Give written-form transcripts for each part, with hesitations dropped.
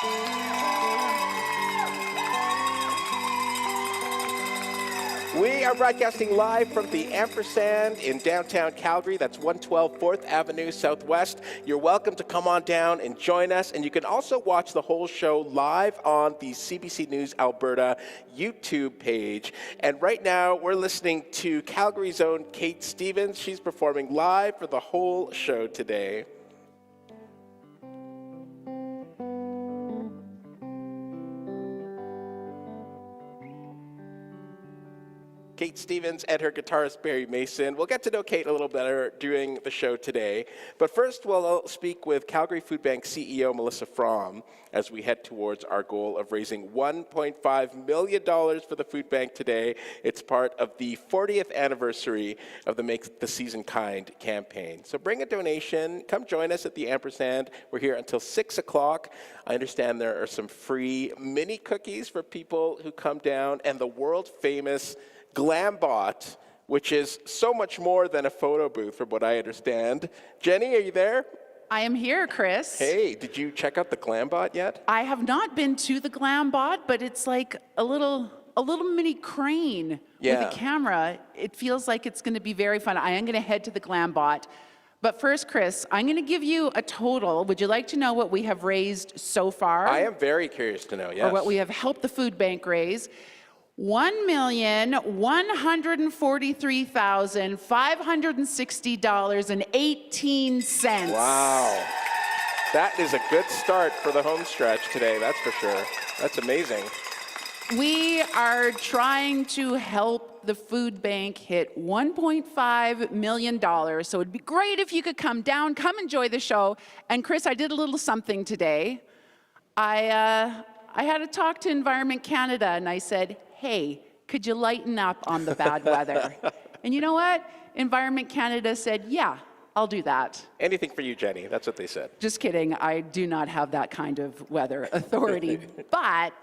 We are broadcasting live from the Ampersand in downtown Calgary. That's 112 4th Avenue Southwest. You're welcome to come on down and join us. And you can also watch the whole show live on the CBC News Alberta YouTube page. And right now, we're listening to Calgary's own Kate Stevens. She's performing live for the whole show today. Kate Stevens and her guitarist Barry Mason. We'll get to know Kate a little better during the show today. But first, we'll speak with Calgary Food Bank CEO Melissa Fromm as we head towards our goal of raising $1.5 million for the food bank today. It's part of the 40th anniversary of the Make the Season Kind campaign. So bring a donation. Come join us at the Ampersand. We're here until 6 o'clock. I understand there are some free mini cookies for people who come down, and the world-famous Glambot, which is so much more than a photo booth, from what I understand. Jenny, are you there? I am here, Chris. Hey, did you check out the Glambot yet? I have not been to the Glambot, but it's like a little mini crane with a camera. It feels like it's going to be very fun. I am going to head to the Glambot. But first, Chris, I'm going to give you a total. Would you like to know what we have raised so far? I am very curious to know, yes. Or what we have helped the food bank raise. $1,143,560.18. Wow. That is a good start for the Homestretch today, that's for sure. That's amazing. We are trying to help the food bank hit $1.5 million. So it'd be great if you could come down, come enjoy the show. And Chris, I did a little something today. I had a talk to Environment Canada, and I said, hey, could you lighten up on the bad weather? And you know what? Environment Canada said, yeah, I'll do that. Anything for you, Jenny. That's what they said. Just kidding. I do not have that kind of weather authority. But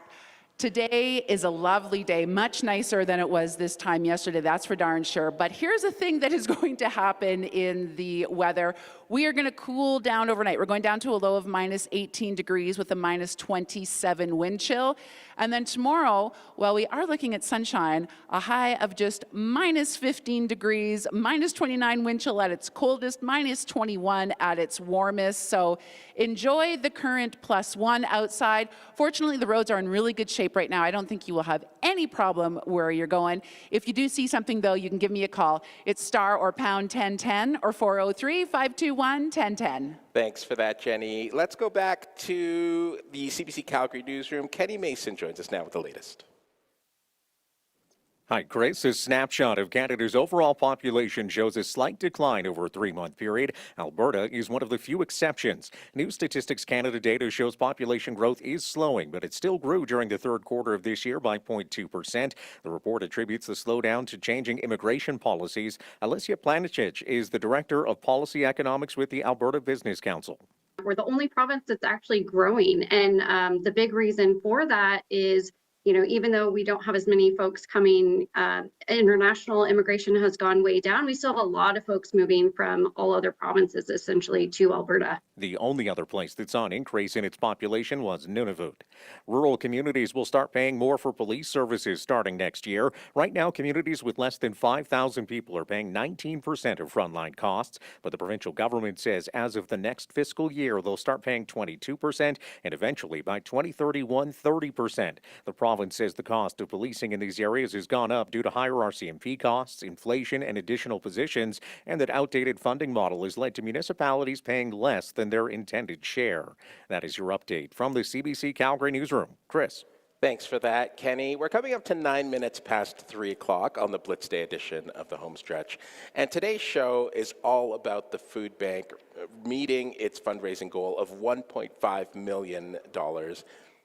today is a lovely day, much nicer than it was this time yesterday, that's for darn sure. But here's a thing that is going to happen in the weather. We are going to cool down overnight. We're going down to a low of minus 18 degrees with a minus 27 wind chill. And then tomorrow, well, we are looking at sunshine, a high of just minus 15 degrees, minus 29 wind chill at its coldest, minus 21 at its warmest. So enjoy the current +1 outside. Fortunately, the roads are in really good shape right now. I don't think you will have any problem where you're going. If you do see something, though, you can give me a call. It's star or pound 1010 or 403-521-1010. Thanks for that, Jenny. Let's go back to the CBC Calgary newsroom. Kenny Mason joins us now with the latest. Hi, Chris. A snapshot of Canada's overall population shows a slight decline over a 3-month period. Alberta is one of the few exceptions. New Statistics Canada data shows population growth is slowing, but it still grew during the third quarter of this year by 0.2%. The report attributes the slowdown to changing immigration policies. Alicia Planicic is the Director of Policy Economics with the Alberta Business Council. We're the only province that's actually growing, and the big reason for that is, you know, even though we don't have as many folks coming, international immigration has gone way down. We still have a lot of folks moving from all other provinces essentially to Alberta. The only other place that saw an increase in its population was Nunavut. Rural communities will start paying more for police services starting next year. Right now, communities with less than 5,000 people are paying 19% of frontline costs, but the provincial government says as of the next fiscal year, they'll start paying 22% and eventually by 2031, 30%. The province says the cost of policing in these areas has gone up due to higher RCMP costs, inflation, and additional positions, and that outdated funding model has led to municipalities paying less than their intended share. That is your update from the CBC Calgary newsroom. Chris. Thanks for that, Kenny. We're coming up to 9 minutes past 3 o'clock on the Blitz Day edition of the Homestretch. And today's show is all about the food bank meeting its fundraising goal of $1.5 million.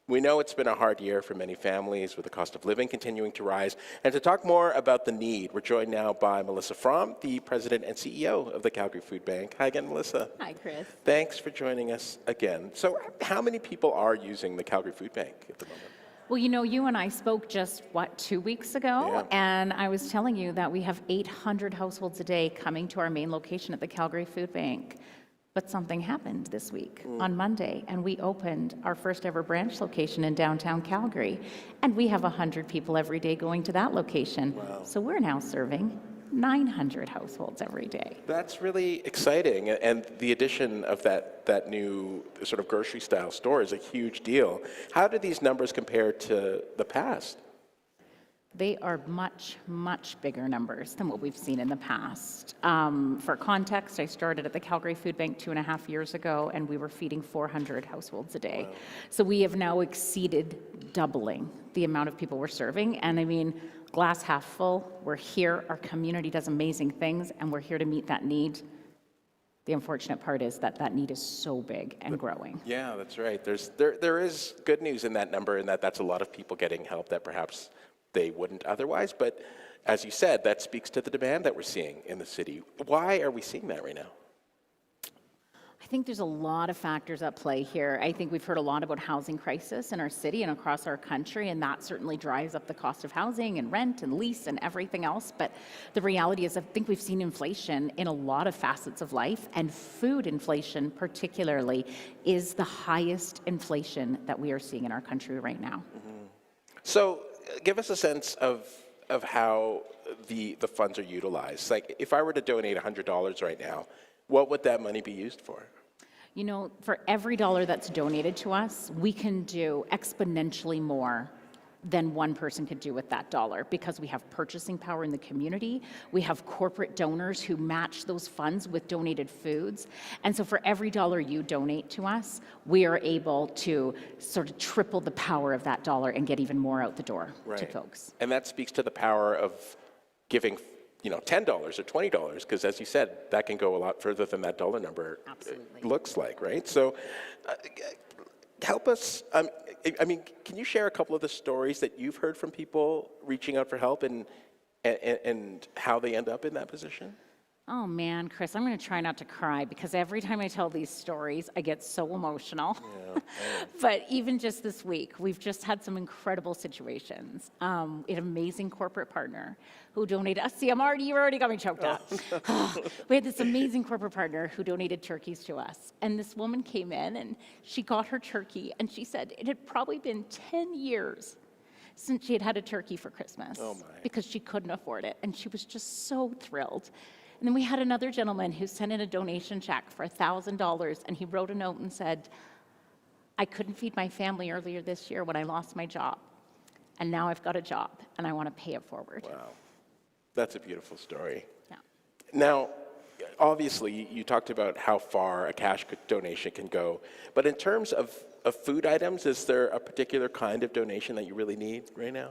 We know it's been a hard year for many families with the cost of living continuing to rise. And to talk more about the need, we're joined now by Melissa Fromm, the president and CEO of the Calgary Food Bank. Hi again, Melissa. Hi, Chris. Thanks for joining us again. So how many people are using the Calgary Food Bank at the moment? Well, you know, you and I spoke just, 2 weeks ago? Yeah. And I was telling you that we have 800 households a day coming to our main location at the Calgary Food Bank. But something happened this week on Monday, and we opened our first ever branch location in downtown Calgary. And we have 100 people every day going to that location. Wow. So we're now serving 900 households every day. That's really exciting, and the addition of that new sort of grocery style store is a huge deal. How do these numbers compare to the past? They are much, much bigger numbers than what we've seen in the past. For context, I started at the Calgary Food Bank 2.5 years ago, and we were feeding 400 households a day. Wow. So we have now exceeded doubling the amount of people we're serving. And I mean, glass half full, we're here, our community does amazing things, and we're here to meet that need. The unfortunate part is that that need is so big and growing. Yeah, that's right. There is good news in that number, in that that's a lot of people getting help that perhaps they wouldn't otherwise. But as you said, that speaks to the demand that we're seeing in the city. Why are we seeing that right now? I think there's a lot of factors at play here. I think we've heard a lot about housing crisis in our city and across our country, and that certainly drives up the cost of housing and rent and lease and everything else. But the reality is, I think we've seen inflation in a lot of facets of life, and food inflation particularly is the highest inflation that we are seeing in our country right now. Mm-hmm. So give us a sense of how the funds are utilized. Like, if I were to donate $100 right now, what would that money be used for? You know, for every dollar that's donated to us, we can do exponentially more than one person could do with that dollar, because we have purchasing power in the community. We have corporate donors who match those funds with donated foods. And so for every dollar you donate to us, we are able to sort of triple the power of that dollar and get even more out the door to folks. And that speaks to the power of giving, $10 or $20, because as you said, that can go a lot further than that dollar number looks like, right? So help us, can you share a couple of the stories that you've heard from people reaching out for help and how they end up in that position? Oh man, Chris, I'm going to try not to cry, because every time I tell these stories, I get so emotional. Yeah, but even just this week, we've just had some incredible situations. An amazing corporate partner who donated, you already got me choked up. We had this amazing corporate partner who donated turkeys to us. And this woman came in and she got her turkey, and she said it had probably been 10 years since she had had a turkey for Christmas, because she couldn't afford it. And she was just so thrilled. And then we had another gentleman who sent in a donation check for $1,000, and he wrote a note and said, I couldn't feed my family earlier this year when I lost my job, and now I've got a job, and I want to pay it forward. Wow. That's a beautiful story. Yeah. Now, obviously, you talked about how far a cash donation can go, but in terms of food items, is there a particular kind of donation that you really need right now?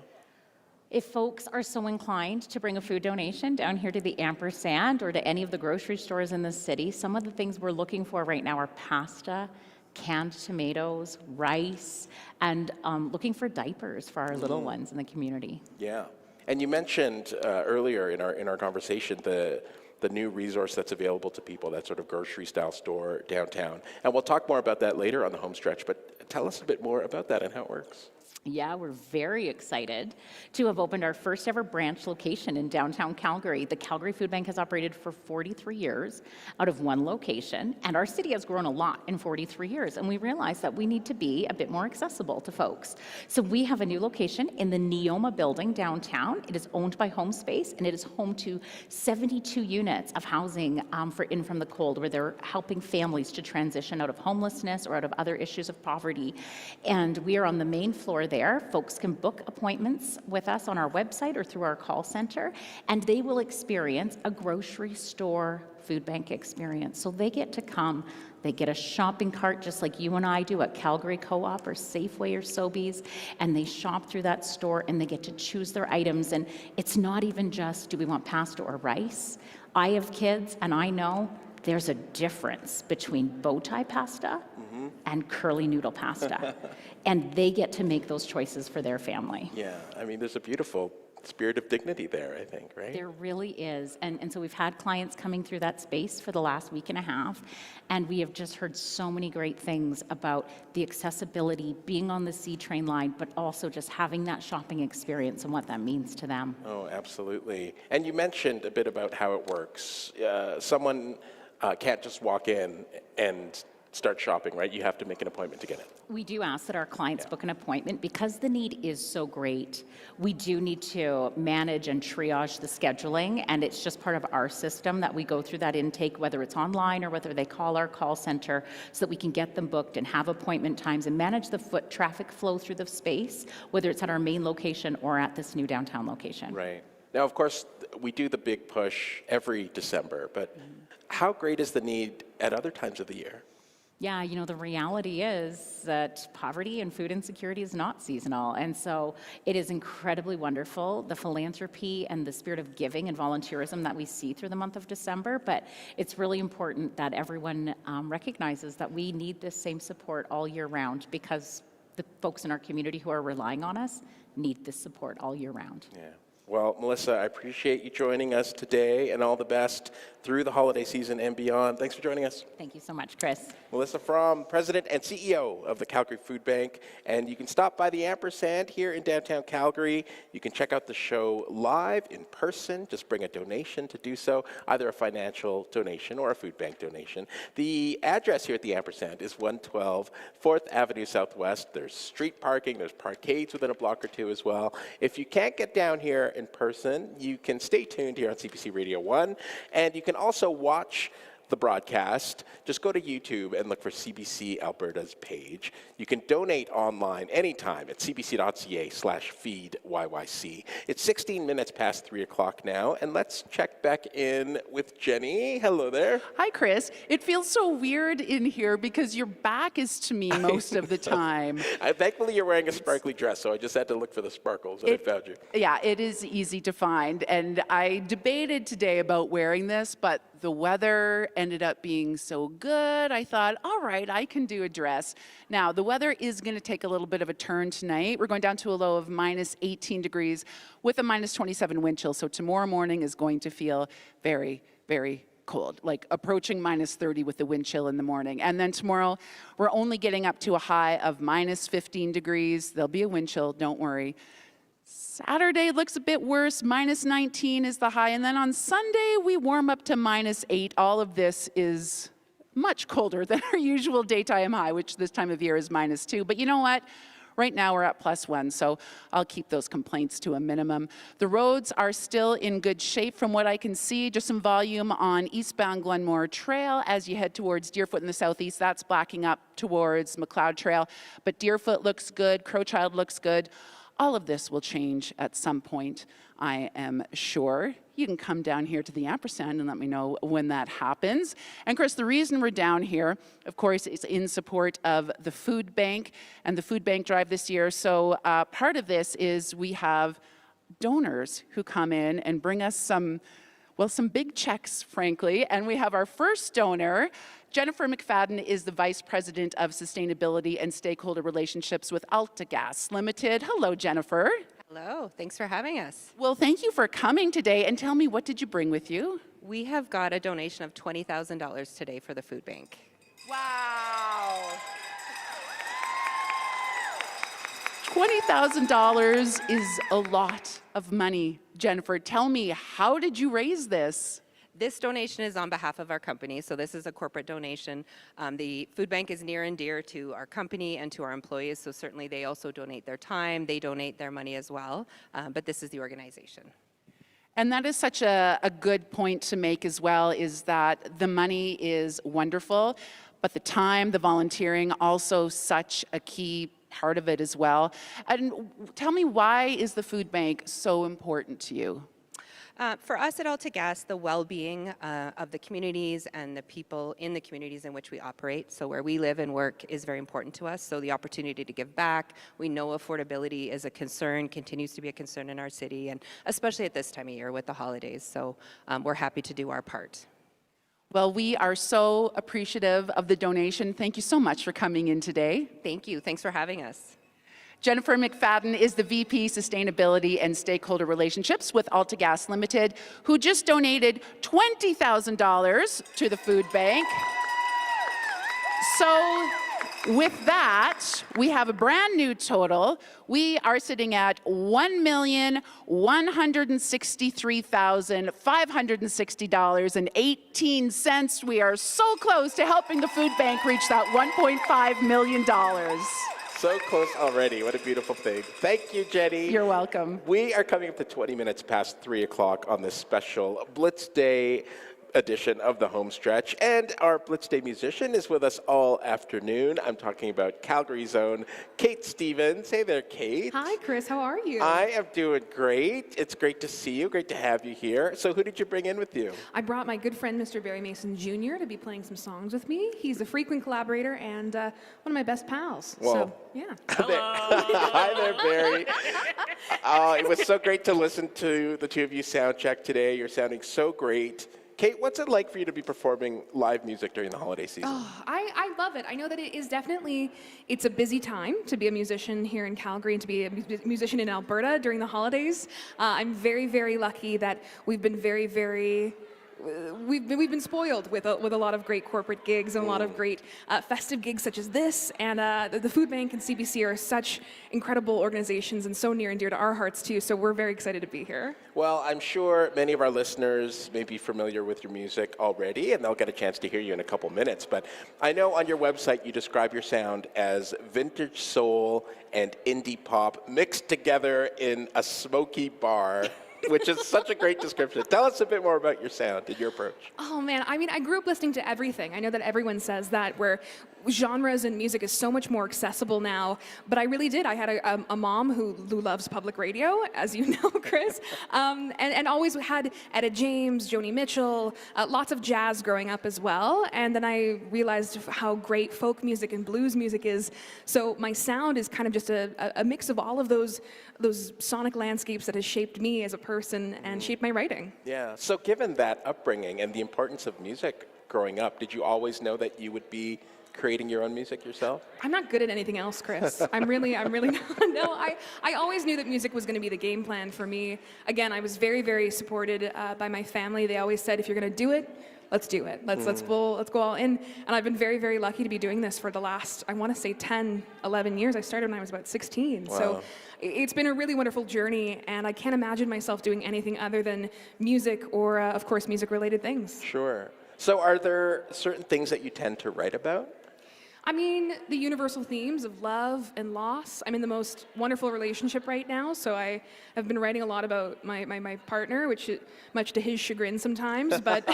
If folks are so inclined to bring a food donation down here to the Ampersand or to any of the grocery stores in the city, some of the things we're looking for right now are pasta, canned tomatoes, rice, and looking for diapers for our little ones in the community. Yeah, and you mentioned earlier in our conversation the new resource that's available to people, that sort of grocery style store downtown. And we'll talk more about that later on the Homestretch, but tell us a bit more about that and how it works. Yeah, we're very excited to have opened our first ever branch location in downtown Calgary. The Calgary Food Bank has operated for 43 years out of one location, and our city has grown a lot in 43 years, and we realized that we need to be a bit more accessible to folks. So we have a new location in the Neoma building downtown. It is owned by HomeSpace, and it is home to 72 units of housing for In From the Cold, where they're helping families to transition out of homelessness or out of other issues of poverty. And we are on the main floor there. Folks can book appointments with us on our website or through our call center, and they will experience a grocery store food bank experience. So they get to come, they get a shopping cart just like you and I do at Calgary Co-op or Safeway or Sobeys, and they shop through that store and they get to choose their items. And it's not even just, do we want pasta or rice? I have kids, and I know there's a difference between bow tie pasta and curly noodle pasta. And they get to make those choices for their family. Yeah, I mean, there's a beautiful spirit of dignity there, I think, right? There really is. And so we've had clients coming through that space for the last week and a half, and we have just heard so many great things about the accessibility, being on the C train line, but also just having that shopping experience and what that means to them. Oh, absolutely. And you mentioned a bit about how it works. Someone can't just walk in and start shopping, right? You have to make an appointment to get it. We do ask that our clients book an appointment because the need is so great. We do need to manage and triage the scheduling, and it's just part of our system that we go through that intake, whether it's online or whether they call our call center, so that we can get them booked and have appointment times and manage the foot traffic flow through the space, whether it's at our main location or at this new downtown location. Right. Now, of course, we do the big push every December, but how great is the need at other times of the year? Yeah, you know, the reality is that poverty and food insecurity is not seasonal. And so it is incredibly wonderful, the philanthropy and the spirit of giving and volunteerism that we see through the month of December. But it's really important that everyone recognizes that we need this same support all year round, because the folks in our community who are relying on us need this support all year round. Yeah. Well, Melissa, I appreciate you joining us today, and all the best through the holiday season and beyond. Thanks for joining us. Thank you so much, Chris. Melissa Fromm, President and CEO of the Calgary Food Bank. And you can stop by the Ampersand here in downtown Calgary. You can check out the show live in person. Just bring a donation to do so, either a financial donation or a food bank donation. The address here at the Ampersand is 112 4th Avenue Southwest. There's street parking. There's parkades within a block or two as well. If you can't get down here in person, you can stay tuned here on CBC Radio 1. And you can also watch the broadcast. Just go to YouTube and look for CBC Alberta's page. You can donate online anytime at cbc.ca/feedyyc. It's 16 minutes past 3 o'clock now, and let's check back in with Jenny. Hello there. Hi, Chris. It feels so weird in here because your back is to me most of the time. Thankfully, you're wearing a sparkly dress, so I just had to look for the sparkles, and I found you. Yeah, it is easy to find. And I debated today about wearing this, but the weather ended up being so good, I thought, all right, I can do a dress. Now, the weather is going to take a little bit of a turn tonight. We're going down to a low of minus 18 degrees with a minus 27 wind chill. So tomorrow morning is going to feel very, very cold, like approaching minus 30 with the wind chill in the morning. And then tomorrow, we're only getting up to a high of minus 15 degrees. There'll be a wind chill, don't worry. Saturday looks a bit worse, minus 19 is the high, and then on Sunday we warm up to minus 8. All of this is much colder than our usual daytime high, which this time of year is minus 2. But you know what? Right now we're at +1, so I'll keep those complaints to a minimum. The roads are still in good shape from what I can see. Just some volume on eastbound Glenmore Trail as you head towards Deerfoot in the southeast. That's blacking up towards McLeod Trail. But Deerfoot looks good, Crowchild looks good. All of this will change at some point, I am sure. You can come down here to the Ampersand and let me know when that happens. And of course, the reason we're down here, of course, is in support of the food bank and the food bank drive this year. So part of this is we have donors who come in and bring us some big checks, frankly. And we have our first donor. Jennifer McFadden is the Vice President of Sustainability and Stakeholder Relationships with AltaGas Limited. Hello, Jennifer. Hello, thanks for having us. Well, thank you for coming today. And tell me, what did you bring with you? We have got a donation of $20,000 today for the food bank. Wow. $20,000 is a lot of money. Jennifer, tell me, how did you raise this? This donation is on behalf of our company, so this is a corporate donation. The food bank is near and dear to our company and to our employees, so certainly they also donate their time, they donate their money as well, but this is the organization. And that is such a good point to make as well, is that the money is wonderful, but the time, the volunteering, also such a key part of it as well. And tell me, why is the food bank so important to you? For us at AltaGas, the well-being of the communities and the people in the communities in which we operate, so where we live and work, is very important to us. So the opportunity to give back, we know affordability is a concern, continues to be a concern in our city, and especially at this time of year with the holidays. So we're happy to do our part. Well, we are so appreciative of the donation. Thank you so much for coming in today. Thank you. Thanks for having us. Jennifer McFadden is the VP Sustainability and Stakeholder Relationships with AltaGas Limited, who just donated $20,000 to the food bank. So With that, we have a brand new total. We are sitting at $1,163,560.18. We are so close to helping the food bank reach that $1.5 million. So close already. What a beautiful thing. Thank you, Jenny. You're welcome. We are coming up to 20 minutes past 3 o'clock on this special Blitz Day edition of the Homestretch. And our Blitz Day musician is with us all afternoon. I'm talking about Calgary's own Kate Stevens. Hey there, Kate. Hi, Chris. How are you? I am doing great. It's great to see you. Great to have you here. So who did you bring in with you? I brought my good friend, Mr. Barry Mason Jr., to be playing some songs with me. He's a frequent collaborator and one of my best pals. Whoa. So, yeah. Hi there, Barry. It was so great to listen to the two of you sound check today. You're sounding so great. Kate, what's it like for you to be performing live music during the holiday season? Oh, I love it. I know that it is definitely, it's a busy time to be a musician here in Calgary and to be a musician in Alberta during the holidays. I'm very, very lucky that we've been we've been spoiled with a lot of great corporate gigs and a lot of great festive gigs such as this. And the Food Bank and CBC are such incredible organizations and so near and dear to our hearts too. So we're very excited to be here. Well, I'm sure many of our listeners may be familiar with your music already, and they'll get a chance to hear you in a couple minutes. But I know on your website you describe your sound as vintage soul and indie pop mixed together in a smoky bar. Which is such a great description. Tell us a bit more about your sound and your approach. Oh man, I mean, I grew up listening to everything. I know that everyone says that, where genres and music is so much more accessible now, but I really did. I had a mom who loves public radio, as you know, Chris, and always had Etta James, Joni Mitchell, lots of jazz growing up as well. And then I realized how great folk music and blues music is. So my sound is kind of just a mix of all of those sonic landscapes that has shaped me as a person and shaped my writing. Yeah, so given that upbringing and the importance of music growing up, did you always know that you would be creating your own music yourself? I'm not good at anything else, Chris. I'm really not. No, I always knew that music was going to be the game plan for me. Again, I was very, very supported by my family. They always said, if you're going to do it, let's do it. Let's go all in. And I've been very, very lucky to be doing this for the last, I want to say 10, 11 years. I started when I was about 16. Wow. So it's been a really wonderful journey, and I can't imagine myself doing anything other than music or, of course, music-related things. Sure. So are there certain things that you tend to write about? I mean, the universal themes of love and loss. I'm in the most wonderful relationship right now, so I have been writing a lot about my partner, which is much to his chagrin sometimes, but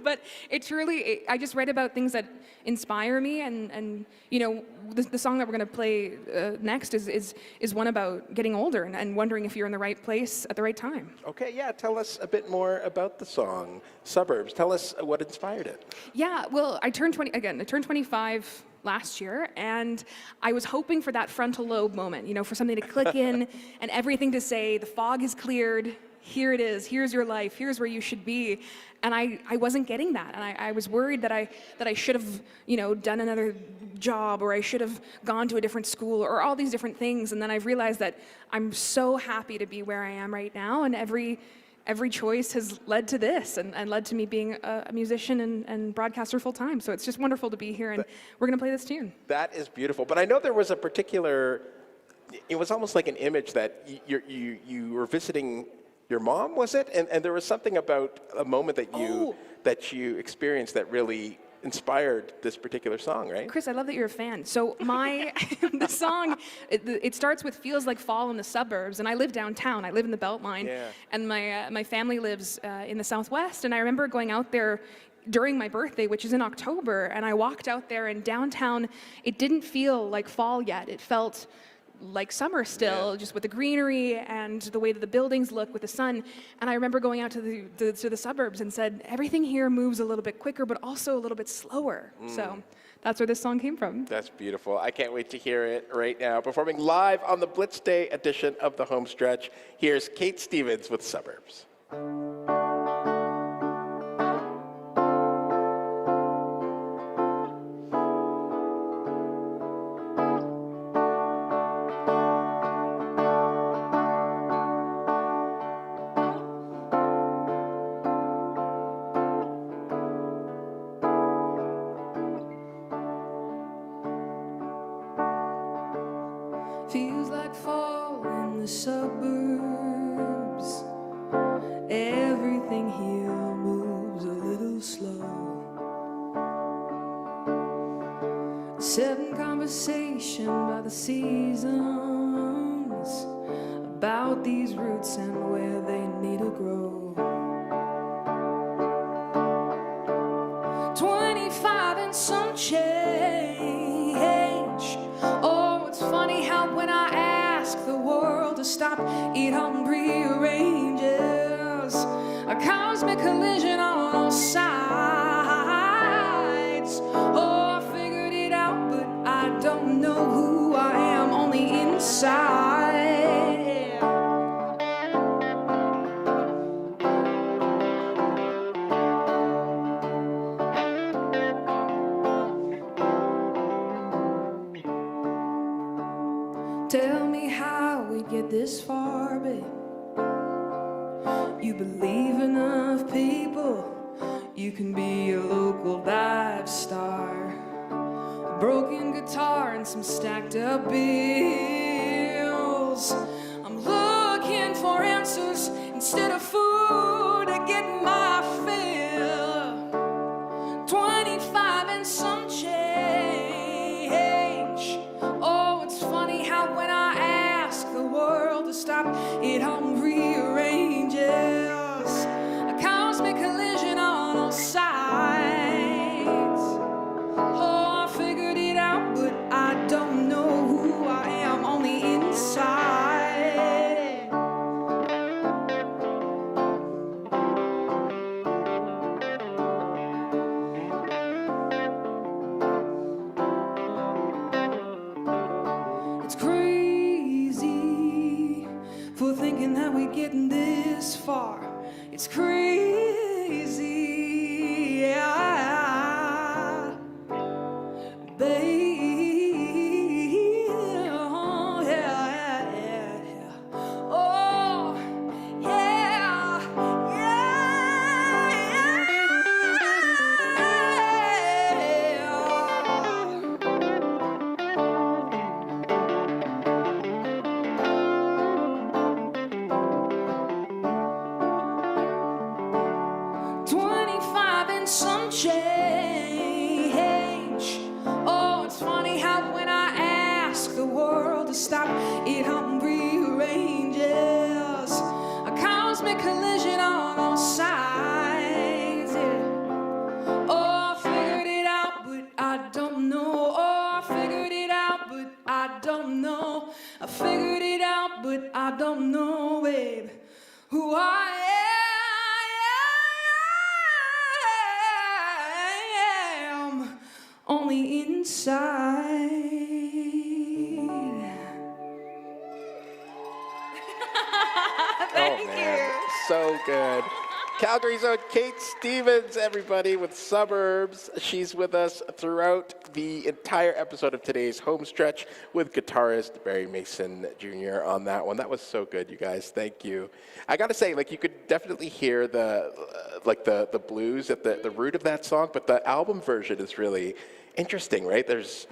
but it's really, I just write about things that inspire me, and you know, the song that we're going to play next is one about getting older and wondering if you're in the right place at the right time. Okay, yeah, tell us a bit more about the song, Suburbs. Tell us what inspired it. Yeah, well, I turned 25 last year, and I was hoping for that frontal lobe moment, you know, for something to click in and everything to say, the fog has cleared, here it is, here's your life, here's where you should be. And I wasn't getting that, and I was worried that I should have, you know, done another job, or I should have gone to a different school, or all these different things. And then I've realized that I'm so happy to be where I am right now, and every choice has led to this and led to me being a musician and broadcaster full time. So it's just wonderful to be here, and we're going to play this tune. That is beautiful. But I know there was a particular, it was almost like an image that you were visiting your mom, was it? And there was something about a moment that you experienced that really inspired this particular song, right? Chris, I love that you're a fan. So the song, it starts with "Feels Like Fall in the Suburbs," and I live downtown. I live in the Beltline, and my family lives in the Southwest. And I remember going out there during my birthday, which is in October, and I walked out there, and downtown, it didn't feel like fall yet. It felt like summer still, just with the greenery and the way that the buildings look with the sun. And I remember going out to the suburbs and said, everything here moves a little bit quicker, but also a little bit slower. So that's where this song came from. That's beautiful. I can't wait to hear it right now. Performing live on the Blitz Day edition of the Homestretch, here's Kate Stevens with Suburbs. Feels like fall in the suburbs. Everything here moves a little slow. Setting conversation by the seasons about these roots and where they need to grow. 25 and some change. Oh, it's funny how when I ask the world to stop, it rearranges. A cosmic collision on all sides. Oh, I figured it out, but I don't know who I am on the inside. Tell me how we get this far, babe. You believe enough people, you can be a local dive star. A broken guitar and some stacked up bills. I'm looking for answers instead of food to get my fill. 25 and some change. Oh, it's funny how when I ask the world to stop, it all rearranges. A cosmic collision on all sides. Oh, I figured it out, but I don't know who I am on the inside. It's crazy for thinking that we're getting this far. It's crazy, yeah, babe. Oh, yeah, yeah, yeah. Oh, yeah, yeah. 25 and some change. Oh, it's funny how when I ask the world to stop, it rearranges. A cosmic collision on all sides. Yeah. Oh, I figured it out, but I don't know. Oh, I figured it out, but I don't know. I figured it out, but I don't know, babe, who I am on the inside. Oh, man. So good. Calgary's own Kate Stevens, everybody, with Suburbs. She's with us throughout the entire episode of today's Homestretch with guitarist Barry Mason Jr. on that one. That was so good, you guys. Thank you. I got to say, like, you could definitely hear the blues at the root of that song, but the album version is really interesting, right? There's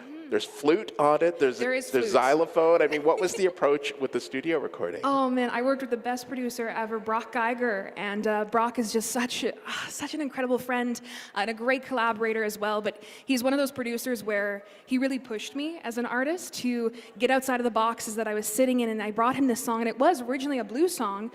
flute on it. There's flute. xylophone. I mean, what was the approach with the studio recording? Oh man, I worked with the best producer ever, Brock Geiger, and Brock is just such an incredible friend and a great collaborator as well. But he's one of those producers where he really pushed me as an artist to get outside of the boxes that I was sitting in, and I brought him this song, and it was originally a blues song.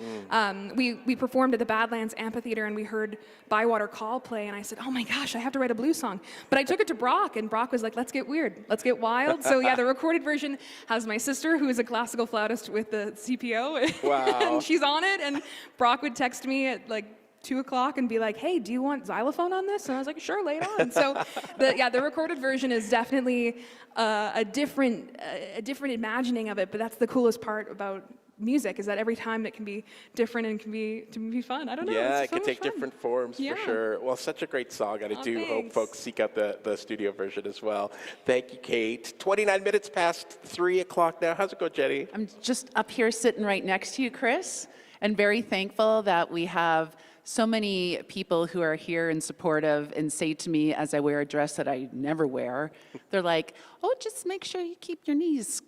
We performed at the Badlands Amphitheater, and we heard Bywater Call play, and I said, oh my gosh, I have to write a blues song. But I took it to Brock, and Brock was like, let's get weird, let's get wild. So yeah, the recorded version has my sister, who is a classical flautist with the CPO. Wow. And she's on it, and Brock would text me at like 2 o'clock and be like, hey, do you want xylophone on this? And I was like, sure, lay it on. So the recorded version is definitely a different imagining of it, but that's the coolest part about music, is that every time it can be different and can be fun. I don't know. Yeah, it's it can take different forms for sure. Well, such a great song, and I do hope folks seek out the studio version as well. Thank you, Kate. 29 minutes past 3 o'clock now. How's it go, Jenny? I'm just up here sitting right next to you, Chris, and very thankful that we have so many people who are here and supportive and say to me as I wear a dress that I never wear, they're like, oh, just make sure you keep your knees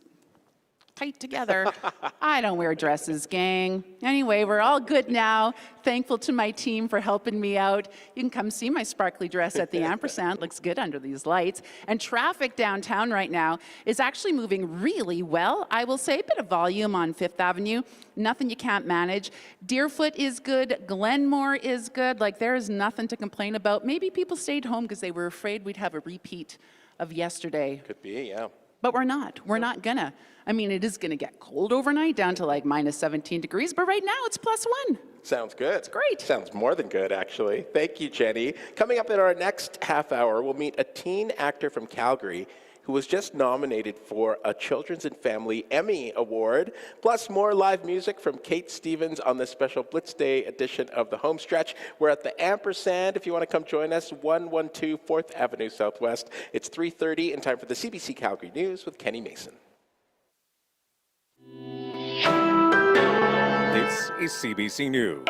tight together. I don't wear dresses, gang. Anyway, we're all good now. Thankful to my team for helping me out. You can come see my sparkly dress at the ampersand. Looks good under these lights. And traffic downtown right now is actually moving really well. I will say a bit of volume on Fifth Avenue. Nothing you can't manage. Deerfoot is good. Glenmore is good. Like, there is nothing to complain about. Maybe people stayed home because they were afraid we'd have a repeat of yesterday. Could be, yeah. But we're not. We're not gonna. I mean, it is gonna get cold overnight, down to like minus 17 degrees, but right now it's +1. Sounds good. It's great. Sounds more than good, actually. Thank you, Jenny. Coming up in our next half hour, we'll meet a teen actor from Calgary who was just nominated for a Children's and Family Emmy Award, plus more live music from Kate Stevens on this special Blitz Day edition of the Homestretch. We're at the Ampersand. If you want to come join us, 112 4th Avenue Southwest. It's 3:30 in time for the CBC Calgary News with Kenny Mason. This is CBC News.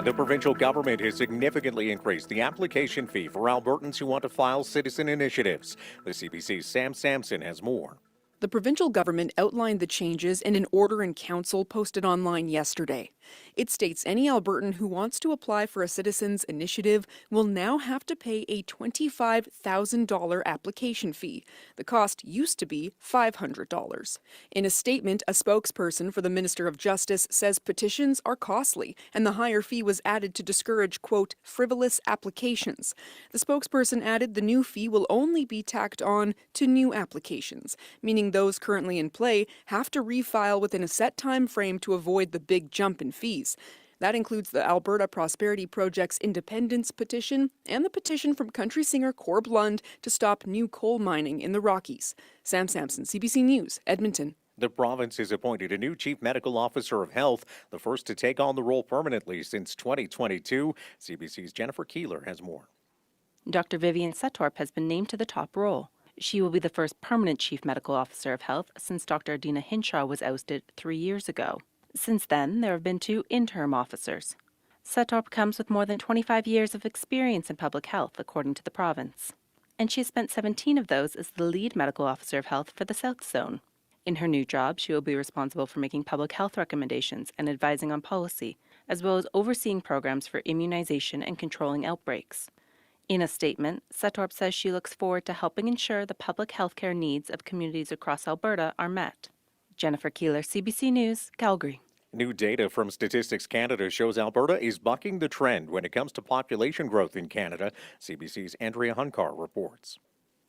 The provincial government has significantly increased the application fee for Albertans who want to file citizen initiatives. The CBC's Sam Sampson has more. The provincial government outlined the changes in an order in council posted online yesterday. It states any Albertan who wants to apply for a citizens initiative will now have to pay a $25,000 application fee. The cost used to be $500. In a statement, a spokesperson for the Minister of Justice says petitions are costly and the higher fee was added to discourage, quote, frivolous applications. The spokesperson added the new fee will only be tacked on to new applications, meaning those currently in play have to refile within a set time frame to avoid the big jump in fees. That includes the Alberta Prosperity Project's independence petition and the petition from country singer Corb Lund to stop new coal mining in the Rockies. Sam Sampson, CBC News, Edmonton. The province has appointed a new chief medical officer of health, the first to take on the role permanently since 2022. CBC's Jennifer Keeler has more. Dr. Vivian Setorp has been named to the top role. She will be the first permanent Chief Medical Officer of Health since Dr. Adina Hinshaw was ousted 3 years ago. Since then, there have been 2 interim officers. Setorp comes with more than 25 years of experience in public health, according to the province. And she has spent 17 of those as the lead medical officer of health for the South Zone. In her new job, she will be responsible for making public health recommendations and advising on policy, as well as overseeing programs for immunization and controlling outbreaks. In a statement, Setorp says she looks forward to helping ensure the public health care needs of communities across Alberta are met. Jennifer Keeler, CBC News, Calgary. New data from Statistics Canada shows Alberta is bucking the trend when it comes to population growth in Canada. CBC's Andrea Hunkar reports.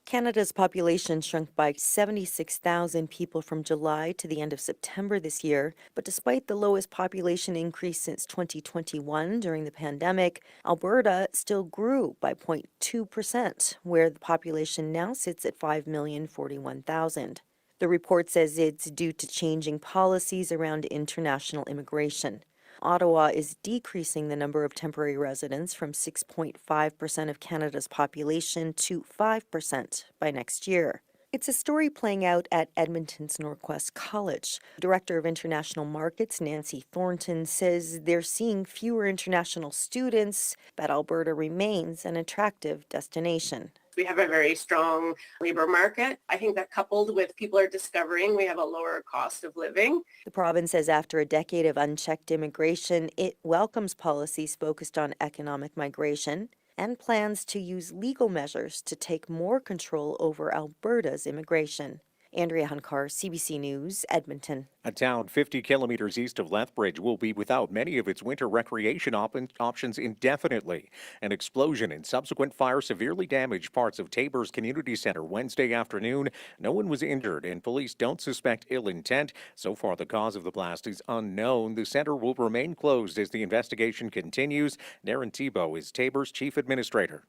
Canada's population shrunk by 76,000 people from July to the end of September this year. But despite the lowest population increase since 2021 during the pandemic, Alberta still grew by 0.2%, where the population now sits at 5,041,000. The report says it's due to changing policies around international immigration. Ottawa is decreasing the number of temporary residents from 6.5% of Canada's population to 5% by next year. It's a story playing out at Edmonton's Norquest College. Director of International Markets, Nancy Thornton, says they're seeing fewer international students, but Alberta remains an attractive destination. We have a very strong labor market. I think that coupled with people are discovering we have a lower cost of living. The province says after a decade of unchecked immigration, it welcomes policies focused on economic migration and plans to use legal measures to take more control over Alberta's immigration. Andrea Hunkar, CBC News, Edmonton. A town 50 kilometers east of Lethbridge will be without many of its winter recreation options indefinitely. An explosion and subsequent fire severely damaged parts of Tabor's Community Center Wednesday afternoon. No one was injured, and police don't suspect ill intent. So far, the cause of the blast is unknown. The center will remain closed as the investigation continues. Darren Thibault is Tabor's chief administrator.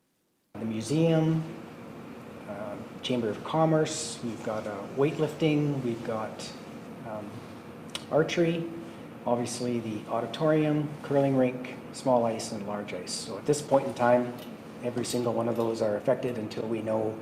The museum, Chamber of Commerce, we've got weightlifting, we've got archery, obviously the auditorium, curling rink, small ice and large ice. So at this point in time, every single one of those are affected until we know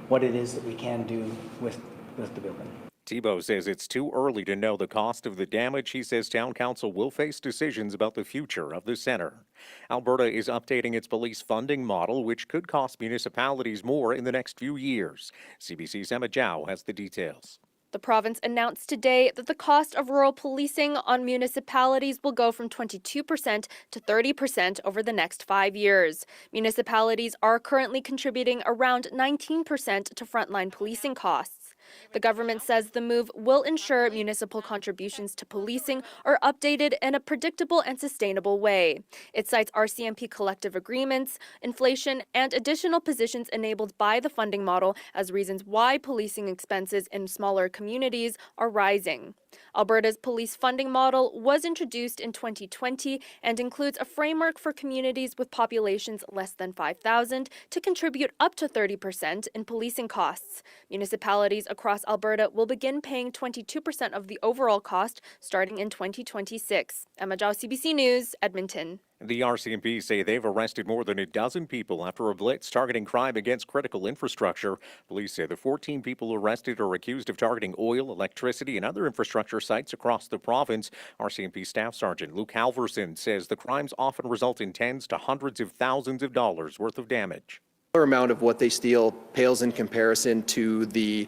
what it is that we can do with the building. Thibault says it's too early to know the cost of the damage. He says town council will face decisions about the future of the center. Alberta is updating its police funding model, which could cost municipalities more in the next few years. CBC's Emma Zhao has the details. The province announced today that the cost of rural policing on municipalities will go from 22% to 30% over the next 5 years. Municipalities are currently contributing around 19% to frontline policing costs. The government says the move will ensure municipal contributions to policing are updated in a predictable and sustainable way. It cites RCMP collective agreements, inflation, and additional positions enabled by the funding model as reasons why policing expenses in smaller communities are rising. Alberta's police funding model was introduced in 2020 and includes a framework for communities with populations less than 5,000 to contribute up to 30% in policing costs. Municipalities across Alberta will begin paying 22% of the overall cost starting in 2026. Emma Zhao, CBC News, Edmonton. The RCMP say they've arrested more than a dozen people after a blitz targeting crime against critical infrastructure. Police say the 14 people arrested are accused of targeting oil, electricity, and other infrastructure sites across the province. RCMP Staff Sergeant Luke Halverson says the crimes often result in tens to hundreds of thousands of dollars worth of damage. The amount of what they steal pales in comparison to the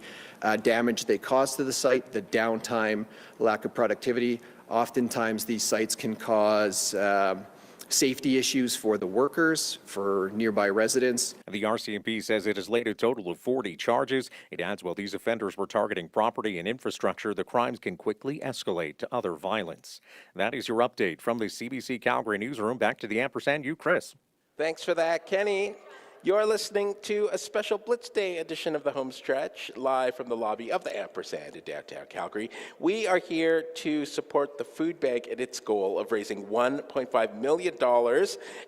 damage they cause to the site, the downtime, lack of productivity. Oftentimes these sites can cause safety issues for the workers, for nearby residents. The RCMP says it has laid a total of 40 charges. It adds while these offenders were targeting property and infrastructure, the crimes can quickly escalate to other violence. That is your update from the CBC Calgary newsroom. Back to the ampersand, you, Chris. Thanks for that, Kenny. You're listening to a special Blitz Day edition of the Homestretch, live from the lobby of the Ampersand in downtown Calgary. We are here to support the food bank and its goal of raising $1.5 million.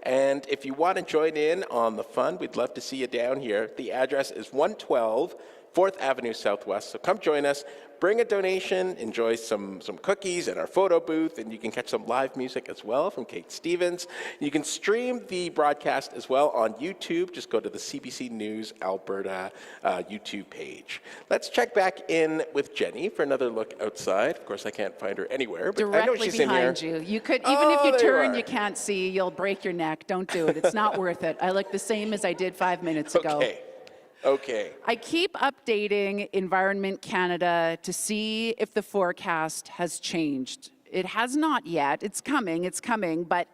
And if you want to join in on the fun, we'd love to see you down here. The address is 112 4th Avenue Southwest. So come join us. Bring a donation, enjoy some cookies in our photo booth, and you can catch some live music as well from Kate Stevens. You can stream the broadcast as well on YouTube. Just go to the CBC News Alberta YouTube page. Let's check back in with Jenny for another look outside. Of course, I can't find her anywhere, but I know she's in here. Directly behind you. You could, even if you turn, you can't see. You'll break your neck. Don't do it. It's not worth it. I look the same as I did 5 minutes ago. Okay. I keep updating Environment Canada to see if the forecast has changed. It has not yet. It's coming, but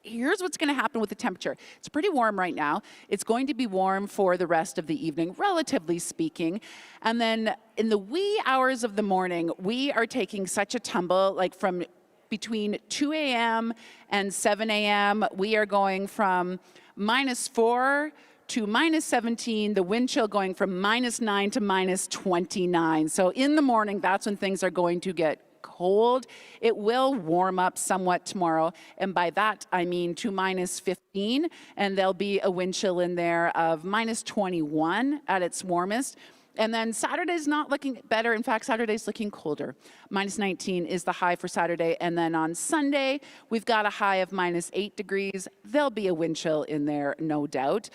here's what's going to happen with the temperature. It's pretty warm right now. It's going to be warm for the rest of the evening, relatively speaking. And then in the wee hours of the morning, we are taking such a tumble, like from between 2 a.m. and 7 a.m., we are going from -4 to -17, the wind chill going from -9 to -29. So in the morning, that's when things are going to get cold. It will warm up somewhat tomorrow, and by that I mean to -15, and there'll be a wind chill in there of -21 at its warmest. And then Saturday's not looking better. In fact, Saturday's looking colder. -19 is the high for Saturday. And then on Sunday, we've got a high of -8 degrees. There'll be a wind chill in there, no doubt.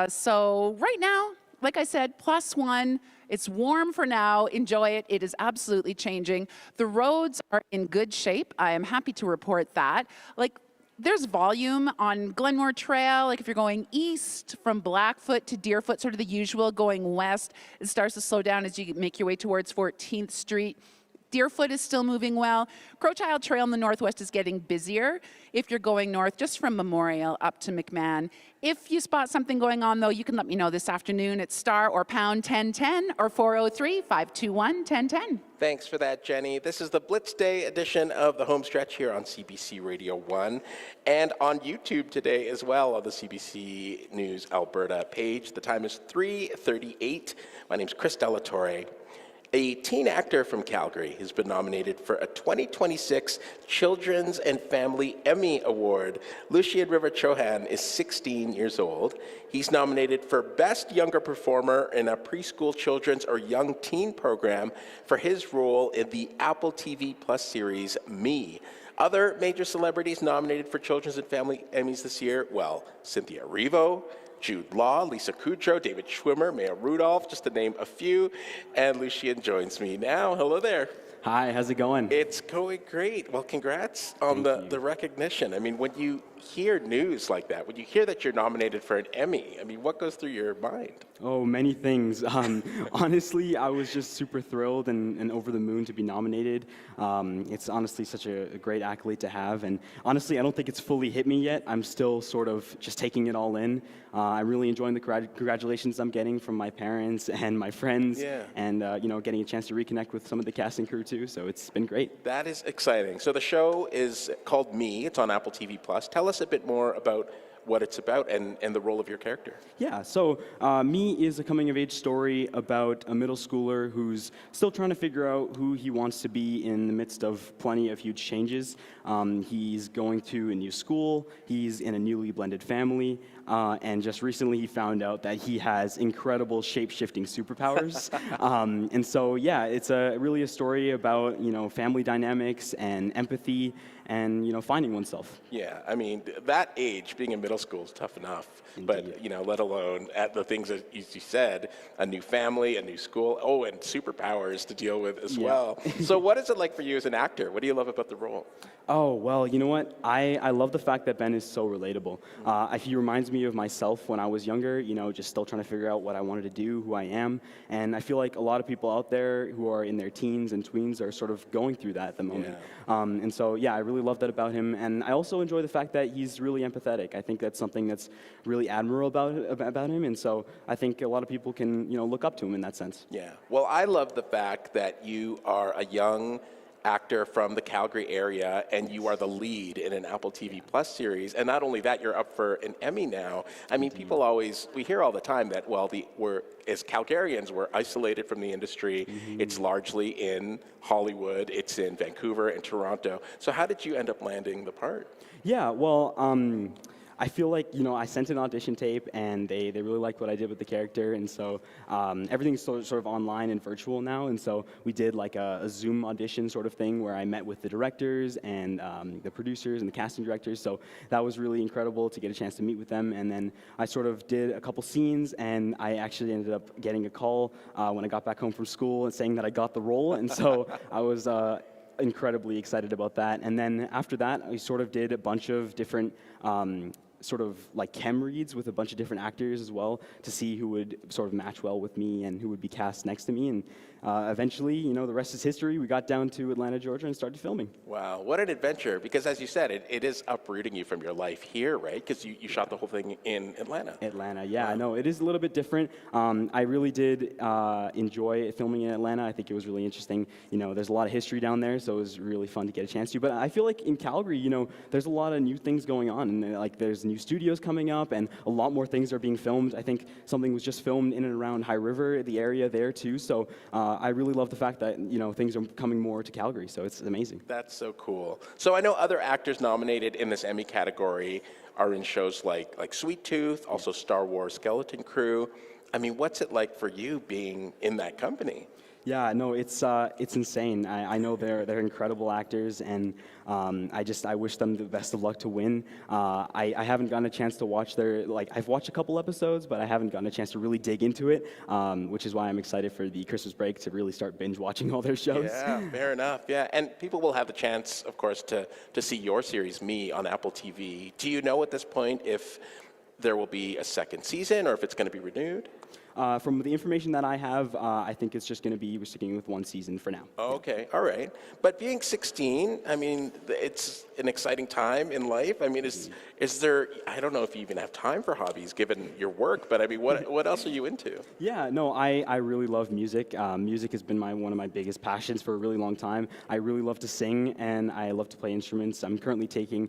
So right now, like I said, +1. It's warm for now. Enjoy it. It is absolutely changing. The roads are in good shape. I am happy to report that. There's volume on Glenmore Trail. Like if you're going east from Blackfoot to Deerfoot, sort of the usual. Going west, it starts to slow down as you make your way towards 14th Street. Deerfoot is still moving well. Crowchild Trail in the northwest is getting busier if you're going north, just from Memorial up to McMahon. If you spot something going on, though, you can let me know this afternoon at star or pound 1010 or 403-521-1010. Thanks for that, Jenny. This is the Blitz Day edition of the Homestretch here on CBC Radio 1 and on YouTube today as well on the CBC News Alberta page. The time is 3:38. My name's Chris Della Torre. A teen actor from Calgary has been nominated for a 2026 Children's and Family Emmy Award. Lucien River-Chohan is 16 years old. He's nominated for Best Younger Performer in a Preschool Children's or Young Teen Program for his role in the Apple TV Plus series Me. Other major celebrities nominated for Children's and Family Emmys this year, well, Cynthia Erivo, Jude Law, Lisa Kudrow, David Schwimmer, Maya Rudolph, just to name a few. And Lucien joins me now. Hello there. Hi, how's it going? It's going great. Well, congrats on the recognition. I mean, when you hear news like that, when you hear that you're nominated for an Emmy, I mean, what goes through your mind? Oh, many things. Honestly, I was just super thrilled and over the moon to be nominated. It's honestly such a great accolade to have. And honestly, I don't think it's fully hit me yet. I'm still sort of just taking it all in. I'm really enjoying the congratulations I'm getting from my parents and my friends. And, getting a chance to reconnect with some of the cast and crew too. So it's been great. That is exciting. So the show is called Me. It's on Apple TV+. Tell us a bit more about what it's about and the role of your character. Yeah, so Me is a coming-of-age story about a middle schooler who's still trying to figure out who he wants to be in the midst of plenty of huge changes. He's going to a new school, he's in a newly blended family, and just recently he found out that he has incredible shape-shifting superpowers. And so, yeah, it's really a story about, family dynamics and empathy and, finding oneself. Yeah, I mean, that age, being in middle school is tough enough. Indeed. But, let alone at the things that you said, a new family, a new school, and superpowers to deal with as well. So what is it like for you as an actor? What do you love about the role? Oh, well, you know what? I love the fact that Ben is so relatable. He reminds me of myself when I was younger, just still trying to figure out what I wanted to do, who I am. And I feel like a lot of people out there who are in their teens and tweens are sort of going through that at the moment. And so, yeah, I really love that about him. And I also enjoy the fact that he's really empathetic. I think that's something that's really admirable about him. And so I think a lot of people can, look up to him in that sense. Yeah. Well, I love the fact that you are a young actor from the Calgary area, and you are the lead in an Apple TV Plus series. And not only that, you're up for an Emmy now. I mean, we hear all the time that, as Calgarians, we're isolated from the industry. It's largely in Hollywood, it's in Vancouver and Toronto. So how did you end up landing the part? Yeah, well, I feel like, I sent an audition tape and they really liked what I did with the character. And so everything's sort of online and virtual now. And so we did like a Zoom audition sort of thing where I met with the directors and the producers and the casting directors. So that was really incredible to get a chance to meet with them. And then I sort of did a couple scenes, and I actually ended up getting a call when I got back home from school and saying that I got the role. And so I was incredibly excited about that. And then after that, I sort of did a bunch of different sort of like chem reads with a bunch of different actors as well to see who would sort of match well with me and who would be cast next to me. And eventually, the rest is history. We got down to Atlanta, Georgia, and started filming. Wow, what an adventure. Because as you said, it is uprooting you from your life here, right? Because you shot the whole thing in Atlanta. Atlanta, yeah. Wow. No, it is a little bit different. I really did enjoy filming in Atlanta. I think it was really interesting. There's a lot of history down there, so it was really fun to get a chance to. But I feel like in Calgary, there's a lot of new things going on. And there's new studios coming up, and a lot more things are being filmed. I think something was just filmed in and around High River, the area there too. So I really love the fact that things are coming more to Calgary. So it's amazing. That's so cool. So I know other actors nominated in this Emmy category are in shows like Sweet Tooth, also Star Wars Skeleton Crew. I mean, what's it like for you being in that company? Yeah, no, it's insane. I know they're incredible actors, and I wish them the best of luck to win. I haven't gotten a chance to watch I've watched a couple episodes, but I haven't gotten a chance to really dig into it, which is why I'm excited for the Christmas break to really start binge watching all their shows. Yeah, fair enough. Yeah, and people will have the chance, of course, to see your series, Me, on Apple TV. Do you know at this point if there will be a second season or if it's going to be renewed? From the information that I have, I think it's just going to be, we're sticking with one season for now. Okay, all right. But being 16, I mean, it's an exciting time in life. I mean, is there, I don't know if you even have time for hobbies given your work, but I mean, what else are you into? Yeah, no, I really love music. Music has been one of my biggest passions for a really long time. I really love to sing, and I love to play instruments. I'm currently taking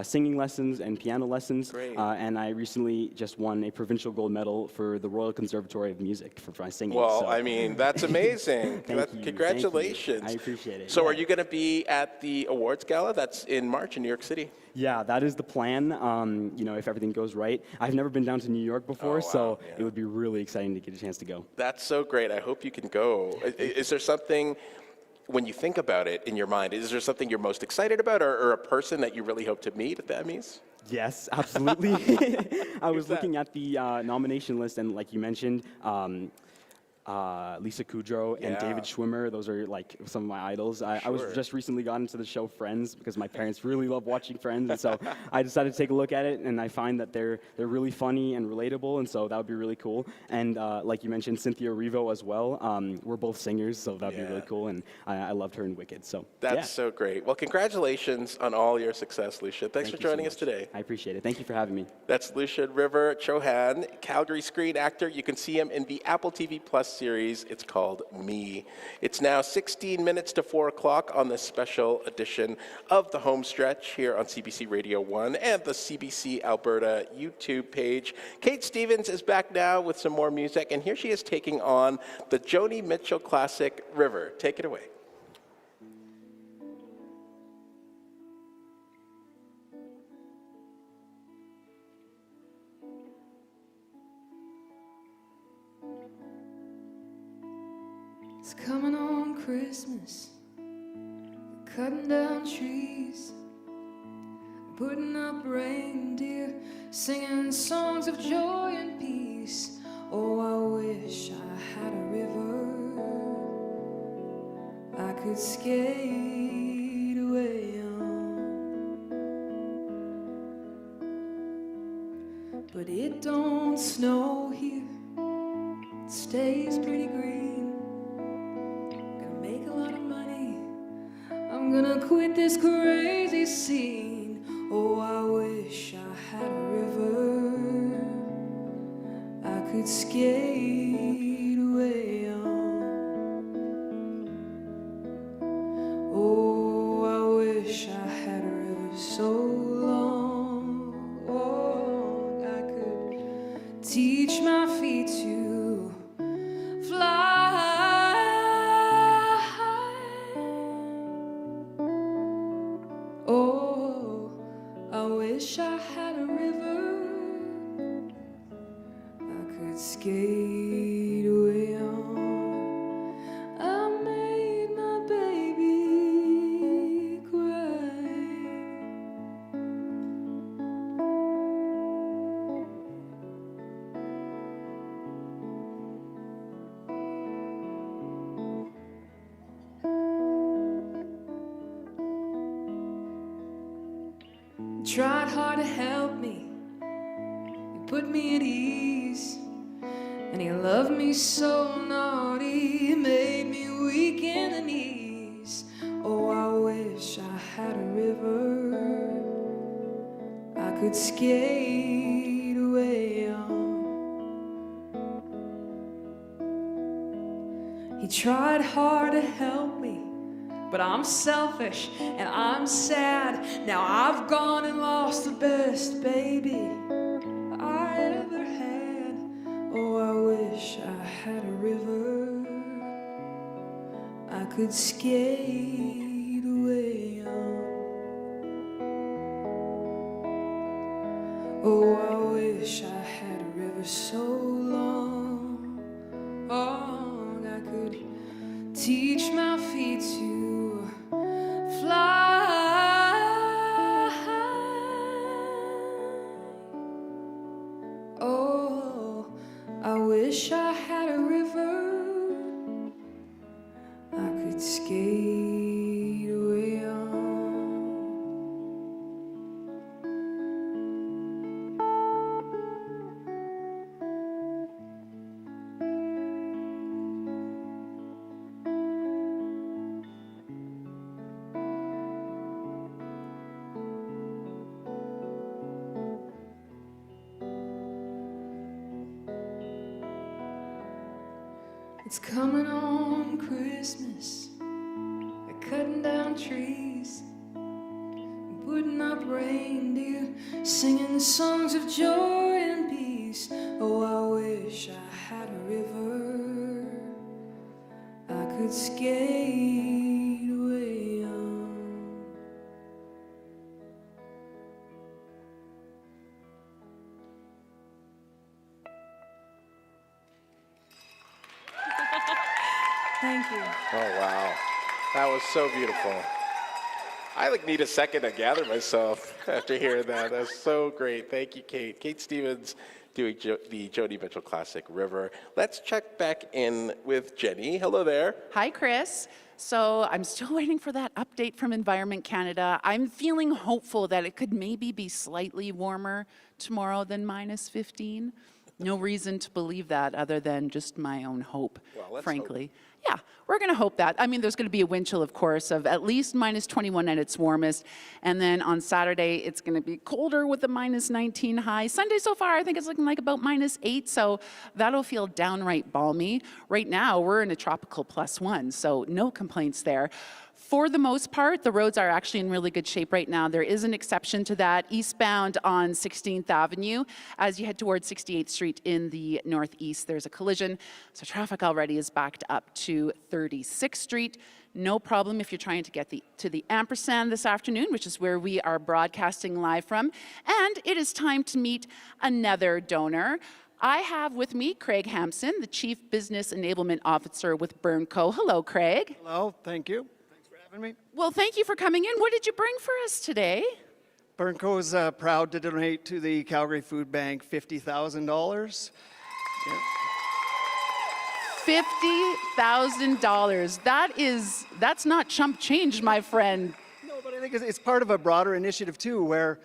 singing lessons and piano lessons. Great. And I recently just won a provincial gold medal for the Royal Conservatory of Music for my singing. Well, so. I mean, that's amazing. Thank you. Congratulations. Thank you. I appreciate it. So yeah. are you going to be at the awards gala that's in March in New York City? Yeah, that is the plan, if everything goes right. I've never been down to New York before, so it would be really exciting to get a chance to go. That's so great. I hope you can go. Is there something, when you think about it in your mind, is there something you're most excited about or a person that you really hope to meet at the Emmys? Yes, absolutely. I was looking at the nomination list, and like you mentioned, Lisa Kudrow and Yeah. David Schwimmer. Those are like some of my idols. I was Sure. just recently got into the show Friends because my parents really love watching Friends, and so I decided to take a look at it, and I find that they're really funny and relatable, and so that would be really cool. And like you mentioned, Cynthia Erivo as well. We're both singers, so that would be really cool, and I loved her in Wicked. So That's yeah. so great. Well, congratulations on all your success, Lucia. Thanks for Thank you so joining us much. today. I appreciate it. Thank you for having me. That's Lucia River Chohan, Calgary screen actor. You can see him in the Apple TV Plus series. It's called Me. It's now 16 minutes to 4 o'clock on this special edition of the Homestretch here on CBC Radio 1 and the CBC Alberta YouTube page. Kate Stevens is back now with some more music, and here she is taking on the Joni Mitchell classic River. Take it away. It's coming on Christmas, cutting down trees, putting up reindeer, singing songs of joy and peace. Oh, I wish I had a river I could skate away on, but it don't snow here, it stays pretty green. Make a lot of money, I'm gonna quit this crazy scene. Oh, I wish I had a river I could skate away on. Oh, I wish I had a river so long I could teach my feet to fly. Oh, I wish I had a river I could skate away on. I made my baby cry. You tried hard to help me, you put me at ease, and you loved me so naughty, you made me weak in the knees. Oh, I wish I had a river I could skate away on. He tried hard to help me, but I'm selfish and I'm sad. Now I've gone and lost the best baby I ever had. Oh, I wish I had a river I could skate away on. Oh, I wish I had a river so long I could teach my feet to fly. Oh, I wish I had a river I could skate away on. It's coming on Christmas, they're cutting down trees, putting up reindeer, singing songs of joy and peace. Oh, I wish I had a river I could skate away on. Thank you. Oh, wow. That was so beautiful. I need a second to gather myself after hearing that. That's so great. Thank you, Kate. Kate Stevens doing the Joni Mitchell classic River. Let's check back in with Jenny. Hello there. Hi, Chris. So I'm still waiting for that update from Environment Canada. I'm feeling hopeful that it could maybe be slightly warmer tomorrow than minus 15. No reason to believe that other than just my own hope, frankly. Yeah, we're going to hope that. I mean, there's going to be a wind chill, of course, of at least minus 21 at its warmest. And then on Saturday, it's going to be colder with a minus 19 high. Sunday so far, I think it's looking like about minus 8, so that'll feel downright balmy. Right now, we're in a tropical +1, so no complaints there. For the most part, the roads are actually in really good shape right now. There is an exception to that, eastbound on 16th Avenue. As you head towards 68th Street in the northeast, there's a collision. So traffic already is backed up to 36th Street. No problem if you're trying to get to the Ampersand this afternoon, which is where we are broadcasting live from. And it is time to meet another donor. I have with me Craig Hampson, the Chief Business Enablement Officer with Burnco. Hello, Craig. Hello, thank you. Me. Well, thank you for coming in. What did you bring for us today? Burnco is proud to donate to the Calgary Food Bank $50,000. Yeah. $50,000. That's not chump change, my friend. No, but I think it's part of a broader initiative too, where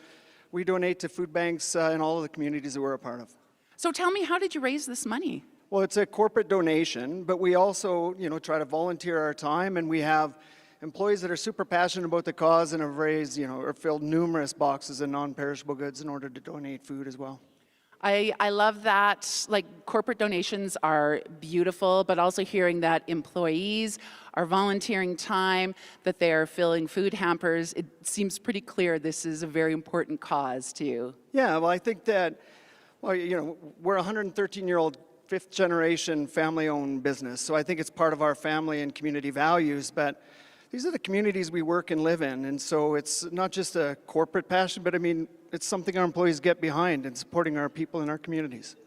we donate to food banks in all of the communities that we're a part of. So tell me, how did you raise this money? Well, it's a corporate donation, but we also, try to volunteer our time, and we have employees that are super passionate about the cause and have raised, or filled numerous boxes of non-perishable goods in order to donate food as well. I love that. Like, corporate donations are beautiful, but also hearing that employees are volunteering time, that they are filling food hampers, it seems pretty clear this is a very important cause to you. Yeah, well, I think that, we're a 113-year-old fifth-generation family-owned business, so I think it's part of our family and community values, but these are the communities we work and live in, and so it's not just a corporate passion, but I mean, it's something our employees get behind in supporting our people in our communities.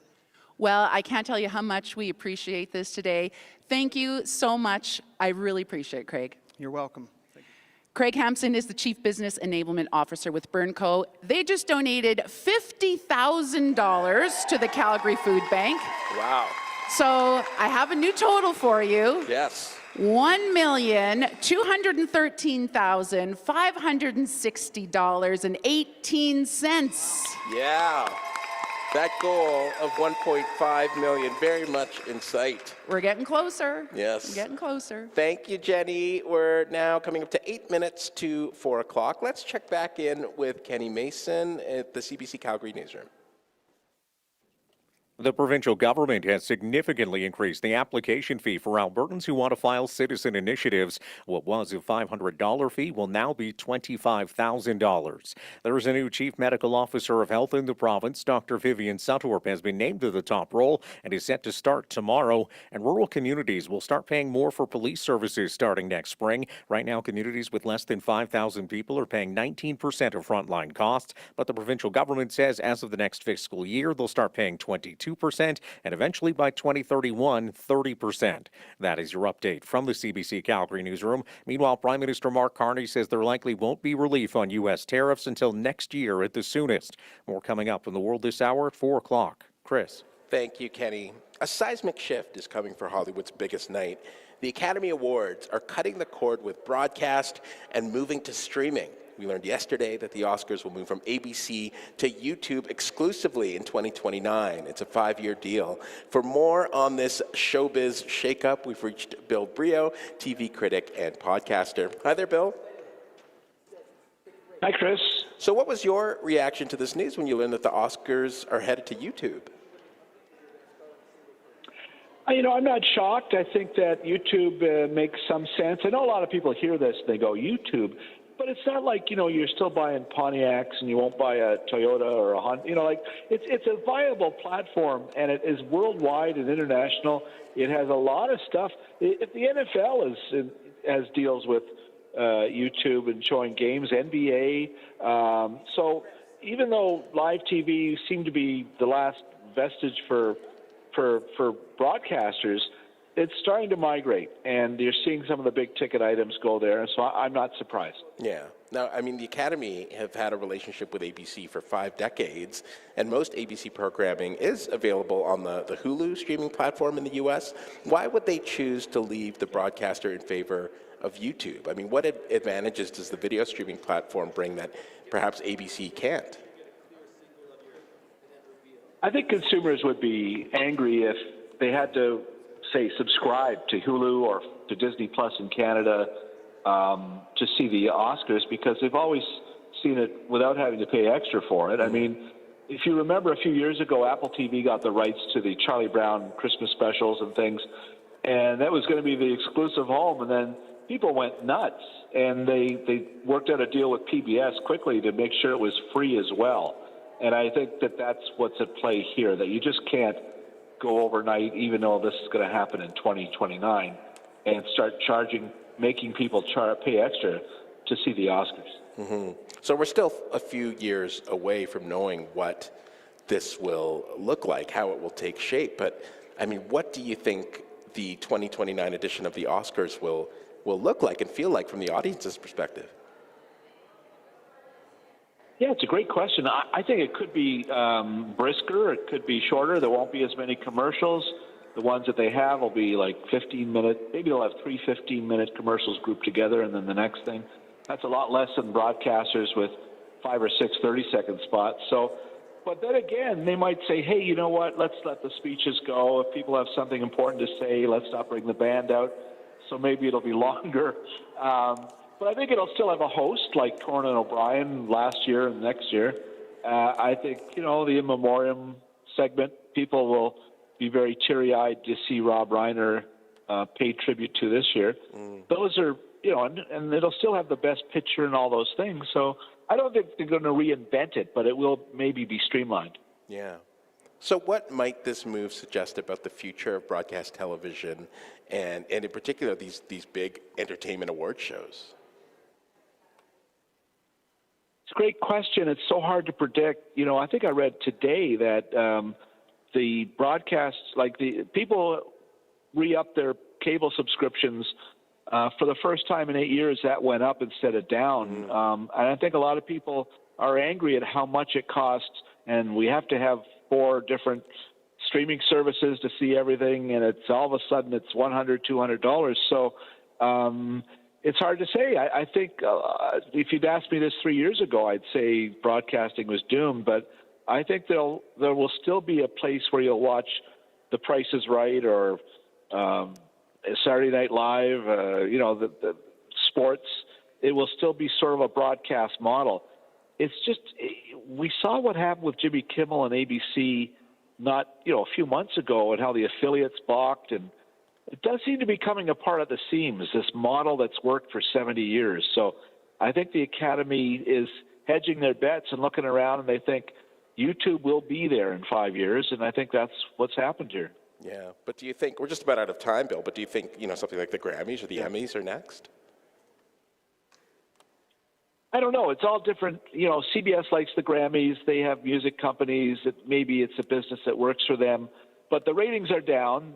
Well, I can't tell you how much we appreciate this today. Thank you so much. I really appreciate it, Craig. You're welcome. Thank you. Craig Hampson is the Chief Business Enablement Officer with Burnco. They just donated $50,000 to the Calgary Food Bank. Wow. So I have a new total for you. Yes. $1,213,560.18. Yeah. That goal of 1.5 million, very much in sight. We're getting closer. Yes. We're getting closer. Thank you, Jenny. We're now coming up to 8 minutes to 4 o'clock. Let's check back in with Kenny Mason at the CBC Calgary newsroom. The provincial government has significantly increased the application fee for Albertans who want to file citizen initiatives. What was a $500 fee will now be $25,000. There is a new chief medical officer of health in the province. Dr. Vivian Sutorp has been named to the top role and is set to start tomorrow. And rural communities will start paying more for police services starting next spring. Right now, communities with less than 5,000 people are paying 19% of frontline costs. But the provincial government says as of the next fiscal year, they'll start paying 22%, and eventually by 2031, 30%. That is your update from the CBC Calgary newsroom. Meanwhile, Prime Minister Mark Carney says there likely won't be relief on U.S. tariffs until next year at the soonest. More coming up in the world this hour at 4 o'clock. Chris. Thank you, Kenny. A seismic shift is coming for Hollywood's biggest night. The Academy Awards are cutting the cord with broadcast and moving to streaming. We learned yesterday that the Oscars will move from ABC to YouTube exclusively in 2029. It's a 5-year deal. For more on this showbiz shakeup, we've reached Bill Brio, TV critic and podcaster. Hi there, Bill. Hi, Chris. So what was your reaction to this news when you learned that the Oscars are headed to YouTube? I'm not shocked. I think that YouTube makes some sense. I know a lot of people hear this and they go, YouTube? But it's not like, you're still buying Pontiacs and you won't buy a Toyota or a Honda. It's a viable platform, and it is worldwide and international. It has a lot of stuff. If the NFL has deals with YouTube and showing games, NBA. So even though live TV seemed to be the last vestige for broadcasters, it's starting to migrate, and you're seeing some of the big ticket items go there, so I'm not surprised. Yeah. Now, I mean, the Academy have had a relationship with ABC for 5 decades, and most ABC programming is available on the Hulu streaming platform in the U.S. Why would they choose to leave the broadcaster in favor of YouTube? I mean, what advantages does the video streaming platform bring that perhaps ABC can't? I think consumers would be angry if they had to, say, subscribe to Hulu or to Disney Plus in Canada to see the Oscars, because they've always seen it without having to pay extra for it. I mean, if you remember a few years ago, Apple TV got the rights to the Charlie Brown Christmas specials and things, and that was going to be the exclusive home, and then people went nuts, and they worked out a deal with PBS quickly to make sure it was free as well. And I think that that's what's at play here, that you just can't go overnight, even though this is going to happen in 2029, and start making people pay extra to see the Oscars. Mm-hmm. So we're still a few years away from knowing what this will look like, how it will take shape. But, I mean, what do you think the 2029 edition of the Oscars will look like and feel like from the audience's perspective? Yeah, it's a great question. I think it could be brisker. It could be shorter. There won't be as many commercials. The ones that they have will be like 15-minute. Maybe they'll have 3 15-minute commercials grouped together, and then the next thing. That's a lot less than broadcasters with 5 or 6 30-second spots. So, but then again, they might say, hey, you know what? Let's let the speeches go. If people have something important to say, let's not bring the band out. So maybe it'll be longer. But I think it'll still have a host like Conan O'Brien last year and next year. I think, the in memoriam segment, people will be very teary-eyed to see Rob Reiner pay tribute to this year. Those are, and it'll still have the best picture and all those things. So I don't think they're going to reinvent it, but it will maybe be streamlined. Yeah. So what might this move suggest about the future of broadcast television and in particular these big entertainment award shows? It's a great question. It's so hard to predict. I think I read today that the broadcasts, like the people re-up their cable subscriptions for the first time in 8 years. That went up instead of down. And I think a lot of people are angry at how much it costs, and we have to have 4 different streaming services to see everything, and it's all of a sudden it's $100, $200. So it's hard to say. I think if you'd asked me this 3 years ago, I'd say broadcasting was doomed. But I think there will still be a place where you'll watch The Price is Right or Saturday Night Live, the sports. It will still be sort of a broadcast model. It's just we saw what happened with Jimmy Kimmel and ABC a few months ago, and how the affiliates balked, and it does seem to be coming apart at the seams, this model that's worked for 70 years. So I think the Academy is hedging their bets and looking around, and they think YouTube will be there in 5 years, and I think that's what's happened here. Yeah, but do you think, we're just about out of time, Bill, but do you think, something like the Grammys or the Emmys are next? I don't know. It's all different. CBS likes the Grammys. They have music companies that maybe it's a business that works for them. But the ratings are down.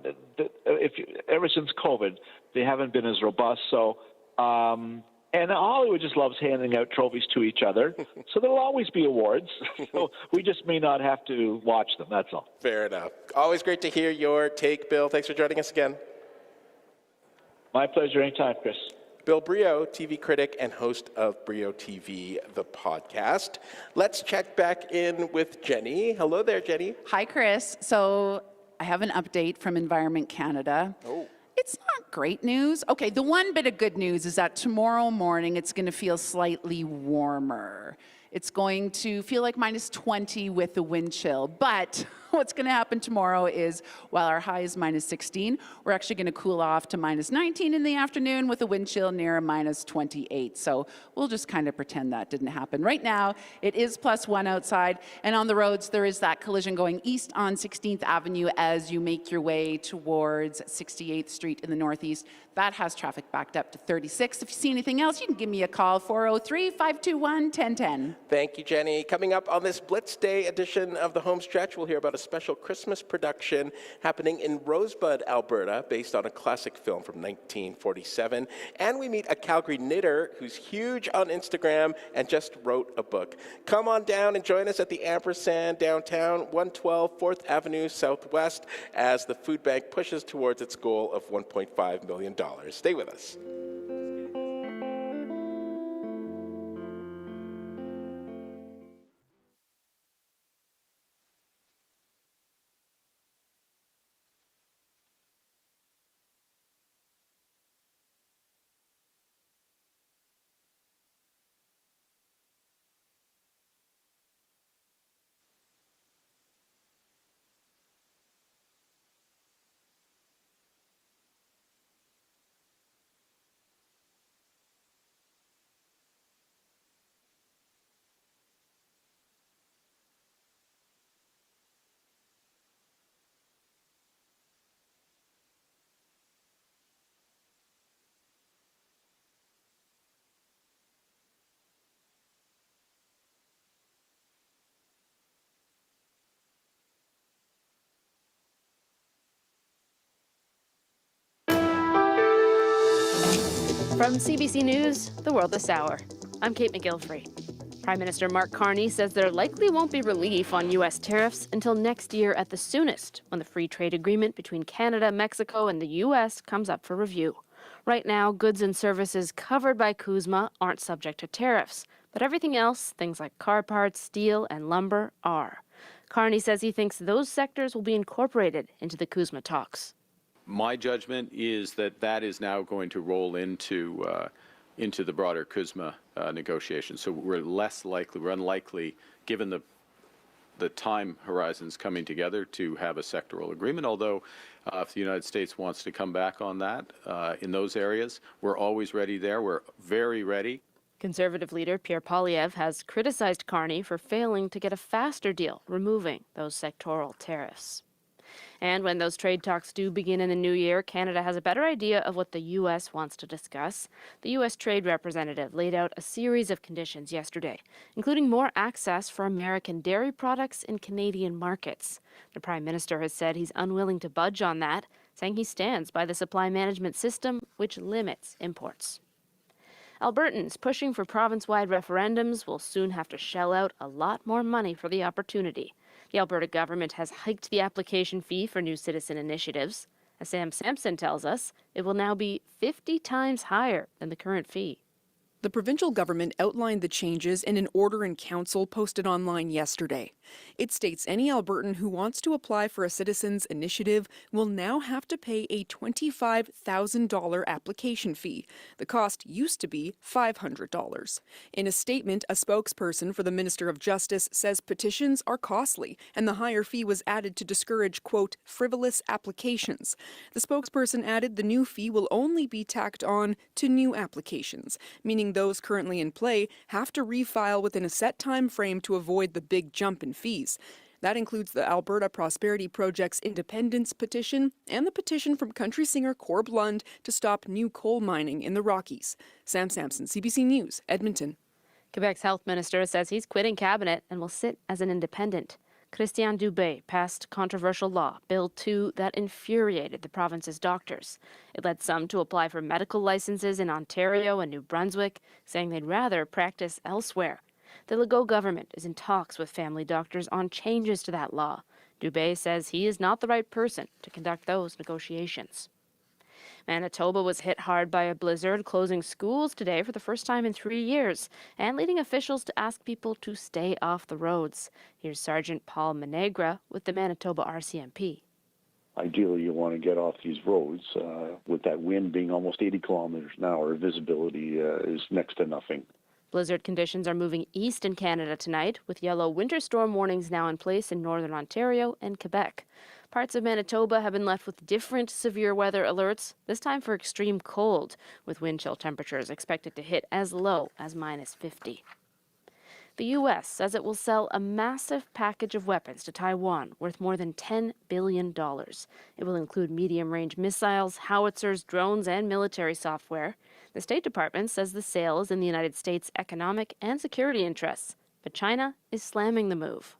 Ever since COVID, they haven't been as robust. So, and Hollywood just loves handing out trophies to each other. So there will always be awards. So we just may not have to watch them. That's all. Fair enough. Always great to hear your take, Bill. Thanks for joining us again. My pleasure. Anytime, Chris. Bill Brio, TV critic and host of Brio TV, the podcast. Let's check back in with Jenny. Hello there, Jenny. Hi, Chris. So I have an update from Environment Canada. Oh. It's not great news. Okay, the one bit of good news is that tomorrow morning it's going to feel slightly warmer. It's going to feel like minus 20 with the wind chill. But what's going to happen tomorrow is while our high is minus 16, we're actually going to cool off to minus 19 in the afternoon with a wind chill near minus 28. So we'll just kind of pretend that didn't happen. Right now, it is +1 outside. And on the roads, there is that collision going east on 16th Avenue as you make your way towards 68th Street in the northeast. That has traffic backed up to 36. If you see anything else, you can give me a call, 403-521-1010. Thank you, Jenny. Coming up on this Blitz Day edition of the Homestretch, we'll hear about a a special Christmas production happening in Rosebud, Alberta, based on a classic film from 1947. And we meet a Calgary knitter who's huge on Instagram and just wrote a book. Come on down and join us at the Ampersand downtown, 112 4th Avenue Southwest, as the food bank pushes towards its goal of $1.5 million. Stay with us. From CBC News, The World This Hour, I'm Kate McGilfrey. Prime Minister Mark Carney says there likely won't be relief on U.S. tariffs until next year at the soonest, when the free trade agreement between Canada, Mexico, and the U.S. comes up for review. Right now, goods and services covered by CUSMA aren't subject to tariffs, but everything else, things like car parts, steel, and lumber, are. Carney says he thinks those sectors will be incorporated into the CUSMA talks. My judgment is that that is now going to roll into the broader CUSMA negotiations. So we're unlikely, given the time horizons coming together, to have a sectoral agreement. Although, if the United States wants to come back on that in those areas, we're always ready there. We're very ready. Conservative leader Pierre Poilievre has criticized Carney for failing to get a faster deal, removing those sectoral tariffs. And when those trade talks do begin in the new year, Canada has a better idea of what the U.S. wants to discuss. The U.S. Trade Representative laid out a series of conditions yesterday, including more access for American dairy products in Canadian markets. The Prime Minister has said he's unwilling to budge on that, saying he stands by the supply management system, which limits imports. Albertans pushing for province-wide referendums will soon have to shell out a lot more money for the opportunity. The Alberta government has hiked the application fee for new citizen initiatives. As Sam Sampson tells us, it will now be 50 times higher than the current fee. The provincial government outlined the changes in an order in council posted online yesterday. It states any Albertan who wants to apply for a citizens' initiative will now have to pay a $25,000 application fee. The cost used to be $500. In a statement, a spokesperson for the Minister of Justice says petitions are costly and the higher fee was added to discourage, quote, frivolous applications. The spokesperson added the new fee will only be tacked on to new applications, meaning those currently in play have to refile within a set time frame to avoid the big jump in fees. That includes the Alberta Prosperity Project's independence petition and the petition from country singer Corb Lund to stop new coal mining in the Rockies. Sam Sampson, CBC News, Edmonton. Quebec's health minister says he's quitting cabinet and will sit as an independent. Christian Dubé passed controversial law, Bill 2, that infuriated the province's doctors. It led some to apply for medical licenses in Ontario and New Brunswick, saying they'd rather practice elsewhere. The Legault government is in talks with family doctors on changes to that law. Dubé says he is not the right person to conduct those negotiations. Manitoba was hit hard by a blizzard, closing schools today for the first time in 3 years and leading officials to ask people to stay off the roads. Here's Sergeant Paul Menegra with the Manitoba RCMP. Ideally, you want to get off these roads. With that wind being almost 80 kilometers an hour, visibility is next to nothing. Blizzard conditions are moving east in Canada tonight, with yellow winter storm warnings now in place in northern Ontario and Quebec. Parts of Manitoba have been left with different severe weather alerts, this time for extreme cold, with wind chill temperatures expected to hit as low as -50. The U.S. says it will sell a massive package of weapons to Taiwan worth more than $10 billion. It will include medium-range missiles, howitzers, drones, and military software. The State Department says the sale is in the United States' economic and security interests, but China is slamming the move.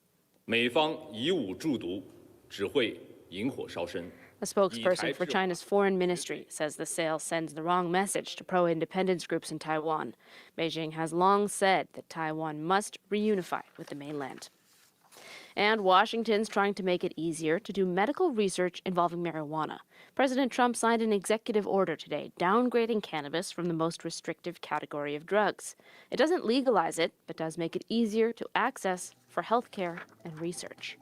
美方以武助独，只会引火烧身。 A spokesperson for China's foreign ministry says the sale sends the wrong message to pro-independence groups in Taiwan. Beijing has long said that Taiwan must reunify with the mainland. And Washington's trying to make it easier to do medical research involving marijuana. President Trump signed an executive order today downgrading cannabis from the most restrictive category of drugs. It doesn't legalize it, but does make it easier to access for healthcare and research.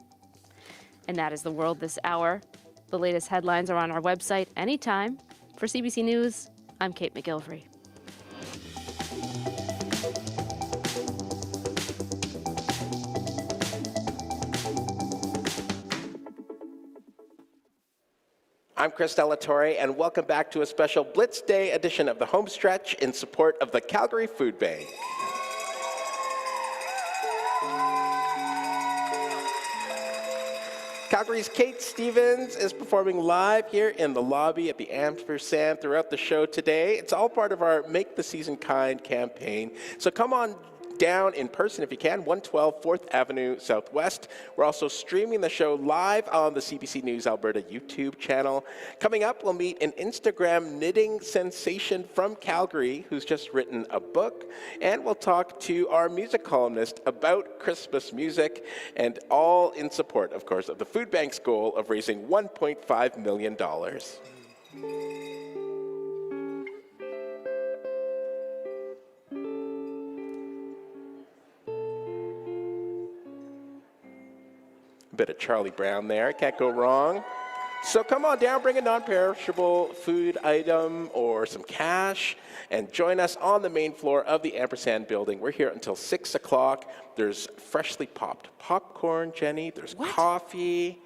And that is the world this hour. The latest headlines are on our website anytime. For CBC News, I'm Kate McGilvery. I'm Chris Torre, and welcome back to a special Blitz Day edition of the Homestretch in support of the Calgary Food Bank. Calgary's Kate Stevens is performing live here in the lobby at the Ampersand throughout the show today. It's all part of our Make the Season Kind campaign. So come on down in person if you can, 112 4th Avenue Southwest. We're also streaming the show live on the CBC News Alberta YouTube channel. Coming up, we'll meet an Instagram knitting sensation from Calgary who's just written a book. And we'll talk to our music columnist about Christmas music, and all in support, of course, of the Food Bank's goal of raising $1.5 million. Bit of Charlie Brown there, can't go wrong. So come on down, bring a non-perishable food item or some cash, and join us on the main floor of the Ampersand building. We're here until 6 o'clock. There's freshly popped popcorn, Jenny. There's coffee,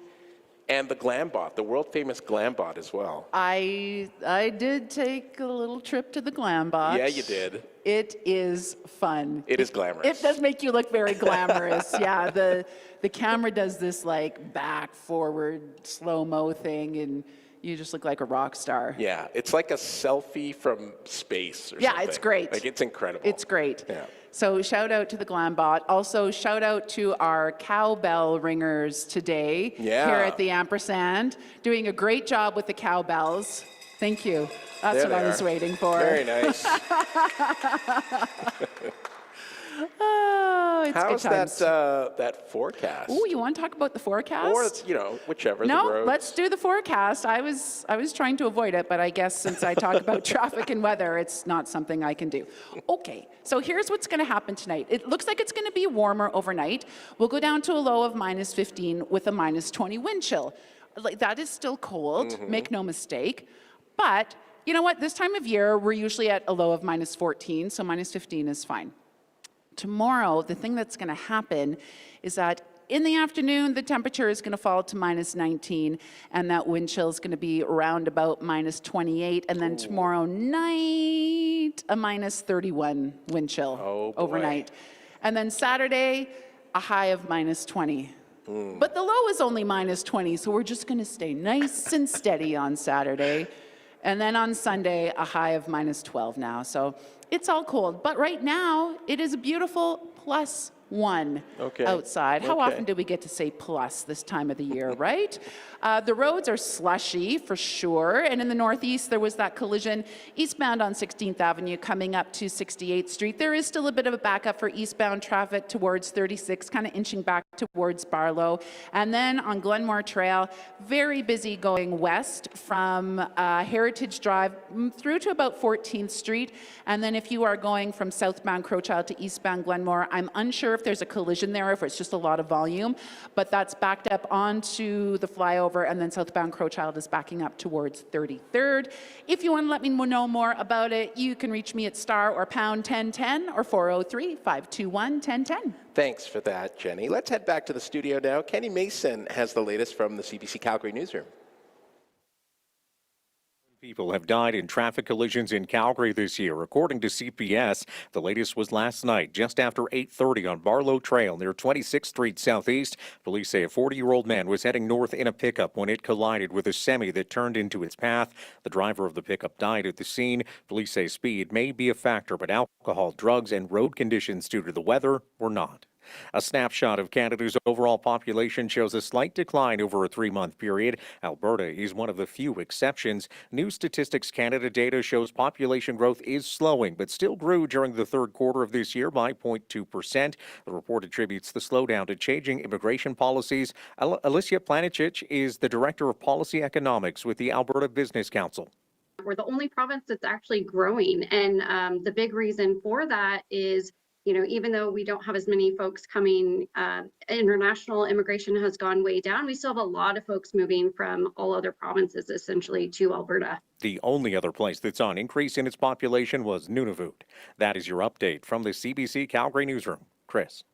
and the Glambot, the world-famous Glambot as well. I did take a little trip to the Glambot. Yeah, you did. It is fun. It is glamorous. It does make you look very glamorous. Yeah, the camera does this like back, forward, slow-mo thing, and you just look like a rock star. Yeah, it's like a selfie from space or something. Yeah, it's great. Like, it's incredible. It's great. Yeah. So shout out to the Glambot. Also, shout out to our cowbell ringers today here at the Ampersand, doing a great job with the cowbells. Thank you. That's There what they I was are. waiting for. Very nice. Oh, it's How's good times. that forecast? Ooh, you want to talk about the forecast? Or, whichever. No, the roads. let's do the forecast. I was trying to avoid it, but I guess since I talk about traffic and weather, it's not something I can do. Okay, so here's what's going to happen tonight. It looks like it's going to be warmer overnight. We'll go down to a low of -15 with a -20 wind chill. Like, that is still cold, make no mistake. But you know what? This time of year, we're usually at a low of -14, so -15 is fine. Tomorrow, the thing that's going to happen is that in the afternoon, the temperature is going to fall to -19, and that wind chill is going to be around about -28. And then tomorrow night, a -31 wind chill overnight. And then Saturday, a high of -20. But the low is only -20, so we're just going to stay nice and steady on Saturday. And then on Sunday, a high of -12 now. So it's all cold. But right now, it is a beautiful +1 outside. How often do we get to say plus this time of the year, right? The roads are slushy for sure. And in the northeast, there was that collision eastbound on 16th Avenue coming up to 68th Street. There is still a bit of a backup for eastbound traffic towards 36, kind of inching back towards Barlow. And then on Glenmore Trail, very busy going west from Heritage Drive through to about 14th Street. And then if you are going from southbound Crowchild to eastbound Glenmore, I'm unsure if there's a collision there, if it's just a lot of volume, but that's backed up onto the flyover, and then southbound Crowchild is backing up towards 33rd. If you want to let me know more about it, you can reach me at star or pound 1010 or 403-521-1010. Thanks for that, Jenny. Let's head back to the studio now. Kenny Mason has the latest from the CBC Calgary newsroom. People have died in traffic collisions in Calgary this year, according to CPS. The latest was last night, just after 8:30 on Barlow Trail near 26th Street Southeast. Police say a 40-year-old man was heading north in a pickup when it collided with a semi that turned into its path. The driver of the pickup died at the scene. Police say speed may be a factor, but alcohol, drugs, and road conditions due to the weather were not. A snapshot of Canada's overall population shows a slight decline over a 3-month period. Alberta is one of the few exceptions. New Statistics Canada data shows population growth is slowing, but still grew during the third quarter of this year by 0.2%. The report attributes the slowdown to changing immigration policies. Alicia Planicic is the Director of Policy Economics with the Alberta Business Council. We're the only province that's actually growing. And the big reason for that is, even though we don't have as many folks coming, international immigration has gone way down. We still have a lot of folks moving from all other provinces essentially to Alberta. The only other place that saw an increase in its population was Nunavut. That is your update from the CBC Calgary newsroom. Chris.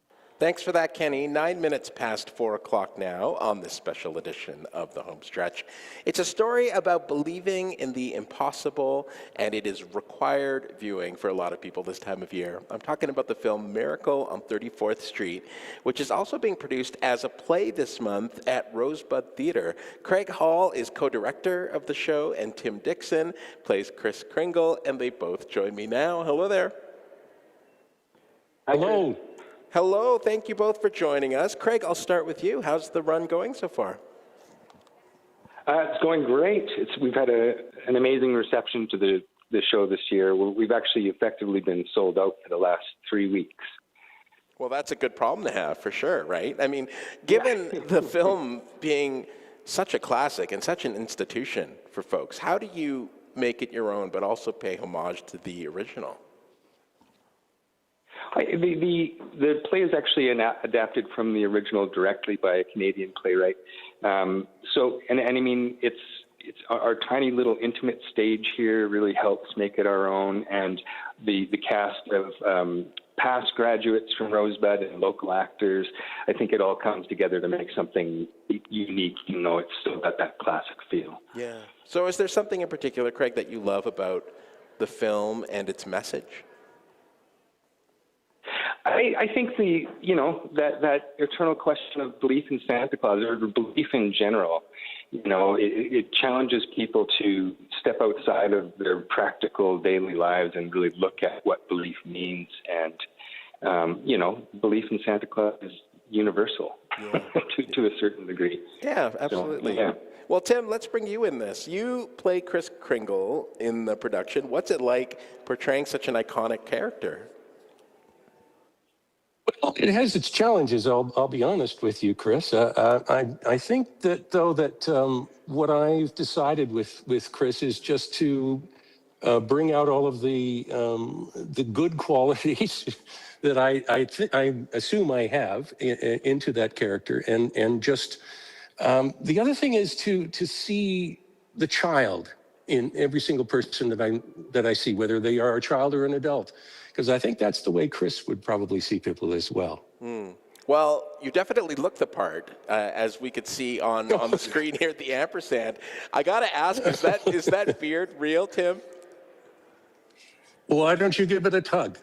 Thanks for that, Kenny. 9 minutes past 4 o'clock now on this special edition of the Homestretch. It's a story about believing in the impossible, and it is required viewing for a lot of people this time of year. I'm talking about the film Miracle on 34th Street, which is also being produced as a play this month at Rosebud Theatre. Craig Hall is co-director of the show, and Tim Dixon plays Kris Kringle, and they both join me now. Hello there. Hello. Hello, thank you both for joining us. Craig, I'll start with you. How's the run going so far? It's going great. We've had an amazing reception to the show this year. We've actually effectively been sold out for the last 3 weeks. Well, that's a good problem to have, for sure, right? I mean, given the film being such a classic and such an institution for folks, how do you make it your own but also pay homage to the original? The play is actually adapted from the original directly by a Canadian playwright. I mean, it's our tiny little intimate stage here really helps make it our own, and the cast of past graduates from Rosebud and local actors, I think it all comes together to make something unique, even though it's still got that classic feel. Yeah. So is there something in particular, Craig, that you love about the film and its message? I think that eternal question of belief in Santa Claus, or belief in general, it challenges people to step outside of their practical daily lives and really look at what belief means. And, belief in Santa Claus is universal to a certain degree. Yeah, absolutely. So, yeah. Well, Tim, let's bring you in this. You play Kris Kringle in the production. What's it like portraying such an iconic character? Well, it has its challenges. I'll be honest with you, Chris. I think that what I've decided with Chris is just to bring out all of the good qualities that I assume I have into that character, and just the other thing is to see the child in every single person that I see, whether they are a child or an adult. Because I think that's the way Chris would probably see people as well. Well, you definitely look the part, as we could see on the screen here at the ampersand. I got to ask, is that beard real, Tim? Why don't you give it a tug?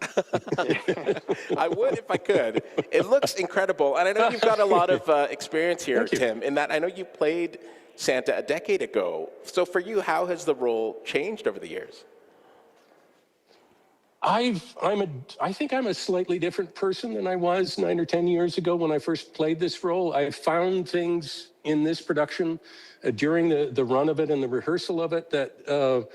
I would if I could. It looks incredible. And I know you've got a lot of experience here, Tim, in that I know you played Santa a decade ago. So for you, how has the role changed over the years? I think I'm a slightly different person than I was 9 or 10 years ago when I first played this role. I found things in this production during the run of it and the rehearsal of it that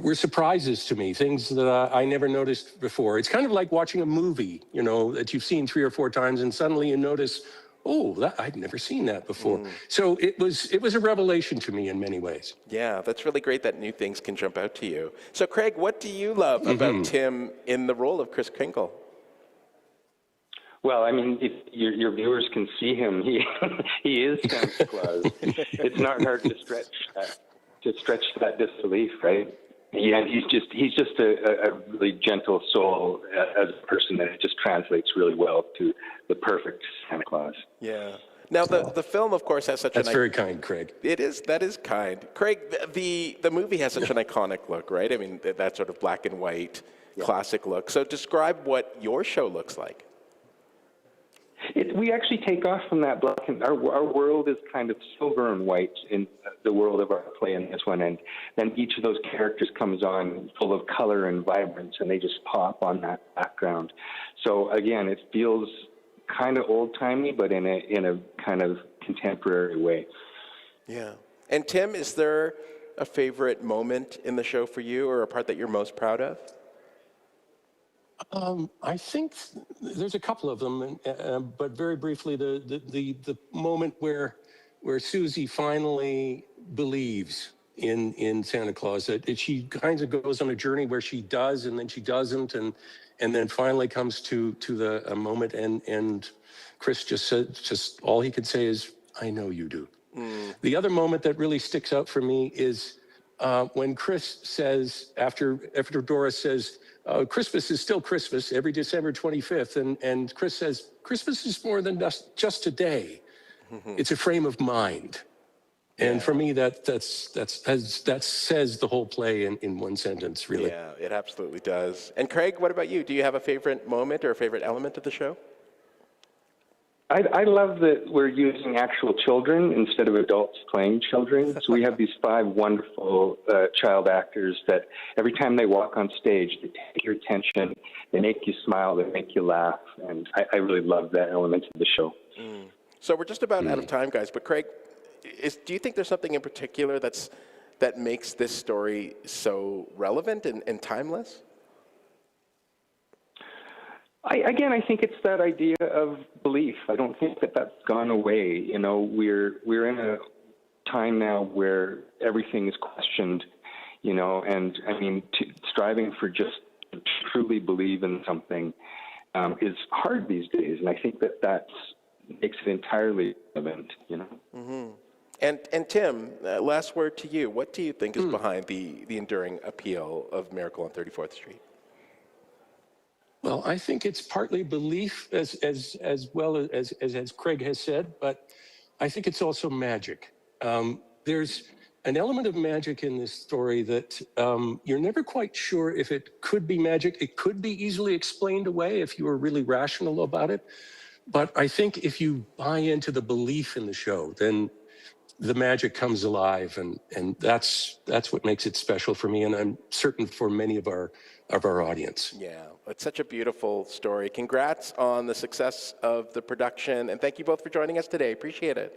were surprises to me, things that I never noticed before. It's kind of like watching a movie, that you've seen 3 or 4 times, and suddenly you notice, I'd never seen that before. So it was a revelation to me in many ways. Yeah, that's really great that new things can jump out to you. So Craig, what do you love about Tim in the role of Kris Kringle? Well, I mean, if your viewers can see him, he is Santa Claus. It's not hard to stretch that disbelief, right? Yeah, he's just a really gentle soul as a person, that it just translates really well to the perfect Santa Claus. Yeah. Now, the film, of course, has such That's very kind, Craig. It is. That is kind. Craig, the movie has such an iconic look, right? I mean, that sort of black and white classic look. So describe what your show looks like. We actually take off from that black and our world is kind of silver and white in the world of our play in this one, and then each of those characters comes on full of color and vibrance, and they just pop on that background. So again, it feels kind of old-timey, but in a kind of contemporary way. Yeah. And Tim, is there a favorite moment in the show for you, or a part that you're most proud of? I think there's a couple of them, but very briefly, the moment where Susie finally believes in Santa Claus, that she kind of goes on a journey where she does and then she doesn't, and then finally comes to a moment, and Chris just all he could say is, "I know you do." The other moment that really sticks out for me is when Chris says, after Doris says, Christmas is still Christmas every December 25th, and Chris says, Christmas is more than just a day. It's a frame of mind. And for me, that says the whole play in one sentence, really. Yeah, it absolutely does. And Craig, what about you? Do you have a favorite moment or a favorite element of the show? I love that we're using actual children instead of adults playing children. So we have these 5 wonderful child actors that every time they walk on stage, they take your attention, they make you smile, they make you laugh. And I really love that element of the show. So we're just about out of time, guys. But Craig, do you think there's something in particular that makes this story so relevant and timeless? I think it's that idea of belief. I don't think that that's gone away. You know, we're in a time now where everything is questioned, you know, and I mean, striving for just to truly believe in something is hard these days. And I think that makes it entirely relevant, you know. Mm-hmm. And Tim, last word to you. What do you think is behind the enduring appeal of Miracle on 34th Street? Well, I think it's partly belief, as well as Craig has said, but I think it's also magic. There's an element of magic in this story that you're never quite sure if it could be magic. It could be easily explained away if you were really rational about it. But I think if you buy into the belief in the show, then the magic comes alive, and that's what makes it special for me, and I'm certain for many of our audience. Yeah, it's such a beautiful story. Congrats on the success of the production, and thank you both for joining us today. Appreciate it.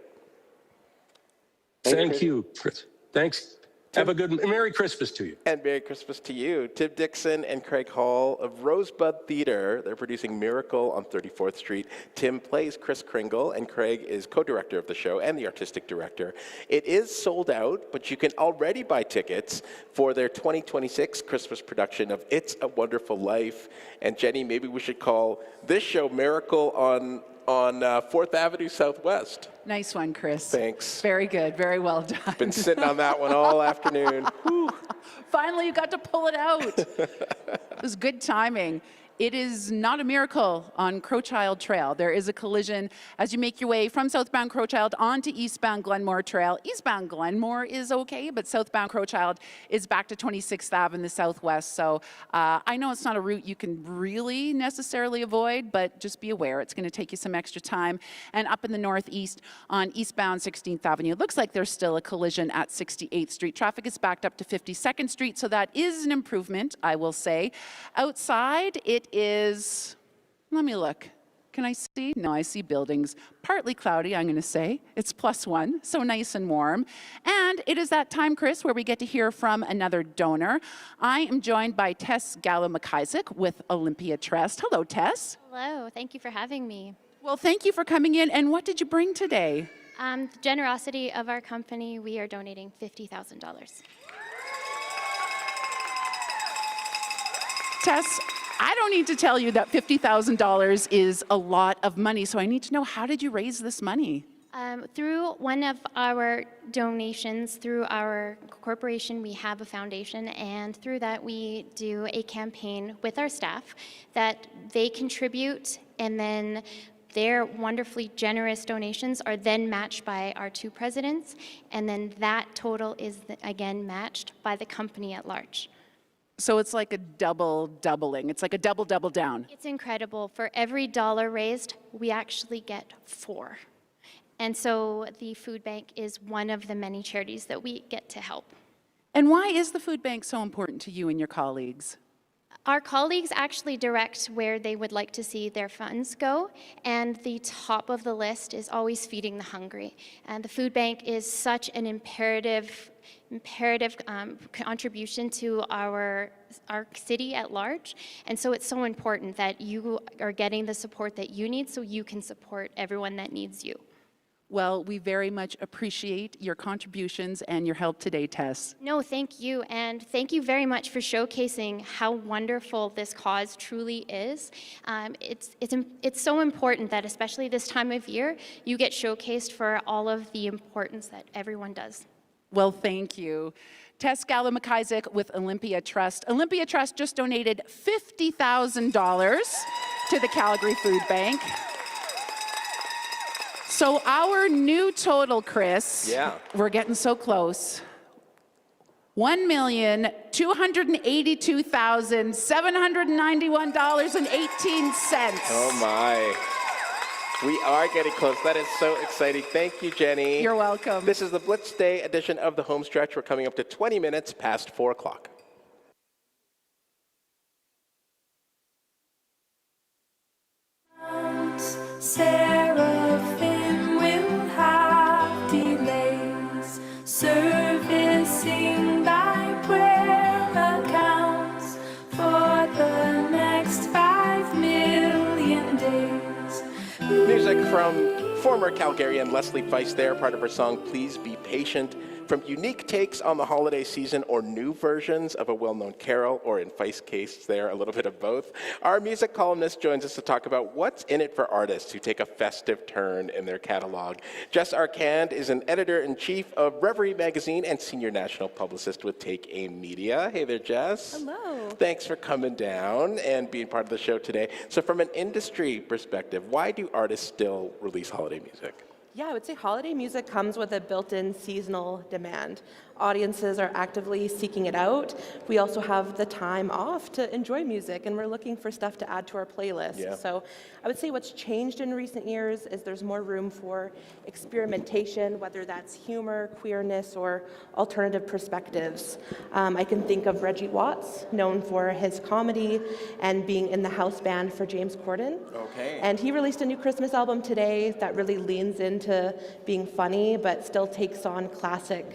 Thank you, Chris. Thanks. Have a good Merry Christmas to you. And Merry Christmas to you. Tim Dixon and Craig Hall of Rosebud Theatre. They're producing Miracle on 34th Street. Tim plays Chris Kringle, and Craig is co-director of the show and the artistic director. It is sold out, but you can already buy tickets for their 2026 Christmas production of It's a Wonderful Life. And Jenny, maybe we should call this show Miracle on 4th Avenue Southwest. Nice one, Chris. Thanks. Very good. Very well done. Been sitting on that one all afternoon. Finally, you got to pull it out. It was good timing. It is not a miracle on Crowchild Trail. There is a collision as you make your way from southbound Crowchild onto eastbound Glenmore Trail. Eastbound Glenmore is okay, but southbound Crowchild is back to 26th Ave in the southwest. So I know it's not a route you can really necessarily avoid, but just be aware it's going to take you some extra time. And up in the northeast on eastbound 16th Avenue, it looks like there's still a collision at 68th Street. Traffic is backed up to 52nd Street, so that is an improvement, I will say. Outside, it is, let me look. Can I see? No, I see buildings. Partly cloudy, I'm going to say. It's +1, so nice and warm. And it is that time, Chris, where we get to hear from another donor. I am joined by Tess Gallo-McIsaac with Olympia Trust. Hello, Tess. Hello, thank you for having me. Well, thank you for coming in. And what did you bring today? The generosity of our company, we are donating $50,000. Tess, I don't need to tell you that $50,000 is a lot of money, so I need to know, how did you raise this money? Through one of our donations, through our corporation, we have a foundation, and through that we do a campaign with our staff that they contribute, and then their wonderfully generous donations are then matched by our 2 presidents, and then that total is again matched by the company at large. So it's like a doubling. It's like a double down. It's incredible. For every dollar raised, we actually get 4. And so the food bank is one of the many charities that we get to help. And why is the food bank so important to you and your colleagues? Our colleagues actually direct where they would like to see their funds go, and the top of the list is always feeding the hungry. And the food bank is such an imperative contribution to our city at large, and so it's so important that you are getting the support that you need so you can support everyone that needs you. Well, we very much appreciate your contributions and your help today, Tess. No, thank you, and thank you very much for showcasing how wonderful this cause truly is. It's so important that, especially this time of year, you get showcased for all of the importance that everyone does. Well, thank you. Tess Gala-McIsaac with Olympia Trust. Olympia Trust just donated $50,000 to the Calgary Food Bank. So our new total, Chris, we're getting so close, $1,282,791.18. Oh my. We are getting close. That is so exciting. Thank you, Jenny. You're welcome. This is the Blitz Day edition of the Homestretch. We're coming up to 20 minutes past 4 o'clock. Seraphim will have delays, servicing thy prayer accounts for the next 5 million days. Music from former Calgarian Leslie Feist there, part of her song, Please Be Patient. From unique takes on the holiday season or new versions of a well-known carol, or in Feist's case there, a little bit of both, our music columnist joins us to talk about what's in it for artists who take a festive turn in their catalog. Jess Arcand is an editor-in-chief of Reverie magazine and senior national publicist with Take Aim Media. Hey there, Jess. Hello. Thanks for coming down and being part of the show today. So from an industry perspective, why do artists still release holiday music? Yeah, I would say holiday music comes with a built-in seasonal demand. Audiences are actively seeking it out. We also have the time off to enjoy music, and we're looking for stuff to add to our playlist. Yeah. So I would say what's changed in recent years is there's more room for experimentation, whether that's humor, queerness, or alternative perspectives. I can think of Reggie Watts, known for his comedy and being in the house band for James Corden. Okay. And he released a new Christmas album today that really leans into being funny, but still takes on classic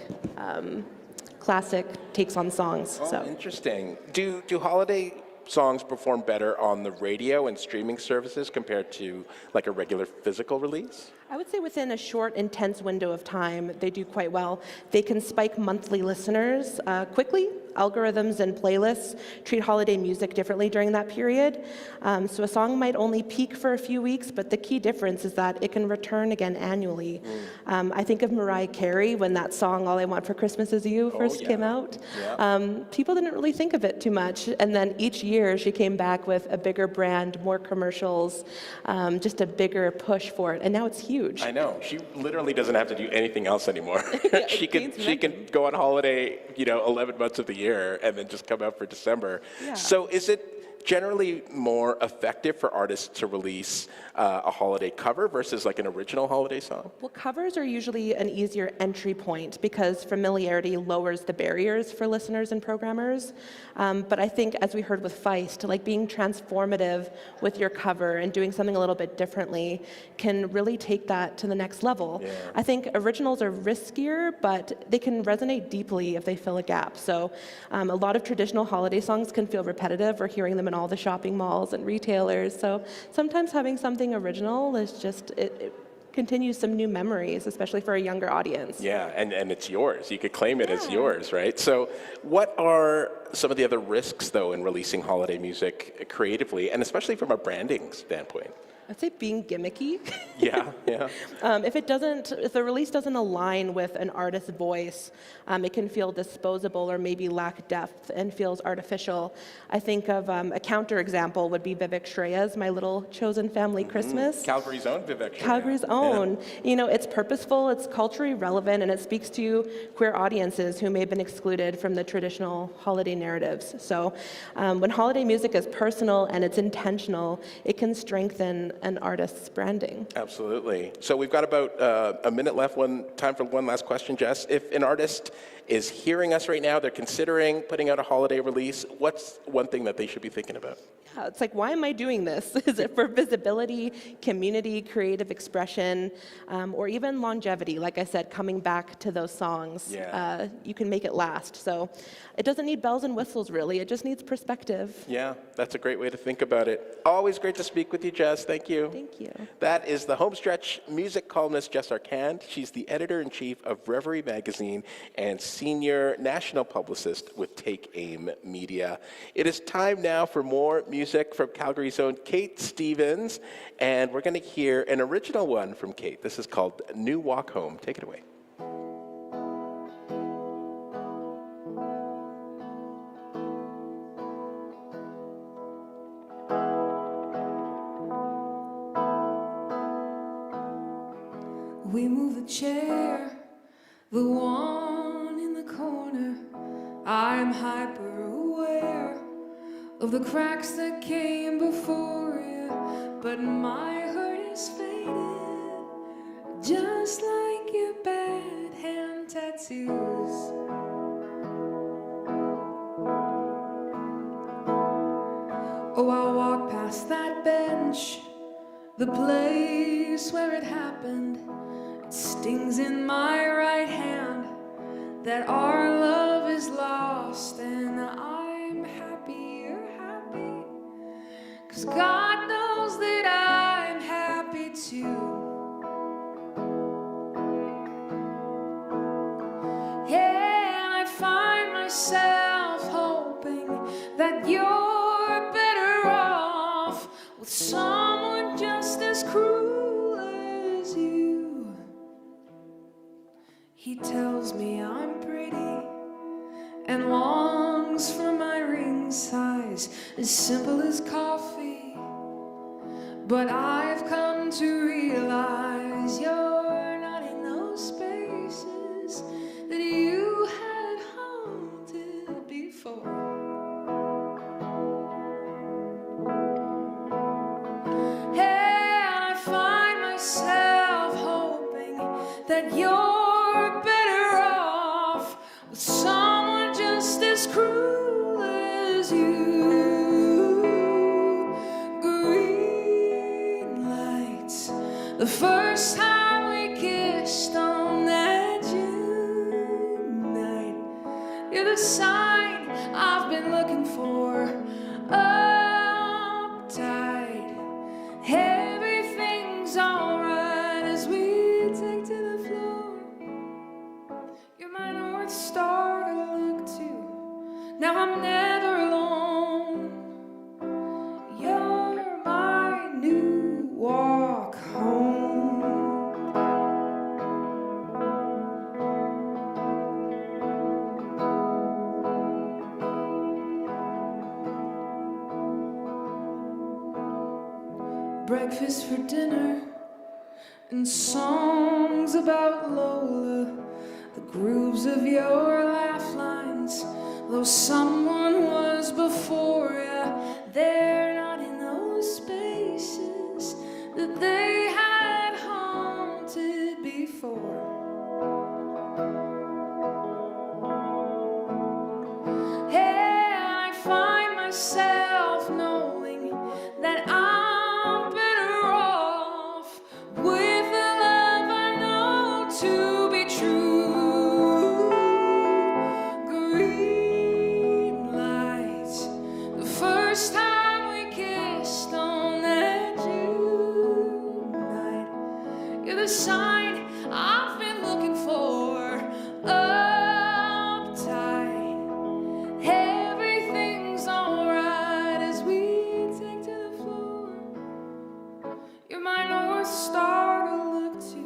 takes on songs. Oh, So interesting. Do holiday songs perform better on the radio and streaming services compared to like a regular physical release? I would say within a short, intense window of time, they do quite well. They can spike monthly listeners quickly. Algorithms and playlists treat holiday music differently during that period. So a song might only peak for a few weeks, but the key difference is that it can return again annually. I think of Mariah Carey when that song, All I Want for Christmas Is You, first came out. People didn't really think of it too much. And then each year she came back with a bigger brand, more commercials, just a bigger push for it. And now it's huge. I know. She literally doesn't have to do anything else anymore. she can go on holiday, 11 months of the year and then just come out for December. Yeah. So is it generally more effective for artists to release a holiday cover versus like an original holiday song? Well, covers are usually an easier entry point because familiarity lowers the barriers for listeners and programmers. But I think, as we heard with Feist, like being transformative with your cover and doing something a little bit differently can really take that to the next level. Yeah. I think originals are riskier, but they can resonate deeply if they fill a gap. So a lot of traditional holiday songs can feel repetitive. We're hearing them in all the shopping malls and retailers. So sometimes having something original is just, it continues some new memories, especially for a younger audience. Yeah, and it's yours. You could claim it as yours, right? So what are some of the other risks, though, in releasing holiday music creatively, and especially from a branding standpoint? I'd say being gimmicky. Yeah. If the release doesn't align with an artist's voice, it can feel disposable or maybe lack depth and feels artificial. I think of a counterexample would be Vivek Shreya's My Little Chosen Family Christmas. Calgary's own Vivek Shreya. Calgary's own. Yeah. It's purposeful, it's culturally relevant, and it speaks to queer audiences who may have been excluded from the traditional holiday narratives. So when holiday music is personal and it's intentional, it can strengthen an artist's branding. Absolutely. So we've got about a minute left. Time for one last question, Jess. If an artist is hearing us right now, they're considering putting out a holiday release, what's one thing that they should be thinking about? Yeah, it's like, why am I doing this? Is it for visibility, community, creative expression, or even longevity? Like I said, coming back to those songs, you can make it last. So it doesn't need bells and whistles, really. It just needs perspective. Yeah, that's a great way to think about it. Always great to speak with you, Jess. Thank you. Thank you. That is the Homestretch music columnist, Jess Arcand. She's the editor-in-chief of Reverie magazine and senior national publicist with Take Aim Media. It is time now for more music from Calgary's own Kate Stevens, and we're going to hear an original one from Kate. This is called New Walk Home. Take it away. We move the chair, the one in the corner. I'm hyper aware of the cracks that came before you, but my hurt is faded, just like your bad hand tattoos. Oh, I'll walk past that bench, the place where it happened. It stings in my right hand that our love is lost, and I'm happy you're happy, 'cause God knows that I'm happy too. Yeah, I find myself hoping that you're better off with someone just as cruel as you. He tells me I'm pretty and longs for my ring size, as simple as coffee. But I've come to realize you're not in those spaces that you had haunted before. Hey, I find myself hoping that you're better off with someone just as cruel as you. Green lights, the first time we kissed on that June night. You're the sign I've been looking for. Uptight, everything's alright as we take to the floor. You're my North Star to look to. Now I'm never alone. You're my new walk home. Breakfast for dinner and songs about Lola, the grooves of your laugh lines. Though someone was before you, they're not in those spaces that they had haunted before. Hey, I find myself knowing that I'm better off with the love I know to be true. Green lights, the first time we kissed on that June night. You're the sign I've been looking for. Uptight, everything's alright as we take to the floor. You're my North Star to look to.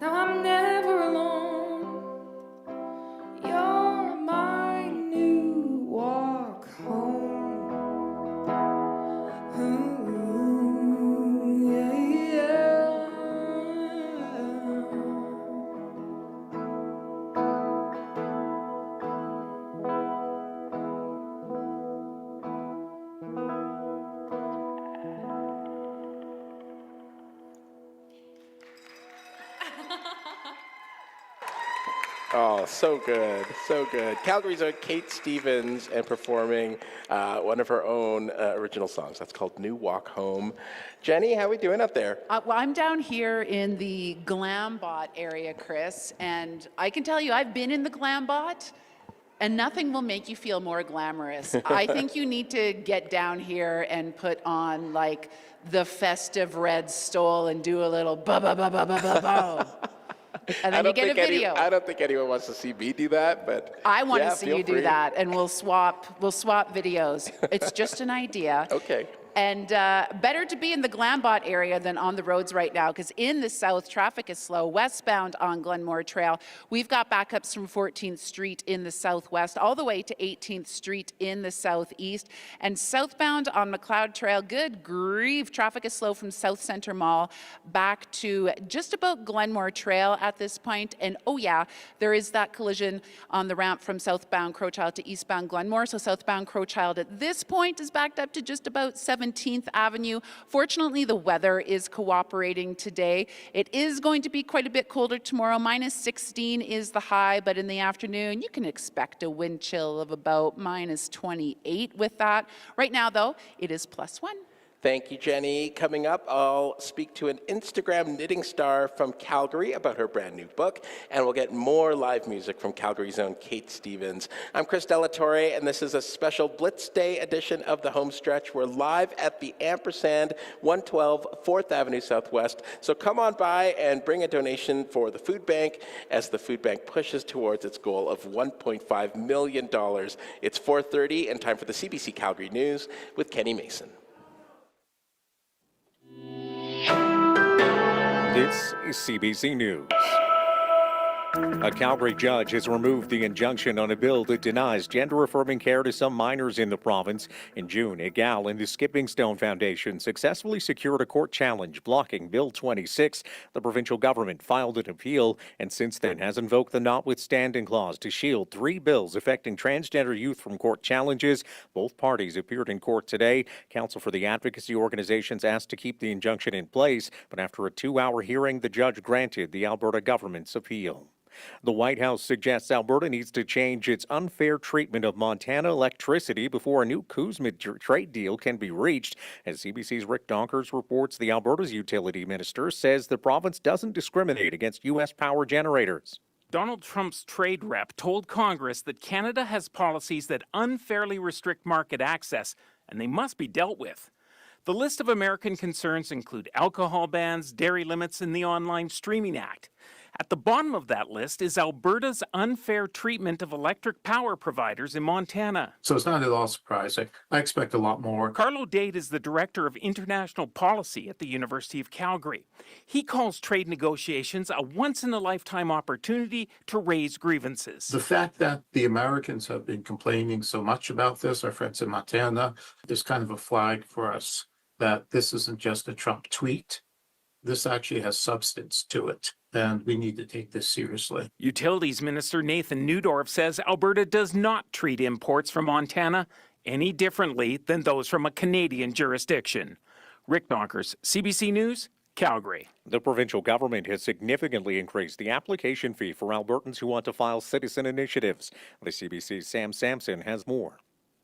Now I'm never alone. You're my new walk home. Ooh, yeah, yeah. Oh, so good, so good. Calgary's own Kate Stevens and performing one of her own original songs. That's called New Walk Home. Jenny, how are we doing up there? Well, I'm down here in the Glambot area, Chris, and I can tell you I've been in the Glambot, and nothing will make you feel more glamorous. I think you need to get down here and put on like the festive red stole and do a little ba-ba-ba-ba-ba-ba-ba. And then you get a video. I don't think anyone wants to see me do that, but I want yeah, to see feel you do free. that, and we'll swap videos. It's just an idea. Okay. And better to be in the Glambot area than on the roads right now, because in the south, traffic is slow. Westbound on Glenmore Trail, we've got backups from 14th Street in the southwest, all the way to 18th Street in the southeast. And southbound on McLeod Trail, good grief, traffic is slow from South Centre Mall back to just about Glenmore Trail at this point. And oh yeah, there is that collision on the ramp from southbound Crowchild to eastbound Glenmore. So southbound Crowchild at this point is backed up to just about 17th Avenue. Fortunately, the weather is cooperating today. It is going to be quite a bit colder tomorrow. -16 is the high, but in the afternoon, you can expect a wind chill of about -28 with that. Right now, though, it is +1. Thank you, Jenny. Coming up, I'll speak to an Instagram knitting star from Calgary about her brand new book, and we'll get more live music from Calgary's own Kate Stevens. I'm Chris Della Torre, and this is a special Blitz Day edition of the Homestretch. We're live at the Ampersand, 112 4th Avenue Southwest. So come on by and bring a donation for the food bank as the food bank pushes towards its goal of $1.5 million. It's 4:30 and time for the CBC Calgary News with Kenny Mason. This is CBC News. A Calgary judge has removed the injunction on a bill that denies gender-affirming care to some minors in the province. In June, a gal in the Skipping Stone Foundation successfully secured a court challenge blocking Bill 26. The provincial government filed an appeal and since then has invoked the notwithstanding clause to shield 3 bills affecting transgender youth from court challenges. Both parties appeared in court today. Counsel for the advocacy organizations asked to keep the injunction in place, but after a 2-hour hearing, the judge granted the Alberta government's appeal. The White House suggests Alberta needs to change its unfair treatment of Montana electricity before a new CUSMA trade deal can be reached. As CBC's Rick Donkers reports, the Alberta's utility minister says the province doesn't discriminate against U.S. power generators. Donald Trump's trade rep told Congress that Canada has policies that unfairly restrict market access, and they must be dealt with. The list of American concerns include alcohol bans, dairy limits, and the Online Streaming Act. At the bottom of that list is Alberta's unfair treatment of electric power providers in Montana. So it's not at all surprising. I expect a lot more. Carlo Dade is the Director of International Policy at the University of Calgary. He calls trade negotiations a once-in-a-lifetime opportunity to raise grievances. The fact that the Americans have been complaining so much about this, our friends in Montana, is kind of a flag for us that this isn't just a Trump tweet. This actually has substance to it, and we need to take this seriously. Utilities Minister Nathan Neudorf says Alberta does not treat imports from Montana any differently than those from a Canadian jurisdiction. Rick Donkers, CBC News, Calgary. The provincial government has significantly increased the application fee for Albertans who want to file citizen initiatives. The CBC's Sam Sampson has more.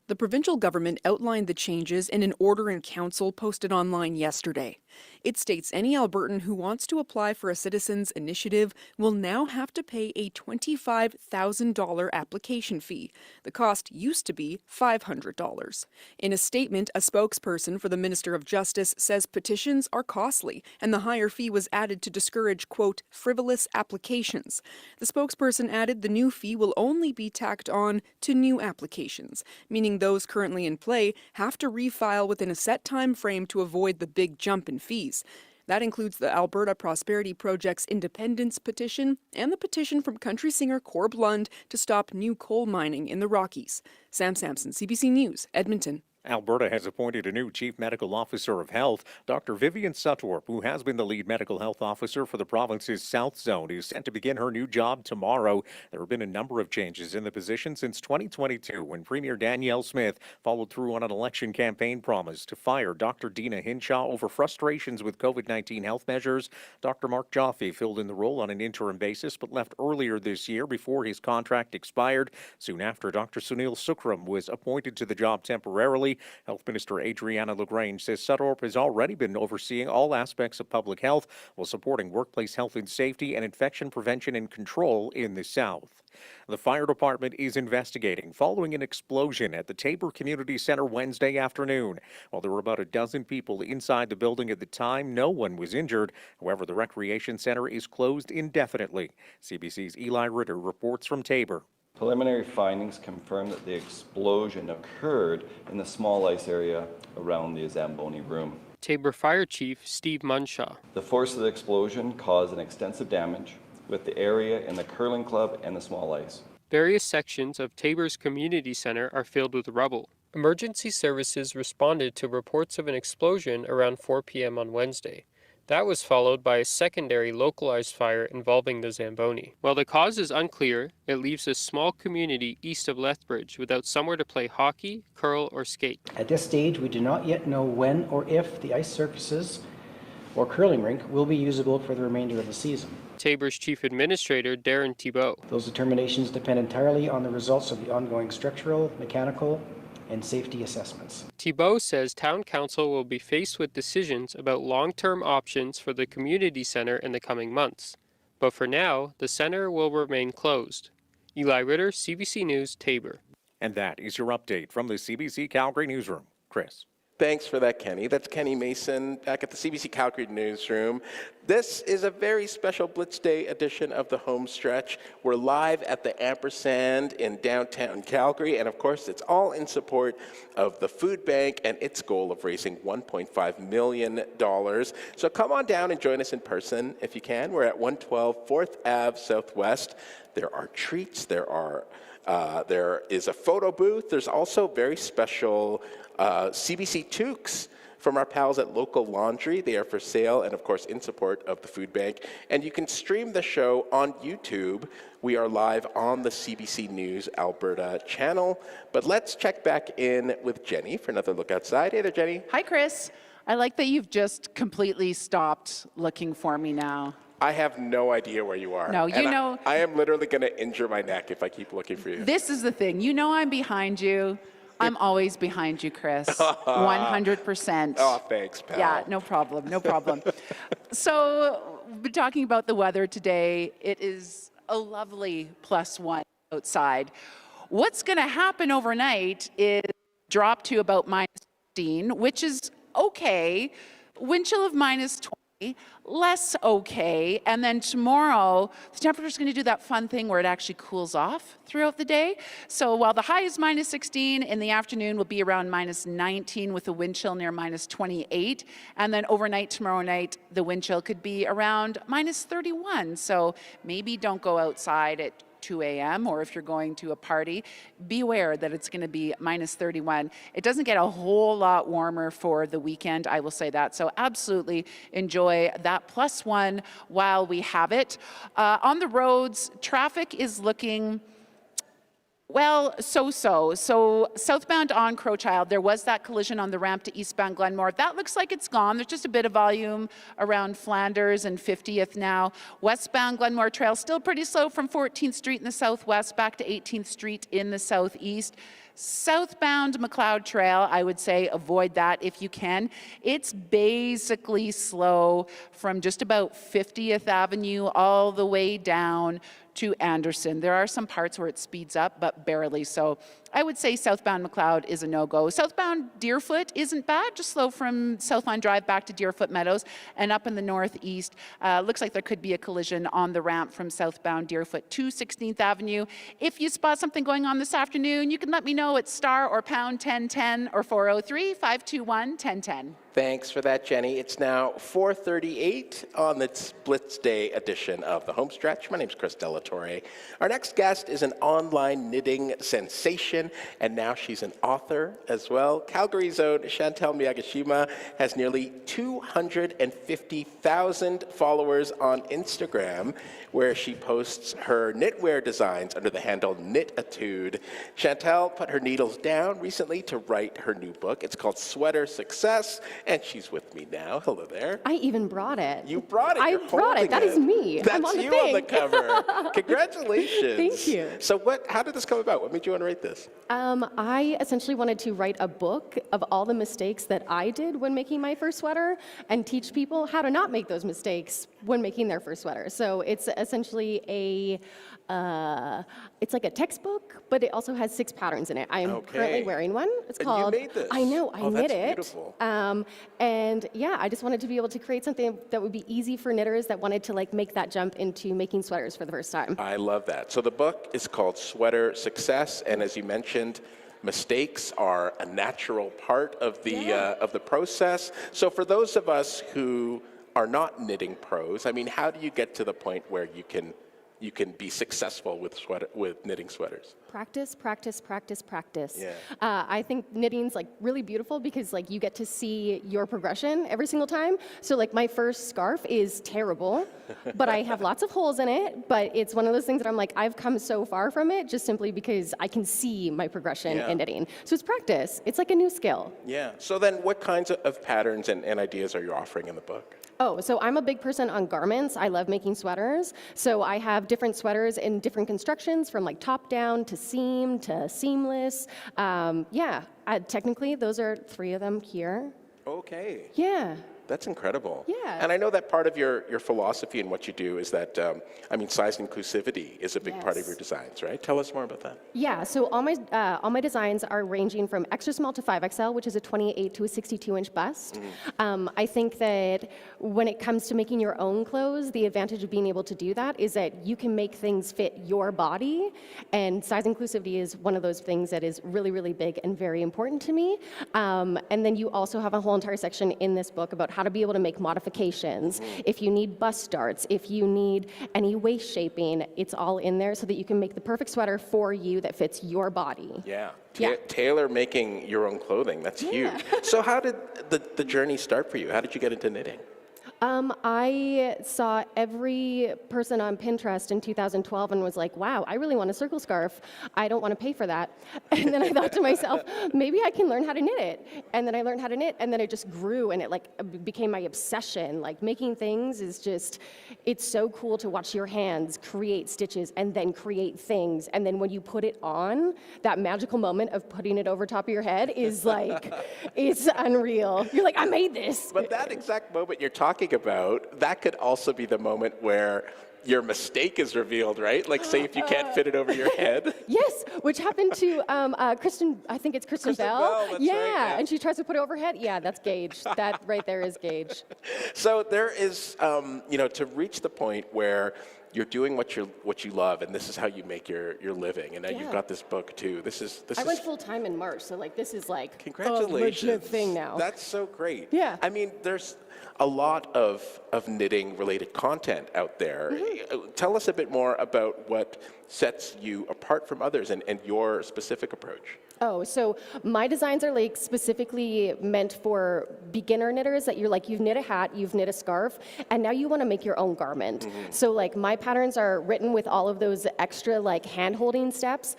The provincial government outlined the changes in an order in council posted online yesterday. It states any Albertan who wants to apply for a citizens' initiative will now have to pay a $25,000 application fee. The cost used to be $500. In a statement, a spokesperson for the Minister of Justice says petitions are costly and the higher fee was added to discourage, quote, frivolous applications. The spokesperson added the new fee will only be tacked on to new applications, meaning those currently in play have to refile within a set time frame to avoid the big jump in fees. That includes the Alberta Prosperity Project's independence petition and the petition from country singer Corb Lund to stop new coal mining in the Rockies. Sam Sampson, CBC News, Edmonton. Alberta has appointed a new Chief Medical Officer of Health. Dr. Vivian Suttorp, who has been the lead medical health officer for the province's South Zone, is set to begin her new job tomorrow. There have been a number of changes in the position since 2022 when Premier Danielle Smith followed through on an election campaign promise to fire Dr. Dina Hinshaw over frustrations with COVID-19 health measures. Dr. Mark Joffe filled in the role on an interim basis but left earlier this year before his contract expired. Soon after, Dr. Sunil Sukram was appointed to the job temporarily. Health Minister Adriana LaGrange says Suttorp has already been overseeing all aspects of public health while supporting workplace health and safety and infection prevention and control in the South. The fire department is investigating following an explosion at the Tabor Community Center Wednesday afternoon. While there were about a dozen people inside the building at the time, no one was injured. However, the recreation center is closed indefinitely. CBC's Eli Ritter reports from Tabor. Preliminary findings confirm that the explosion occurred in the small ice area around the Zamboni room. Tabor Fire Chief Steve Munshaw. The force of the explosion caused an extensive damage with the area in the curling club and the small ice. Various sections of Tabor's community center are filled with rubble. Emergency services responded to reports of an explosion around 4 p.m. on Wednesday. That was followed by a secondary localized fire involving the Zamboni. While the cause is unclear, it leaves a small community east of Lethbridge without somewhere to play hockey, curl, or skate. At this stage, we do not yet know when or if the ice surfaces or curling rink will be usable for the remainder of the season. Tabor's Chief Administrator, Darren Thibault. Those determinations depend entirely on the results of the ongoing structural, mechanical, and safety assessments. Thibault says Town Council will be faced with decisions about long-term options for the community center in the coming months. But for now, the center will remain closed. Eli Ritter, CBC News, Tabor. And that is your update from the CBC Calgary newsroom. Chris. Thanks for that, Kenny. That's Kenny Mason back at the CBC Calgary newsroom. This is a very special Blitz Day edition of the Homestretch. We're live at the Ampersand in downtown Calgary, and of course, it's all in support of the food bank and its goal of raising $1.5 million. So come on down and join us in person if you can. We're at 112 4th Ave Southwest. There are treats. There is a photo booth. There's also very special CBC toques from our pals at Local Laundry. They are for sale and, of course, in support of the food bank. And you can stream the show on YouTube. We are live on the CBC News Alberta channel. But let's check back in with Jenny for another look outside. Hey there, Jenny. Hi, Chris. I like that you've just completely stopped looking for me now. I have no idea where you are. No, you know. I am literally going to injure my neck if I keep looking for you. This is the thing. You know I'm behind you. I'm always behind you, Chris. 100%. Oh, thanks, pal. Yeah, no problem. No problem. So, we've been talking about the weather today. It is a lovely +1 outside. What's going to happen overnight is drop to about -15, which is okay. Wind chill of -20. Less okay, and then tomorrow the temperature is going to do that fun thing where it actually cools off throughout the day. So while the high is -16, in the afternoon will be around -19 with a wind chill near -28, and then overnight tomorrow night the wind chill could be around -31. So maybe don't go outside at 2 a.m. or if you're going to a party, be aware that it's going to be -31. It doesn't get a whole lot warmer for the weekend, I will say that. So absolutely enjoy that +1 while we have it. On the roads, traffic is looking, well, so-so. So southbound on Crowchild, there was that collision on the ramp to eastbound Glenmore. That looks like it's gone. There's just a bit of volume around Flanders and 50th now. Westbound Glenmore Trail still pretty slow from 14th Street in the southwest back to 18th Street in the southeast. Southbound McLeod Trail, I would say avoid that if you can. It's basically slow from just about 50th Avenue all the way down to Anderson. There are some parts where it speeds up, but barely. So I would say southbound McLeod is a no-go. Southbound Deerfoot isn't bad, just slow from Southline Drive back to Deerfoot Meadows and up in the northeast. Looks like there could be a collision on the ramp from southbound Deerfoot to 16th Avenue. If you spot something going on this afternoon, you can let me know. know, it's star or pound 1010 or 403-521-1010. Thanks for that, Jenny. It's now 4:38 on the Blitz Day edition of the Homestretch. My name's Chris Torre. Our next guest is an online knitting sensation, and now she's an author as well. Calgary's own Chantel Miyagishima has nearly 250,000 followers on Instagram, where she posts her knitwear designs under the handle Knititude. Chantel put her needles down recently to write her new book. It's called Sweater Success, and she's with me now. Hello there. I even brought it. You brought it. I You're brought it. That is me. That's I'm on the you thing. on the cover. Congratulations. Thank you. So how did this come about? What made you want to write this? I essentially wanted to write a book of all the mistakes that I did when making my first sweater and teach people how to not make those mistakes when making their first sweater. So it's essentially it's like a textbook, but it also has 6 patterns in it. I am currently wearing one. It's called. You made this. I know. I knit it. Beautiful. And yeah, I just wanted to be able to create something that would be easy for knitters that wanted to make that jump into making sweaters for the first time. I love that. So the book is called Sweater Success, and as you mentioned, mistakes are a natural part of the process. So for those of us who are not knitting pros, I mean, how do you get to the point where you can be successful with knitting sweaters? Practice, practice, practice, practice. Yeah. I think knitting's really beautiful because you get to see your progression every single time. So my first scarf is terrible, but I have lots of holes in it. But it's one of those things that I'm I've come so far from it just simply because I can see my progression in knitting. So it's practice. It's like a new skill. Yeah. So then what kinds of patterns and ideas are you offering in the book? Oh, so I'm a big person on garments. I love making sweaters. So I have different sweaters in different constructions from top down to seam to seamless. Technically, those are 3 of them here. Okay. Yeah. That's incredible. Yeah. And I know that part of your philosophy and what you do is that, size inclusivity is a big part of your designs, right? Tell us more about that. Yeah, so all my designs are ranging from extra small to 5XL, which is a 28 to a 62-inch bust. I think that when it comes to making your own clothes, the advantage of being able to do that is that you can make things fit your body, and size inclusivity is one of those things that is really, really big and very important to me. And then you also have a whole entire section in this book about how to be able to make modifications. If you need bust darts, if you need any waist shaping, it's all in there so that you can make the perfect sweater for you that fits your body. Yeah. Tailor making your own clothing, that's huge. So how did the journey start for you? How did you get into knitting? I saw every person on Pinterest in 2012 and was like, wow, I really want a circle scarf. I don't want to pay for that. And then I thought to myself, maybe I can learn how to knit it. And then I learned how to knit, and then it just grew, and it became my obsession. Making things is just, it's so cool to watch your hands create stitches and then create things. And then when you put it on, that magical moment of putting it over top of your head is it's unreal. You're like, I made this. But that exact moment you're talking about, that could also be the moment where your mistake is revealed, right? Say if you can't fit it over your head. Yes, which happened to Kristen, I think it's Kristen Bell. That's yeah, right, yeah, and she tries to put it over her head. Yeah, that's Gage. That right there is Gage. So there is, to reach the point where you're doing what you love, and this is how you make your living. And now you've got this book too. I went full time in March, so this is congratulations. a legit thing now. That's so great. Yeah. I mean, there's a lot of knitting related content out there. Tell us a bit more about what sets you apart from others and your specific approach. Oh, so my designs are specifically meant for beginner knitters that you've knit a hat, you've knit a scarf, and now you want to make your own garment. So my patterns are written with all of those extra hand holding steps.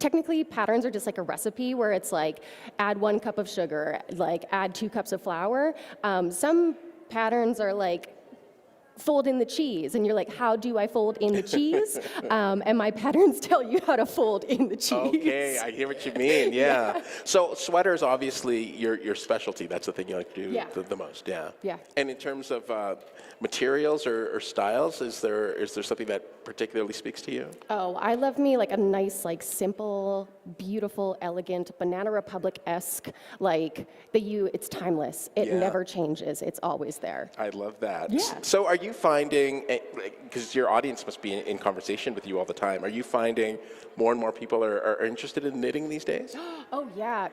Technically, patterns are just a recipe where it's add 1 cup of sugar, add 2 cups of flour. Some patterns are fold in the cheese, and you're like, how do I fold in the cheese? And my patterns tell you how to fold in the cheese. Okay, I hear what you mean. Yeah. So sweaters, obviously, your specialty. That's the thing you like to do the most. Yeah. Yeah. And in terms of materials or styles, is there something that particularly speaks to you? Oh, I love me a nice, simple, beautiful, elegant, Banana Republic-esque. It's timeless. It never changes. It's always there. I love that. Yeah. So are you finding, because your audience must be in conversation with you all the time, are you finding more and more people are interested in knitting these days? Oh, yeah.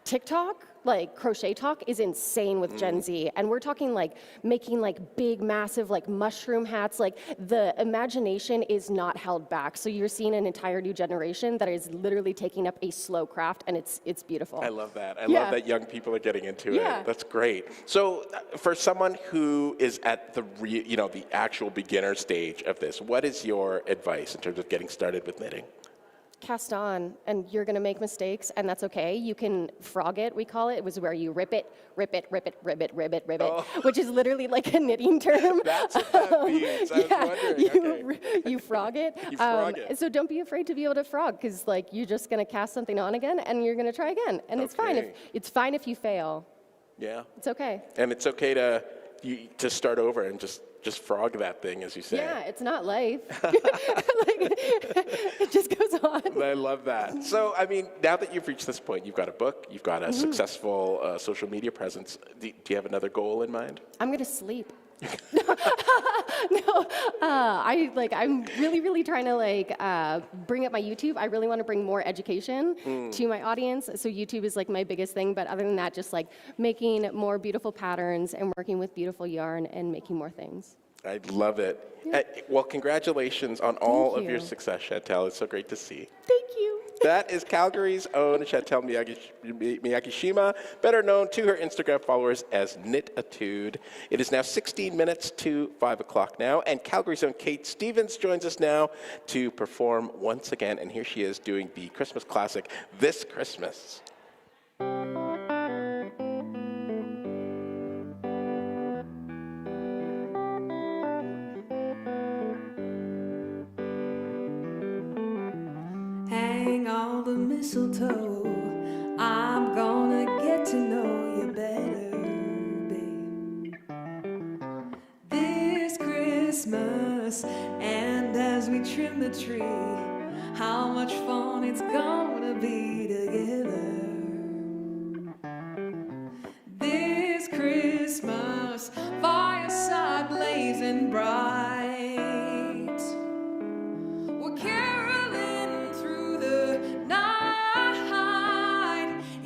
TikTok, like crochet talk, is insane with Gen Z. And we're talking like making like big, massive, like mushroom hats. Like the imagination is not held back. So you're seeing an entire new generation that is literally taking up a slow craft, and it's beautiful. I love that. I Yeah. love that young people are getting into Yeah. it. That's great. So for someone who is at the the actual beginner stage of this, what is your advice in terms of getting started with knitting? Cast on, and you're gonna make mistakes, and that's okay. You can frog it, we call it. It was where you rip it, which is literally like a knitting term. That's what that means. I was wondering. You frog it. You frog it. So don't be afraid to be able to frog, because like you're just gonna cast something on again, and you're gonna try again, and it's fine. It's fine if you fail. Yeah. It's okay. And it's okay to start over and just frog that thing, as you say. Yeah, it's not life. It just goes on. I love that. So, I mean, now that you've reached this point, you've got a book, you've got a successful social media presence. Do you have another goal in mind? I'm gonna sleep. I'm really trying to bring up my YouTube. I really want to bring more education to my audience. So YouTube is like my biggest thing. But other than that, just like making more beautiful patterns and working with beautiful yarn and making more things. I love it. Yeah. Well, congratulations on all of you. your success, Chantel. It's so great to see. Thank you. That is Calgary's own Chantel Miyagishima, better known to her Instagram followers as Knit-a-tude. It is now 16 minutes to 5 o'clock now, and Calgary's own Kate Stevens joins us now to perform once again, and here she is doing the Christmas classic, This Christmas. Hang all the mistletoe. I'm gonna get to know you better, babe. This Christmas, and as we trim the tree, how much fun it's gonna be together. This Christmas, fireside blazing bright. We're caroling through the night,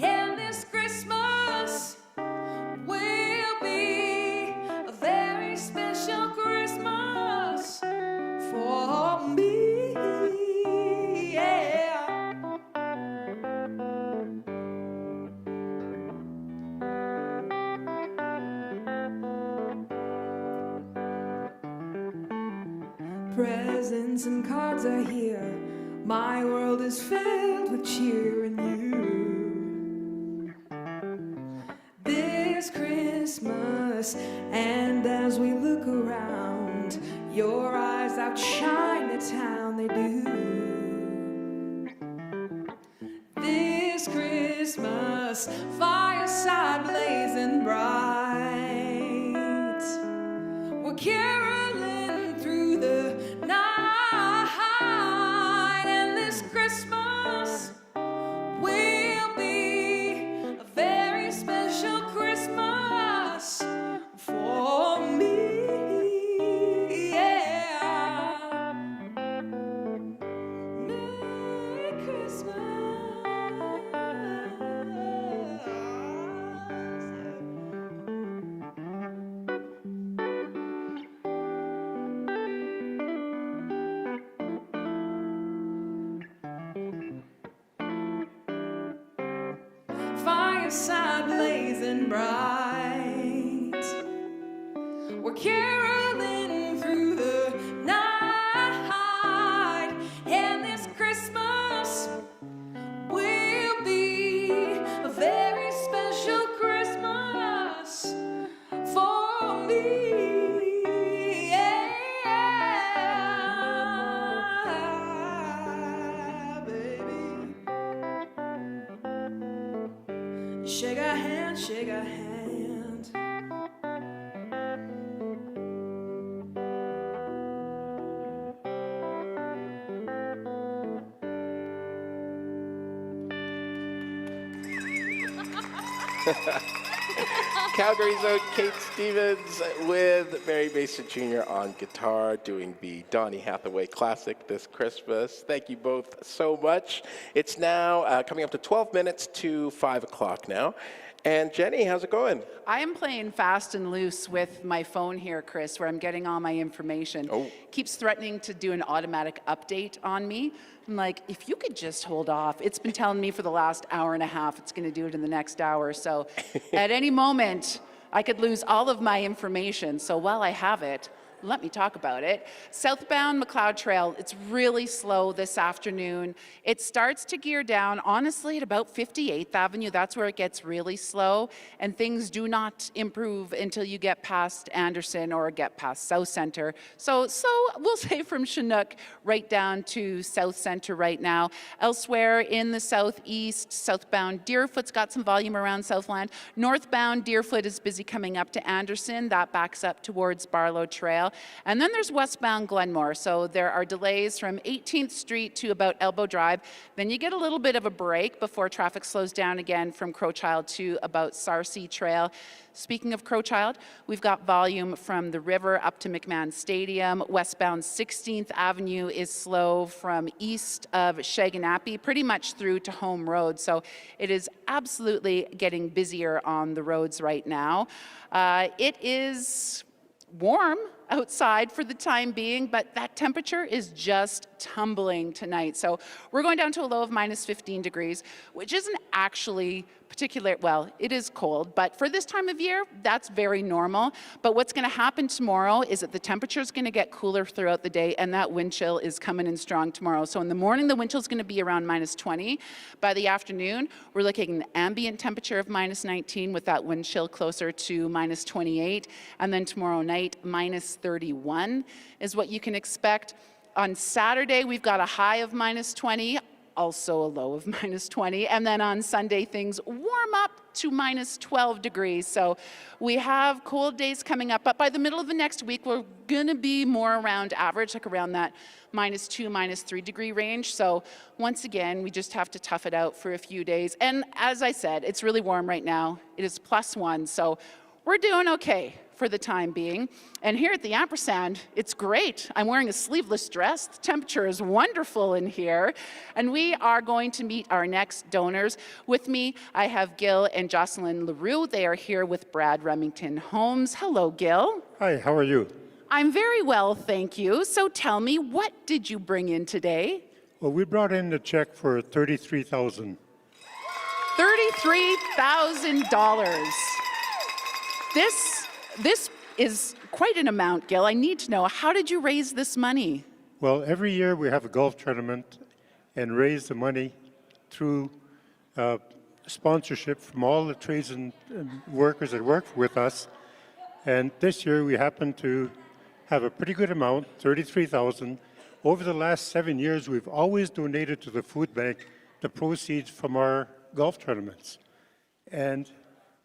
and this Christmas will be a very special Christmas for me. Yeah. Presents and cards are here. My world is filled with cheer and you. This Christmas, and as we look around, your eyes outshine the town, they do. This Christmas, fireside blazing bright. We're caroling through the night, and this Christmas will be a very special Christmas for me. Yeah. Merry Christmas. Fireside blazing bright. We're caroling through the night, and this Christmas will be a very special Christmas for me. Yeah, baby. Shake a hand, shake a hand. Calgary's own Kate Stevens with Barry Mason Jr. on guitar doing the Donny Hathaway Classic this Christmas. Thank you both so much. It's now coming up to 12 minutes to 5 o'clock now. And Jenny, how's it going? I am playing fast and loose with my phone here, Chris, where I'm getting all my information. Oh. Keeps threatening to do an automatic update on me. I'm like, if you could just hold off. It's been telling me for the last hour and a half it's going to do it in the next hour. So at any moment, I could lose all of my information. So while I have it, let me talk about it. Southbound McLeod Trail, it's really slow this afternoon. It starts to gear down, honestly, at about 58th Avenue. That's where it gets really slow. And things do not improve until you get past Anderson or get past South Centre. So we'll say from Chinook right down to South Centre right now. Elsewhere in the southeast, southbound Deerfoot's got some volume around Southland. Northbound Deerfoot is busy coming up to Anderson. That backs up towards Barlow Trail. And then there's westbound Glenmore. So there are delays from 18th Street to about Elbow Drive. Then you get a little bit of a break before traffic slows down again from Crowchild to about Sarcee Trail. Speaking of Crowchild, we've got volume from the river up to McMahon Stadium. Westbound 16th Avenue is slow from east of Shaganappi, pretty much through to Home Road. So it is absolutely getting busier on the roads right now. It is warm outside for the time being, but that temperature is just tumbling tonight. So we're going down to a low of minus 15 degrees, which isn't actually well, it is cold, but for this time of year, that's very normal. But what's going to happen tomorrow is that the temperature is going to get cooler throughout the day, and that wind chill is coming in strong tomorrow. So in the morning, the wind chill is going to be around minus 20. By the afternoon, we're looking at an ambient temperature of minus 19 with that wind chill closer to minus 28. And then tomorrow night, minus 31 is what you can expect. On Saturday, we've got a high of minus 20. Also a low of minus 20. And then on Sunday, things warm up to minus 12 degrees. So we have cold days coming up, but by the middle of the next week, we're gonna be more around average, like around that minus 2, minus 3 degree range. So once again, we just have to tough it out for a few days. And as I said, it's really warm right now. It is +1, so we're doing okay for the time being. And here at the Ampersand, it's great. I'm wearing a sleeveless dress. The temperature is wonderful in here. And we are going to meet our next donors. With me, I have Gil and Jocelyn LaRue. They are here with Brad Remington Homes. Hello, Gil. Hi, how are you? I'm very well, thank you. So tell me, what did you bring in today? Well, we brought in a check for $33,000. $33,000. This is quite an amount, Gil. I need to know, how did you raise this money? Well, every year we have a golf tournament and raise the money through sponsorship from all the trades and workers that work with us. And this year we happen to have a pretty good amount, $33,000. Over the last 7 years, we've always donated to the food bank the proceeds from our golf tournaments. And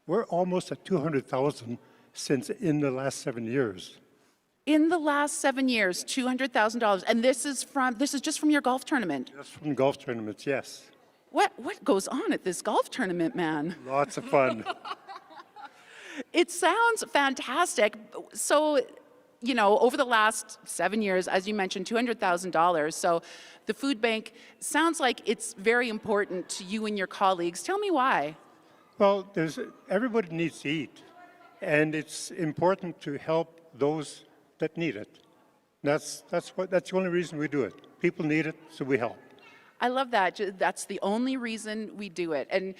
we're almost at $200,000 since in the last 7 years. In the last 7 years, $200,000. And this is just from your golf tournament? Just from golf tournaments, yes. What goes on at this golf tournament, man? Lots of fun. It sounds fantastic. So, you know, over the last 7 years, as you mentioned, $200,000. So the food bank sounds like it's very important to you and your colleagues. Tell me why. Well, everybody needs to eat, and it's important to help those that need it. That's the only reason we do it. People need it, so we help. I love that. That's the only reason we do it. And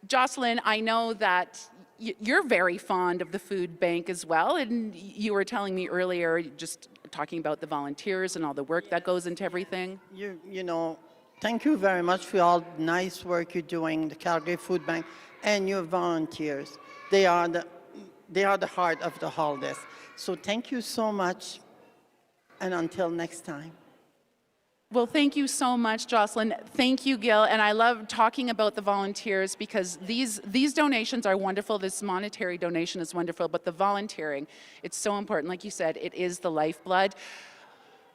Jocelyn, I know that you're very fond of the food bank as well, and you were telling me earlier, just talking about the volunteers and all the work that goes into everything. You know, thank you very much for all the nice work you're doing, the Calgary Food Bank, and your volunteers. They are the heart of the holidays. So thank you so much, and until next time. Well, thank you so much, Jocelyn. Thank you, Gil. And I love talking about the volunteers because these donations are wonderful. This monetary donation is wonderful, but the volunteering, it's so important. Like you said, it is the lifeblood.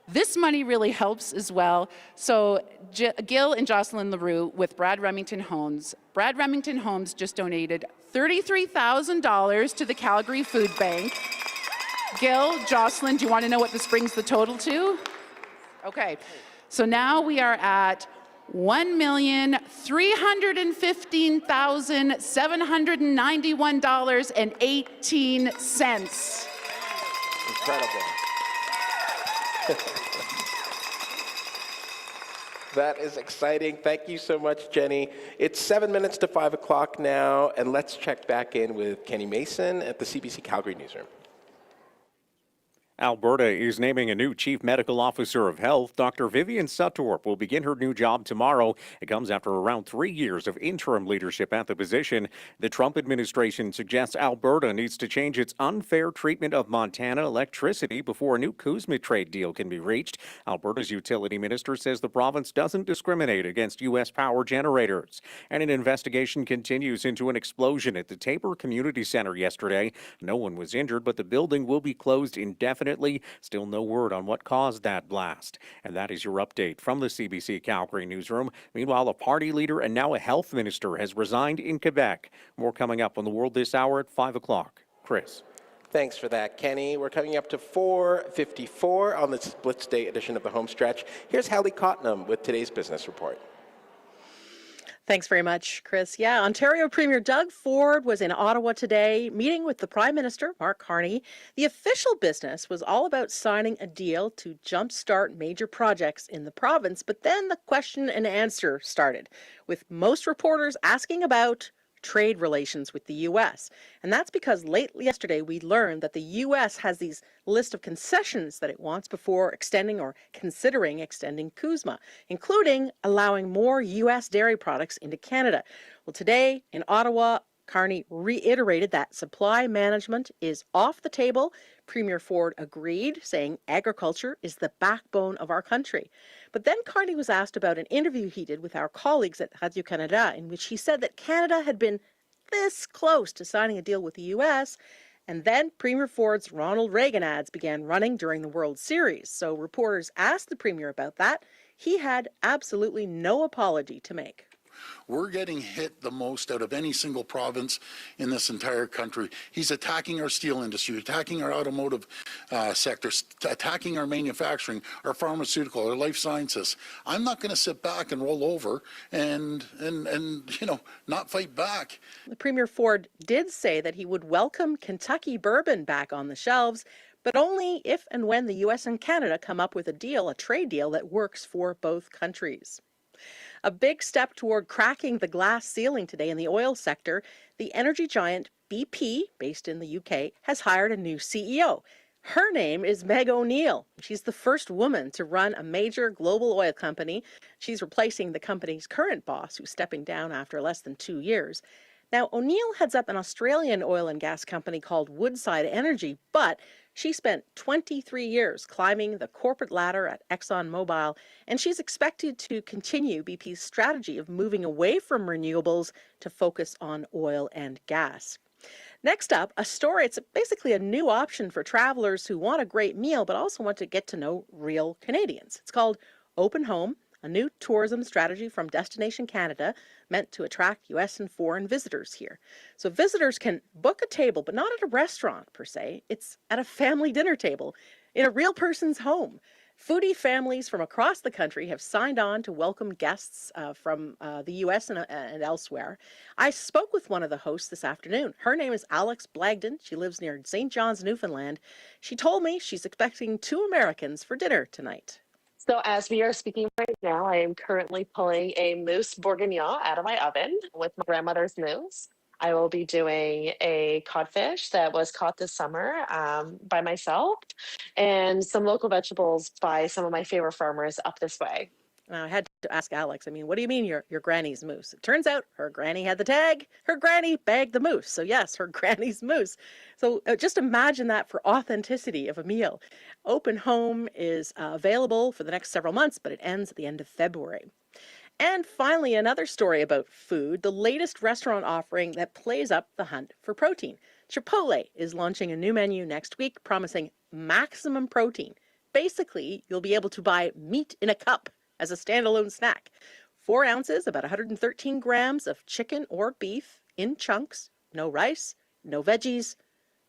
This money really helps as well. So Gil and Jocelyn LaRue with Brad Remington Homes Brad Remington Homes just donated $33,000 to the Calgary Food Bank. Gil, Jocelyn, do you want to know what this brings the total to? Okay, so now we are at $1,315,791.18. Incredible. That is exciting. Thank you so much, Jenny. It's 7 minutes to 5 o'clock now, and let's check back in with Kenny Mason at the CBC Calgary newsroom. Alberta is naming a new Chief Medical Officer of Health. Dr. Vivian Suttorp will begin her new job tomorrow. It comes after around 3 years of interim leadership at the position. The Trump administration suggests Alberta needs to change its unfair treatment of Montana electricity before a new CUSMA trade deal can be reached. Alberta's utility minister says the province doesn't discriminate against U.S. power generators. And an investigation continues into an explosion at the Tabor Community Center yesterday. No one was injured, but the building will be closed indefinitely. Still no word on what caused that blast. And that is your update from the CBC Calgary newsroom. Meanwhile, a party leader and now a health minister has resigned in Quebec. More coming up on The World this hour at 5 o'clock. Chris. Thanks for that, Kenny. We're coming up to 4:54 on this Blitz Day edition of the Homestretch. Here's Hallie Cottenham with today's business report. Thanks very much, Chris. Yeah, Ontario Premier Doug Ford was in Ottawa today, meeting with the Prime Minister, Mark Carney. The official business was all about signing a deal to jumpstart major projects in the province, but then the question and answer started, with most reporters asking about trade relations with the U.S. And that's because late yesterday we learned that the U.S. has these list of concessions that it wants before extending or considering extending CUSMA, including allowing more U.S. dairy products into Canada. Well, today in Ottawa, Carney reiterated that supply management is off the table. Premier Ford agreed, saying agriculture is the backbone of our country. But then Carney was asked about an interview he did with our colleagues at Radio-Canada, in which he said that Canada had been this close to signing a deal with the U.S., and then Premier Ford's Ronald Reagan ads began running during the World Series. So reporters asked the Premier about that. He had absolutely no apology to make. We're getting hit the most out of any single province in this entire country. He's attacking our steel industry, attacking our automotive sector, attacking our manufacturing, our pharmaceutical, our life sciences. I'm not going to sit back and roll over and not fight back. The Premier Ford did say that he would welcome Kentucky bourbon back on the shelves, but only if and when the U.S. and Canada come up with a trade deal that works for both countries. A big step toward cracking the glass ceiling today in the oil sector. The energy giant BP, based in the UK, has hired a new CEO. Her name is Meg O'Neill. She's the first woman to run a major global oil company. She's replacing the company's current boss, who's stepping down after less than 2 years. Now, O'Neill heads up an Australian oil and gas company called Woodside Energy, but she spent 23 years climbing the corporate ladder at ExxonMobil, and she's expected to continue BP's strategy of moving away from renewables to focus on oil and gas. Next up, a story. It's basically a new option for travelers who want a great meal but also want to get to know real Canadians. It's called Open Home, a new tourism strategy from Destination Canada meant to attract U.S. and foreign visitors here. So visitors can book a table, but not at a restaurant per se. It's at a family dinner table in a real person's home. Foodie families from across the country have signed on to welcome guests from the U.S. and elsewhere. I spoke with one of the hosts this afternoon. Her name is Alex Blagden. She lives near St. John's, Newfoundland. She told me she's expecting 2 Americans for dinner tonight. So as we are speaking right now, I am currently pulling a mousse bourguignon out of my oven with my grandmother's mousse. I will be doing a codfish that was caught this summer by myself and some local vegetables by some of my favorite farmers up this way. Now, I had to ask Alex, what do you mean your granny's mousse? It turns out her granny had the tag. Her granny bagged the mousse. So yes, her granny's mousse. So just imagine that for authenticity of a meal. Open Home is available for the next several months, but it ends at the end of February. And finally, another story about food, the latest restaurant offering that plays up the hunt for protein. Chipotle is launching a new menu next week promising maximum protein. Basically, you'll be able to buy meat in a cup as a standalone snack. 4 ounces, about 113 grams of chicken or beef in chunks, no rice, no veggies,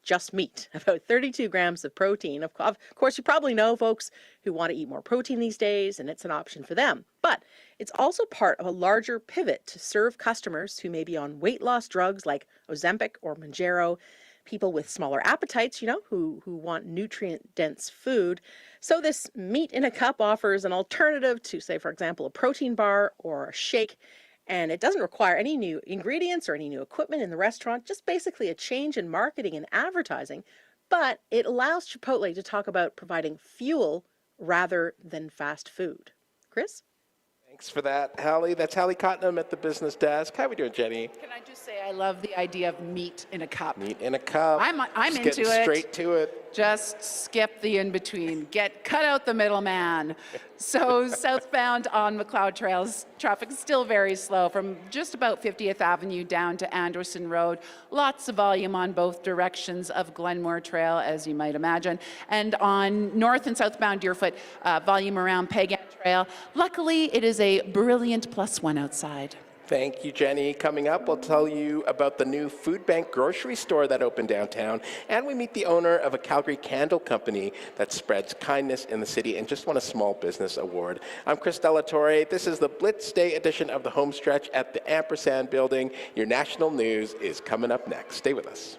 just meat, about 32 grams of protein. Of course, you probably know folks who want to eat more protein these days, and it's an option for them. But it's also part of a larger pivot to serve customers who may be on weight loss drugs like Ozempic or Mounjaro, people with smaller appetites, who want nutrient-dense food. So this meat in a cup offers an alternative to, say, for example, a protein bar or a shake. And it doesn't require any new ingredients or any new equipment in the restaurant, just basically a change in marketing and advertising. But it allows Chipotle to talk about providing fuel rather than fast food. Chris? Thanks for that, Hallie. That's Hallie Cottenham at the business desk. How are we doing, Jenny? Can I just say I love the idea of meat in a cup. Meat in a cup. I'm Just into getting it. straight to it. Just skip the in-between. Cut out the middleman. So southbound on McLeod Trails, traffic is still very slow from just about 50th Avenue down to Anderson Road. Lots of volume on both directions of Glenmore Trail, as you might imagine. And on north and southbound Deerfoot, volume around Pagan Trail. Luckily, it is a brilliant +1 outside. Thank you, Jenny. Coming up, we'll tell you about the new Food Bank grocery store that opened downtown, and we meet the owner of a Calgary candle company that spreads kindness in the city and just won a small business award. I'm Chris Torre. This is the Blitz Day edition of the Homestretch at the Ampersand Building. Your national news is coming up next. Stay with us.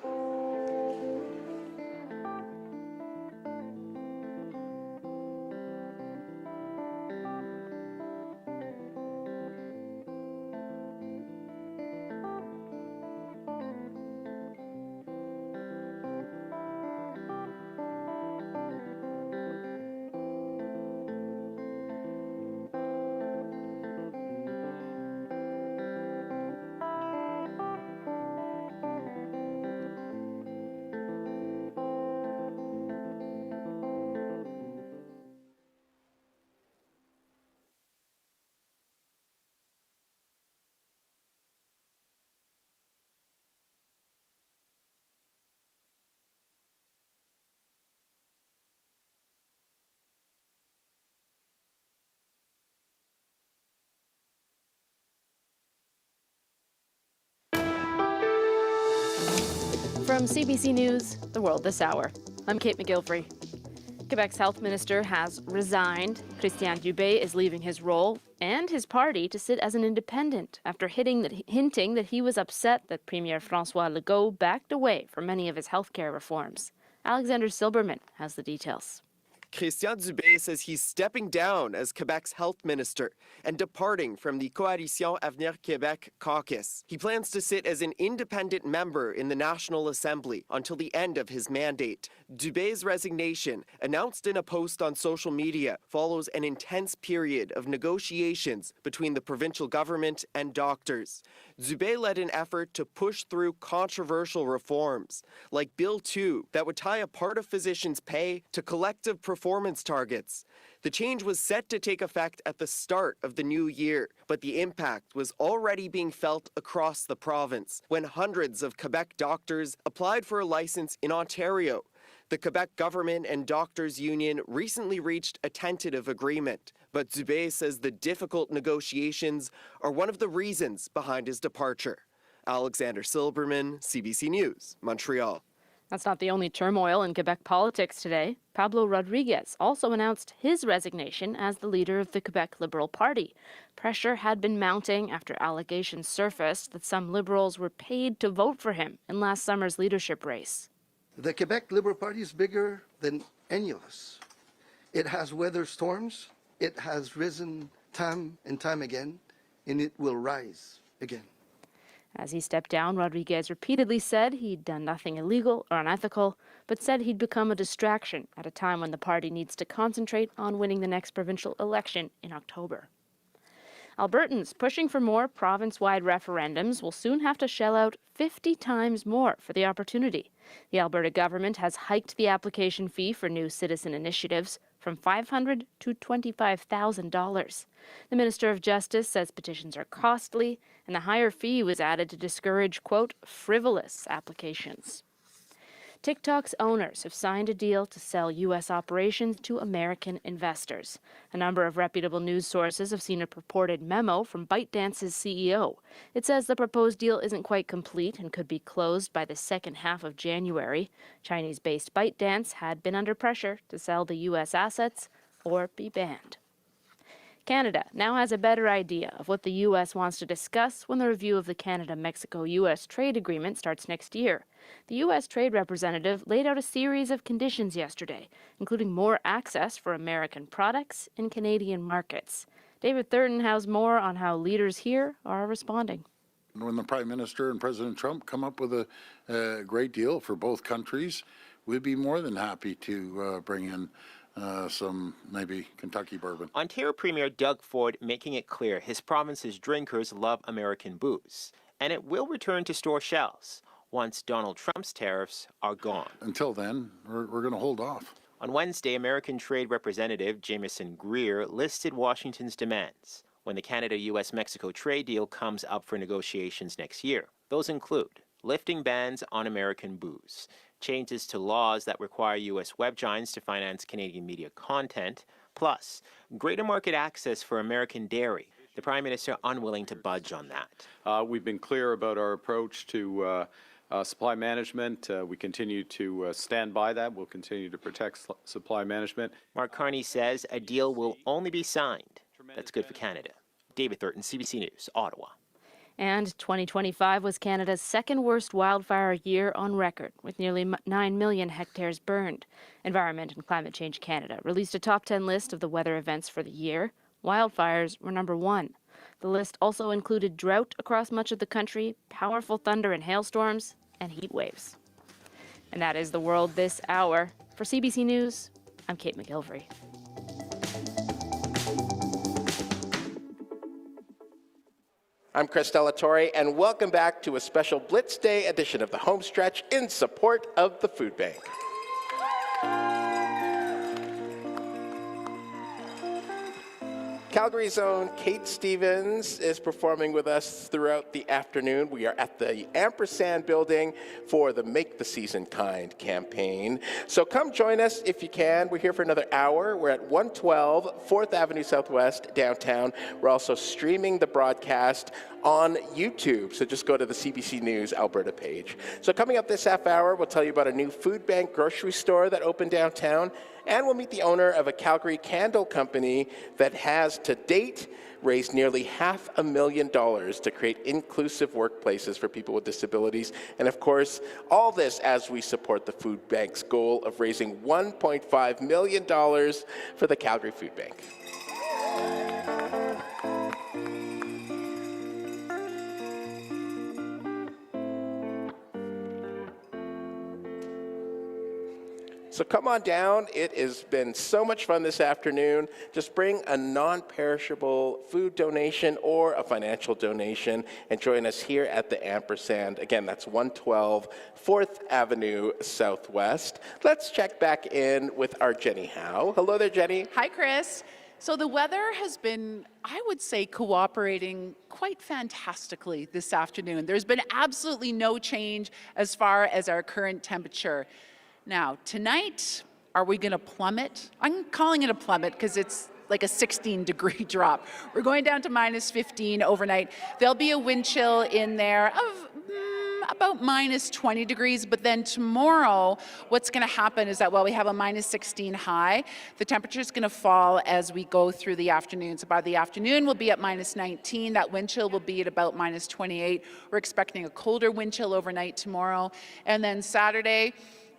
From CBC News, The World This Hour, I'm Kate McGilvery. Quebec's health minister has resigned. Christian Dubé is leaving his role and his party to sit as an independent after hinting that he was upset that Premier François Legault backed away from many of his healthcare reforms. Alexander Silberman has the details. Christian Dubé says he's stepping down as Quebec's health minister and departing from the Coalition Avenir Québec caucus. He plans to sit as an independent member in the National Assembly until the end of his mandate. Dubé's resignation, announced in a post on social media, follows an intense period of negotiations between the provincial government and doctors. Dubé led an effort to push through controversial reforms, like Bill 2, that would tie a part of physicians' pay to collective performance targets. The change was set to take effect at the start of the new year, but the impact was already being felt across the province when hundreds of Quebec doctors applied for a license in Ontario. The Quebec government and doctors' union recently reached a tentative agreement, but Dubé says the difficult negotiations are one of the reasons behind his departure. Alexander Silberman, CBC News, Montreal. That's not the only turmoil in Quebec politics today. Pablo Rodriguez also announced his resignation as the leader of the Quebec Liberal Party. Pressure had been mounting after allegations surfaced that some Liberals were paid to vote for him in last summer's leadership race. The Quebec Liberal Party is bigger than any of us. It has weathered storms, it has risen time and time again, and it will rise again. As he stepped down, Rodriguez repeatedly said he'd done nothing illegal or unethical, but said he'd become a distraction at a time when the party needs to concentrate on winning the next provincial election in October. Albertans pushing for more province-wide referendums will soon have to shell out 50 times more for the opportunity. The Alberta government has hiked the application fee for new citizen initiatives from $500 to $25,000. The Minister of Justice says petitions are costly, and the higher fee was added to discourage, quote, frivolous applications. TikTok's owners have signed a deal to sell U.S. operations to American investors. A number of reputable news sources have seen a purported memo from ByteDance's CEO. It says the proposed deal isn't quite complete and could be closed by the second half of January. Chinese-based ByteDance had been under pressure to sell the U.S. assets or be banned. Canada now has a better idea of what the U.S. wants to discuss when the review of the Canada-Mexico-U.S. trade agreement starts next year. The U.S. Trade Representative laid out a series of conditions yesterday, including more access for American products in Canadian markets. David Thurton has more on how leaders here are responding. When the Prime Minister and President Trump come up with a great deal for both countries, we'd be more than happy to bring in some maybe Kentucky bourbon. Ontario Premier Doug Ford making it clear his province's drinkers love American booze, and it will return to store shelves once Donald Trump's tariffs are gone. Until then, we're going to hold off. On Wednesday, American Trade Representative Jameson Greer listed Washington's demands when the Canada-US-Mexico trade deal comes up for negotiations next year. Those include lifting bans on American booze, changes to laws that require U.S. web giants to finance Canadian media content, plus greater market access for American dairy. The Prime Minister unwilling to budge on that. We've been clear about our approach to supply management. We continue to stand by that. We'll continue to protect supply management. Mark Carney says a deal will only be signed that's good for Canada. David Thurton, CBC News, Ottawa. And 2025 was Canada's second worst wildfire year on record, with nearly 9 million hectares burned. Environment and Climate Change Canada released a top 10 list of the weather events for the year. Wildfires were number 1. The list also included drought across much of the country, powerful thunder and hailstorms, and heat waves. And that is the world this hour. For CBC News, I'm Kate McGilvery. I'm Chris Torre, and welcome back to a special Blitz Day edition of the Homestretch in support of the Food Bank. Calgary's own Kate Stevens is performing with us throughout the afternoon. We are at the Ampersand building for the Make the Season Kind campaign. So come join us if you can. We're here for another hour. We're at 112 4th Avenue Southwest downtown. We're also streaming the broadcast on YouTube, so just go to the CBC News Alberta page. So coming up this half hour, we'll tell you about a new food bank grocery store that opened downtown, and we'll meet the owner of a Calgary candle company that has, to date, raised nearly $500,000 to create inclusive workplaces for people with disabilities. And of course, all this as we support the food bank's goal of raising $1.5 million for the Calgary Food Bank. So come on down. It has been so much fun this afternoon. Just bring a non-perishable food donation or a financial donation and join us here at the Ampersand. Again, that's 112 4th Avenue Southwest. Let's check back in with our Jenny Howe. Hello there, Jenny. Hi, Chris. So the weather has been, I would say, cooperating quite fantastically this afternoon. There's been absolutely no change as far as our current temperature. Now, tonight, are we going to plummet? I'm calling it a plummet because it's like a 16-degree drop. We're going down to minus 15 overnight. There'll be a wind chill in there of about minus 20 degrees, but then tomorrow, what's going to happen is that while we have a minus 16 high, the temperature is going to fall as we go through the afternoon. So by the afternoon, we'll be at minus 19. That wind chill will be at about minus 28. We're expecting a colder wind chill overnight tomorrow. And then Saturday,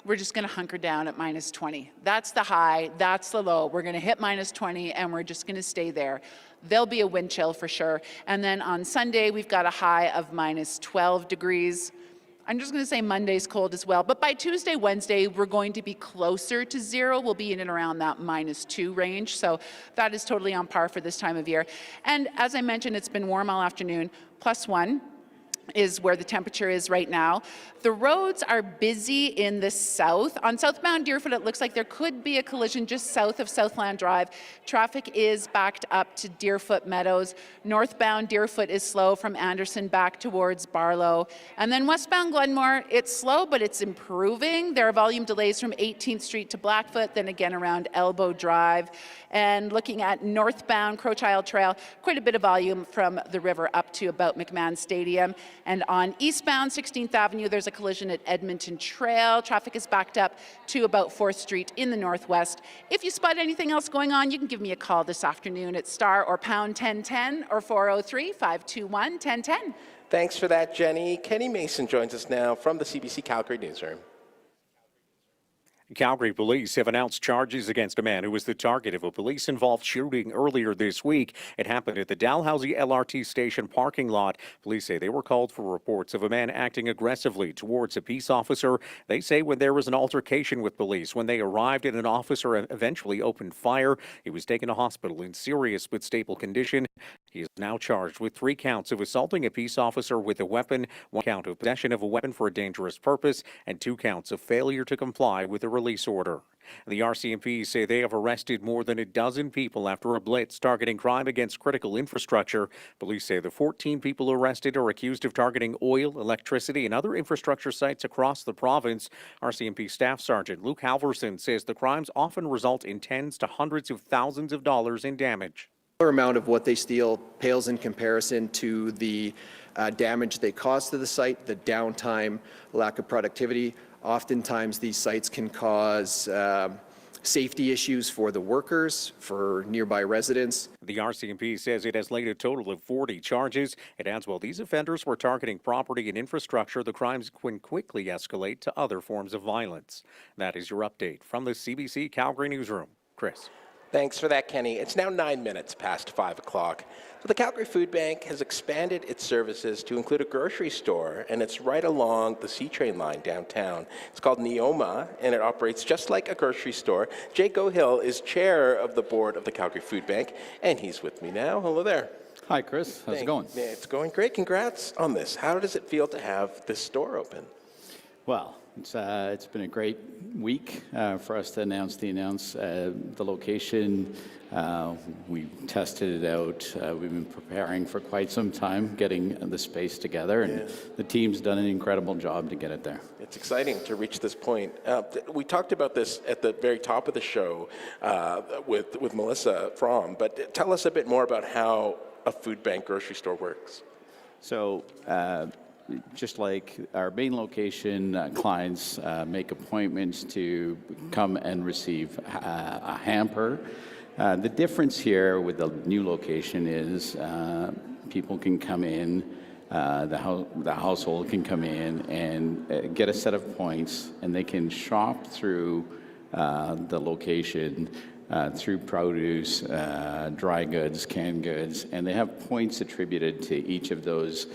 we're just going to hunker down at minus 20. That's the high, that's the low. We're going to hit minus 20, and we're just going to stay there. There'll be a wind chill for sure. And then on Sunday, we've got a high of minus 12 degrees. I'm just going to say Monday's cold as well. But by Tuesday, Wednesday, we're going to be closer to zero. We'll be in and around that minus 2 range. So that is totally on par for this time of year. And as I mentioned, it's been warm all afternoon, plus 1. is where the temperature is right now. The roads are busy in the south. On southbound Deerfoot, it looks like there could be a collision just south of Southland Drive. Traffic is backed up to Deerfoot Meadows. Northbound Deerfoot is slow from Anderson back towards Barlow. And then westbound Glenmore, it's slow, but it's improving. There are volume delays from 18th Street to Blackfoot, then again around Elbow Drive. And looking at northbound Crouch Isle Trail, quite a bit of volume from the river up to about McMahon Stadium. And on eastbound 16th Avenue, there's a collision at Edmonton Trail. Traffic is backed up to about 4th Street in the northwest. If you spot anything else going on, you can give me a call this afternoon at star or pound 1010 or 403-521-1010. Thanks for that, Jenny. Kenny Mason joins us now from the CBC Calgary newsroom. Calgary police have announced charges against a man who was the target of a police-involved shooting earlier this week. It happened at the Dalhousie LRT station parking lot. Police say they were called for reports of a man acting aggressively towards a peace officer. They say when there was an altercation with police, when they arrived and an officer eventually opened fire, he was taken to hospital in serious but stable condition. He is now charged with 3 counts of assaulting a peace officer with a weapon, 1 count of possession of a weapon for a dangerous purpose, and 2 counts of failure to comply with a release order. The RCMP say they have arrested more than a dozen people after a blitz targeting crime against critical infrastructure. Police say the 14 people arrested are accused of targeting oil, electricity, and other infrastructure sites across the province. RCMP Staff Sergeant Luke Halverson says the crimes often result in tens to hundreds of thousands of dollars in damage. The amount of what they steal pales in comparison to the damage they cause to the site, the downtime, lack of productivity. Oftentimes these sites can cause safety issues for the workers, for nearby residents. The RCMP says it has laid a total of 40 charges. It adds while these offenders were targeting property and infrastructure, the crimes can quickly escalate to other forms of violence. That is your update from the CBC Calgary newsroom. Chris. Thanks for that, Kenny. It's now 9 minutes past 5 o'clock. So the Calgary Food Bank has expanded its services to include a grocery store, and it's right along the C-train line downtown. It's called Neoma, and it operates just like a grocery store. Jay Gohill is chair of the board of the Calgary Food Bank, and he's with me now. Hello there. Hi, Chris. How's it going? Yeah, it's going great. Congrats on this. How does it feel to have this store open? Well, it's been a great week for us to announce the location. We tested it out. We've been preparing for quite some time, getting the space together, and the team's done an incredible job to get it there. It's exciting to reach this point. We talked about this at the very top of the show with Melissa Fromm, but tell us a bit more about how a food bank grocery store works. So, just like our main location, clients make appointments to come and receive a hamper. The difference here with the new location is people can come in, the household can come in and get a set of points, and they can shop through the location through produce, dry goods, canned goods, and they have points attributed to each of those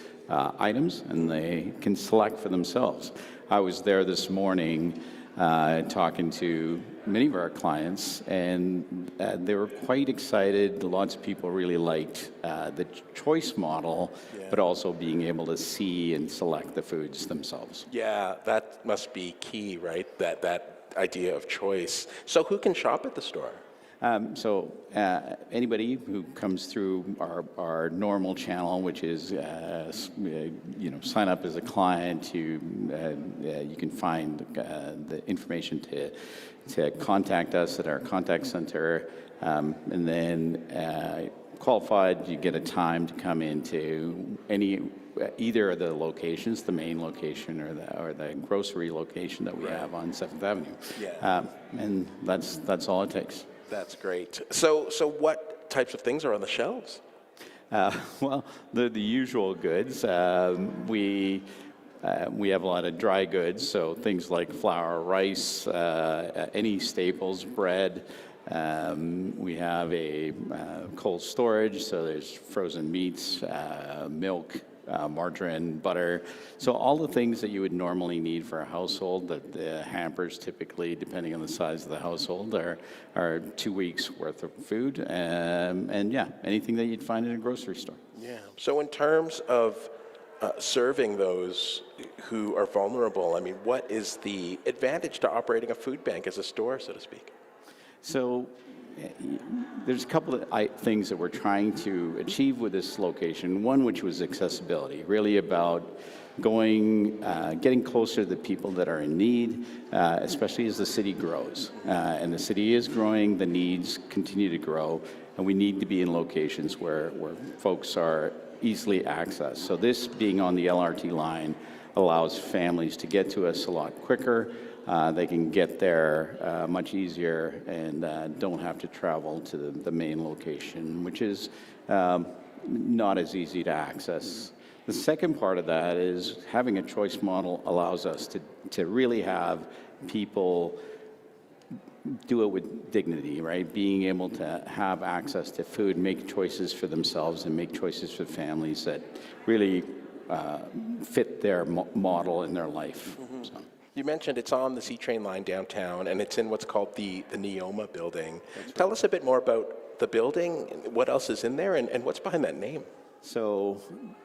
items, and they can select for themselves. I was there this morning talking to many of our clients, and they were quite excited. Lots of people really liked the choice model, but also being able to see and select the foods themselves. Yeah, that must be key, right? That idea of choice. So who can shop at the store? Anybody who comes through our normal channel, which is sign up as a client, you can find the information to contact us at our contact center, and then qualified, you get a time to come into either of the locations, the main location or the grocery location that we have on 7th Avenue. Yeah. And that's all it takes. That's great. So what types of things are on the shelves? Well, the usual goods. We have a lot of dry goods, so things like flour, rice, any staples, bread. We have a cold storage, so there's frozen meats, milk, margarine, butter. So all the things that you would normally need for a household, that the hampers typically, depending on the size of the household, are 2 weeks worth of food. And yeah, anything that you'd find in a grocery store. Yeah. So in terms of serving those who are vulnerable? I mean, what is the advantage to operating a food bank as a store, so to speak? So there's a couple of things that we're trying to achieve with this location. One, which was accessibility, really about getting closer to the people that are in need, especially as the city grows. And the city is growing, the needs continue to grow, and we need to be in locations where folks are easily accessed. So this being on the LRT line allows families to get to us a lot quicker. They can get there much easier and don't have to travel to the main location, which is not as easy to access. The second part of that is having a choice model allows us to really have people do it with dignity, right? Being able to have access to food, make choices for themselves and make choices for families that really fit their model in their life. Mm-hmm. So. You mentioned it's on the C train line downtown, and it's in what's called the Neoma building. Tell us a bit more about the building, what else is in there, and what's behind that name? So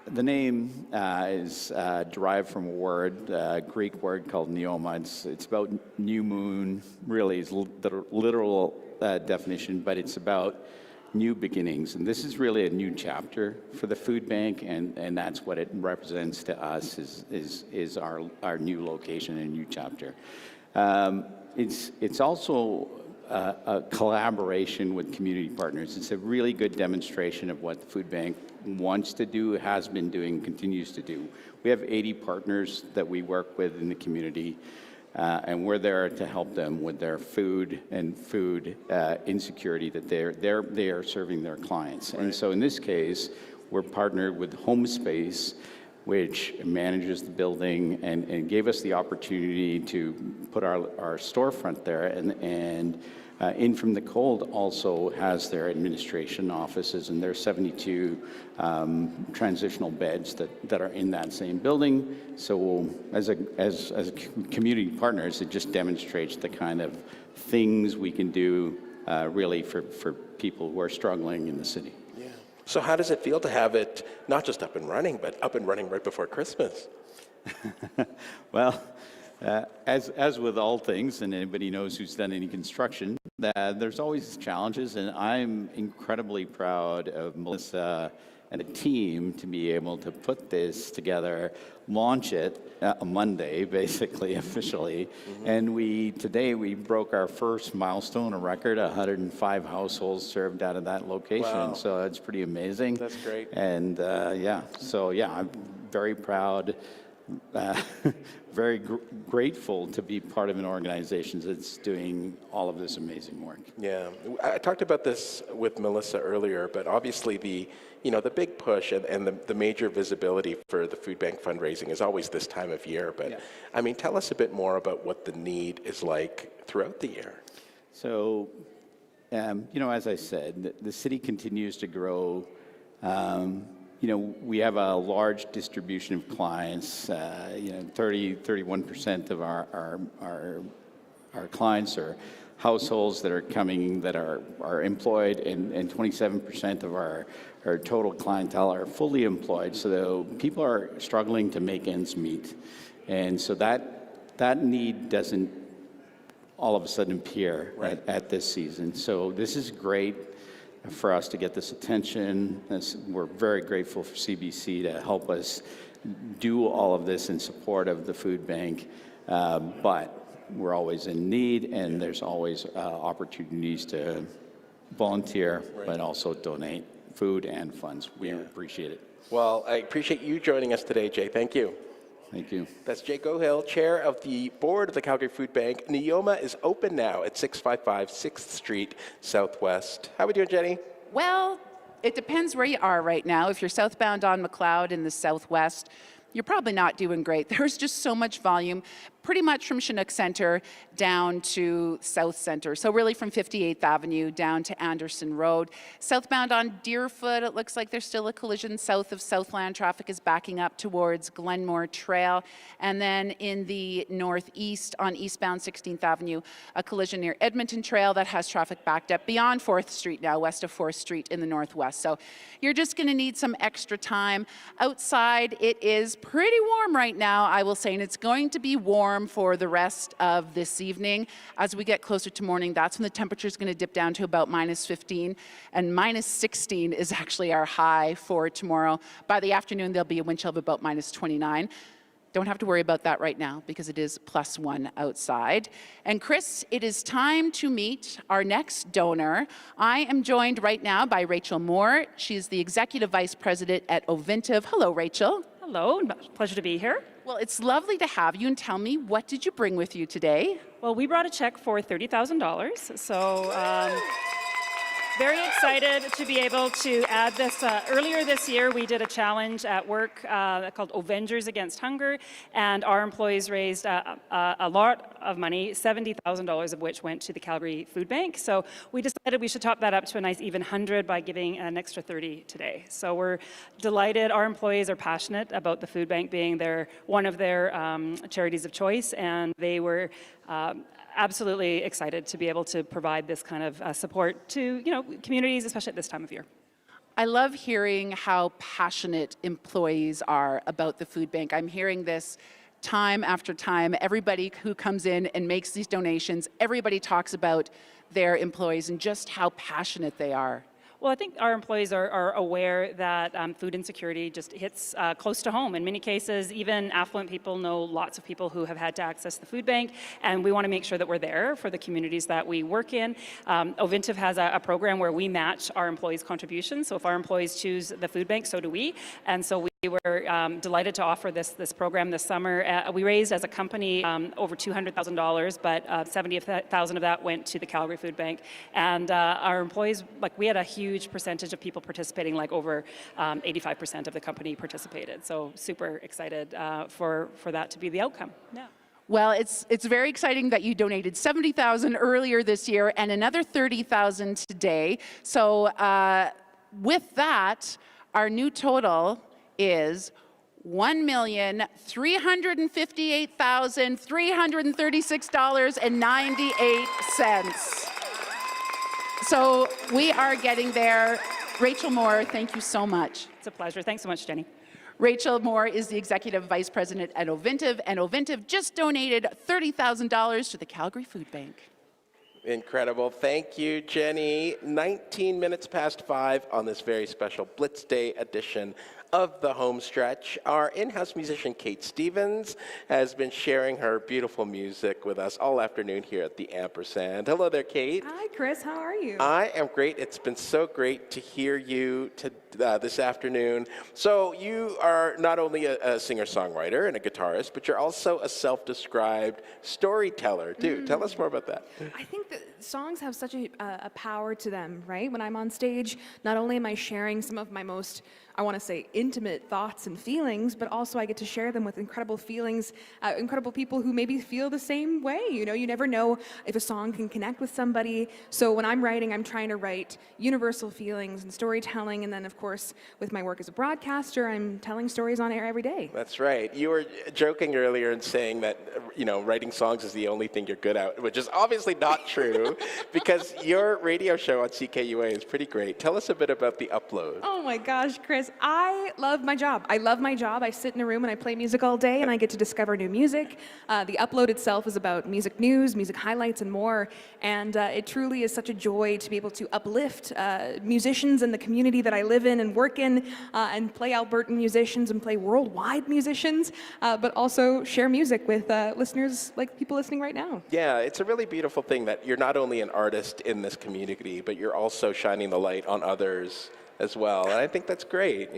the name is derived from a word, Greek word called neoma. It's about new moon, really is the literal definition, but it's about new beginnings. And this is really a new chapter for the food bank, and that's what it represents to us is our new location and new chapter. It's also a collaboration with community partners. It's a really good demonstration of what the food bank wants to do, has been doing, continues to do. We have 80 partners that we work with in the community, and we're there to help them with their food and food insecurity that they are serving their clients. Right. And so in this case, we're partnered with Homestretch, which manages the building and gave us the opportunity to put our storefront there. And In From the Cold also has their administration offices, and there are 72 transitional beds that are in that same building. So as a community partners, it just demonstrates the kind of things we can do really for people who are struggling in the city. Yeah. So how does it feel to have it not just up and running, but up and running right before Christmas? Well, as with all things, and anybody knows who's done any construction, there's always challenges, and I'm incredibly proud of Melissa and a team to be able to put this together, launch it Monday, basically, officially. Mm-hmm. And today we broke our first milestone, a record, 105 households served out of that location. Wow. So that's pretty amazing. That's great. And I'm very proud. Very grateful to be part of an organization that's doing all of this amazing work. Yeah, I talked about this with Melissa earlier, but obviously the big push and the major visibility for the food bank fundraising is always this time of year. But yeah. I mean, tell us a bit more about what the need is like throughout the year. So, as I said, the city continues to grow. We have a large distribution of clients. 31% of our clients are households that are coming that are employed, and 27% of our total clientele are fully employed. So people are struggling to make ends meet, and so that need doesn't all of a sudden appear at this season. So this is great for us to get this attention. We're very grateful for CBC to help us do all of this in support of the food bank, but we're always in need, and there's always opportunities to volunteer, but also donate food and funds. We appreciate it. Well, I appreciate you joining us today, Jay. Thank you. Thank you. That's Jay Gohill, Chair of the Board of the Calgary Food Bank. Neoma is open now at 655 6th Street Southwest. How are we doing, Jenny? Well, it depends where you are right now. If you're southbound on McLeod in the southwest, you're probably not doing great. There's just so much volume. pretty much from Chinook Centre down to South Centre. So really from 58th Avenue down to Anderson Road. Southbound on Deerfoot, it looks like there's still a collision south of Southland. Traffic is backing up towards Glenmore Trail. And then in the northeast on eastbound 16th Avenue, a collision near Edmonton Trail that has traffic backed up beyond 4th Street now, west of 4th Street in the northwest. So you're just going to need some extra time. Outside, it is pretty warm right now, I will say, and it's going to be warm for the rest of this evening. As we get closer to morning, that's when the temperature is going to dip down to about -15, and -16 is actually our high for tomorrow. By the afternoon, there'll be a wind chill of about -29. Don't have to worry about that right now because it is +1 outside. And Chris, it is time to meet our next donor. I am joined right now by Rachel Moore. She's the Executive Vice President at Ovintiv. Hello, Rachel. Hello, pleasure to be here. Well, it's lovely to have you, and tell me, what did you bring with you today? Well, we brought a check for $30,000, so very excited to be able to add this. Earlier this year, we did a challenge at work called Avengers Against Hunger, and our employees raised a lot of money, $70,000 of which went to the Calgary Food Bank. So we decided we should top that up to a nice even 100 by giving an extra 30 today. So we're delighted. Our employees are passionate about the food bank being one of their charities of choice, and they were absolutely excited to be able to provide this kind of support to communities, especially at this time of year. I love hearing how passionate employees are about the food bank. I'm hearing this time after time. Everybody who comes in and makes these donations, everybody talks about their employees and just how passionate they are. Well, I think our employees are aware that food insecurity just hits close to home. In many cases, even affluent people know lots of people who have had to access the food bank, and we want to make sure that we're there for the communities that we work in. Ovintiv has a program where we match our employees' contributions. So if our employees choose the food bank, so do we. And so we were delighted to offer this program this summer. We raised as a company over $200,000, but $70,000 of that went to the Calgary Food Bank. And our employees, we had a huge percentage of people participating, over 85% of the company participated. So super excited for that to be the outcome. Yeah. Well, it's very exciting that you donated $70,000 earlier this year and another $30,000 today. So with that, our new total is $1,358,336.98. So we are getting there. Rachel Moore, thank you so much. It's a pleasure. Thanks so much, Jenny. Rachel Moore is the Executive Vice President at Ovintiv, and Ovintiv just donated $30,000 to the Calgary Food Bank. Incredible. Thank you, Jenny. 19 minutes past 5 on this very special Blitz Day edition of the Homestretch. Our in-house musician, Kate Stevens, has been sharing her beautiful music with us all afternoon here at the Ampersand. Hello there, Kate. Hi, Chris. How are you? I am great. It's been so great to hear you this afternoon. So you are not only a singer-songwriter and a guitarist, but you're also a self-described storyteller, too. Tell us more about that. I think that songs have such a power to them, right? When I'm on stage, not only am I sharing some of my most, I want to say, intimate thoughts and feelings, but also I get to share them with incredible feelings, incredible people who maybe feel the same way. You never know if a song can connect with somebody. So when I'm writing, I'm trying to write universal feelings and storytelling. And then, of course, with my work as a broadcaster, I'm telling stories on air every day. That's right. You were joking earlier and saying that, writing songs is the only thing you're good at, which is obviously not true because your radio show on CKUA is pretty great. Tell us a bit about The Upload. Oh my gosh, Chris. I love my job. I love my job. I sit in a room and I play music all day and I get to discover new music. The Upload itself is about music news, music highlights, and more. And it truly is such a joy to be able to uplift musicians in the community that I live in and work in, and play Albertan musicians and play worldwide musicians, but also share music with listeners like people listening right now. Yeah, it's a really beautiful thing that you're not only an artist in this community, but you're also shining the light on others as well. And I think that's great,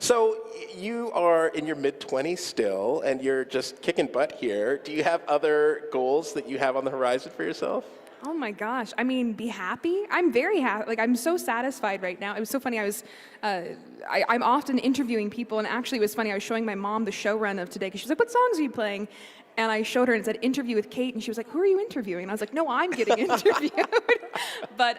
So you are in your mid-20s still, and you're just kicking butt here. Do you have other goals that you have on the horizon for yourself? Oh my gosh. I mean, be happy? I'm very happy. I'm so satisfied right now. It was so funny. I'm often interviewing people, and actually it was funny. I was showing my mom the show run of today because she's like, what songs are you playing? And I showed her and it said interview with Kate, and she was like, who are you interviewing? And I was like, no, I'm getting interviewed. But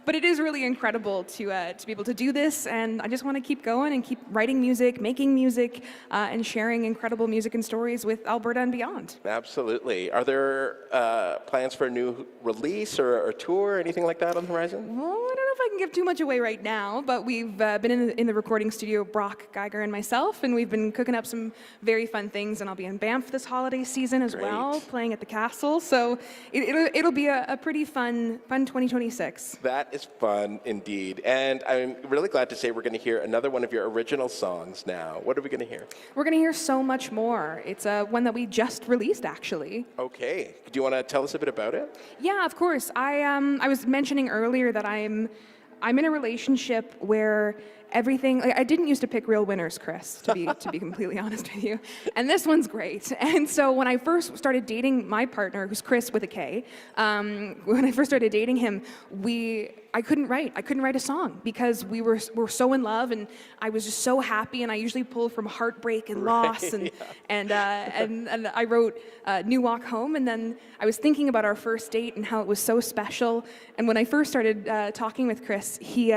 it is really incredible to be able to do this, and I just want to keep going and keep writing music, making music, and sharing incredible music and stories with Alberta and beyond. Absolutely. Are there plans for a new release or tour or anything like that on the horizon? Well, I don't know if I can give too much away right now, but we've been in the recording studio, Brock, Geiger, and myself, and we've been cooking up some very fun things, and I'll be in Banff this holiday season as well, playing at the Castle, so it'll be a pretty fun 2026. That is fun indeed, and I'm really glad to say we're going to hear another one of your original songs now. What are we going to hear? We're going to hear So Much More. It's one that we just released, actually. Okay. Do you want to tell us a bit about it? Yeah, of course. I was mentioning earlier that I'm in a relationship where everything, like, I didn't used to pick real winners, Chris, to be completely honest with you. And this one's great. And so when I first started dating my partner, who's Chris with a K, when I first started dating him, I couldn't write a song because we were so in love, and I was just so happy, and I usually pull from heartbreak and loss, and I wrote New Walk Home, and then I was thinking about our first date and how it was so special. And when I first started talking with Chris, he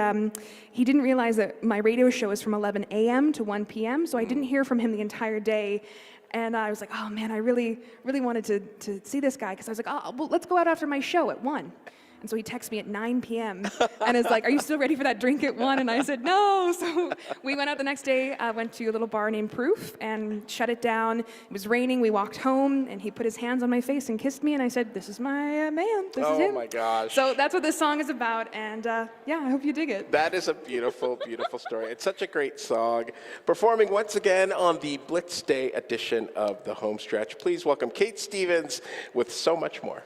didn't realize that my radio show is from 11 a.m. to 1 p.m., so I didn't hear from him the entire day. And I was like, oh man, I really wanted to see this guy, because I was like, oh, well, let's go out after my show at 1. And so he texted me at 9 p.m. and is like, are you still ready for that drink at 1? And I said, no. So we went out the next day, went to a little bar named Proof and shut it down. It was raining. We walked home, and he put his hands on my face and kissed me. And I said, this is my man. This is him. Oh my gosh. So that's what this song is about. And yeah, I hope you dig it. That is a beautiful, beautiful story. It's such a great song. Performing once again on the Blitz Day edition of the Homestretch. Please welcome Kate Stevens with So Much More.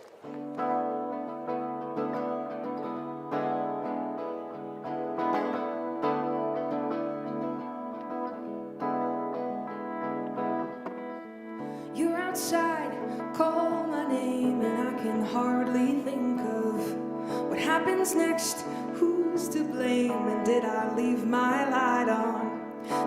Outside, call my name, and I can hardly think of what happens next. Who's to blame, and did I leave my light on?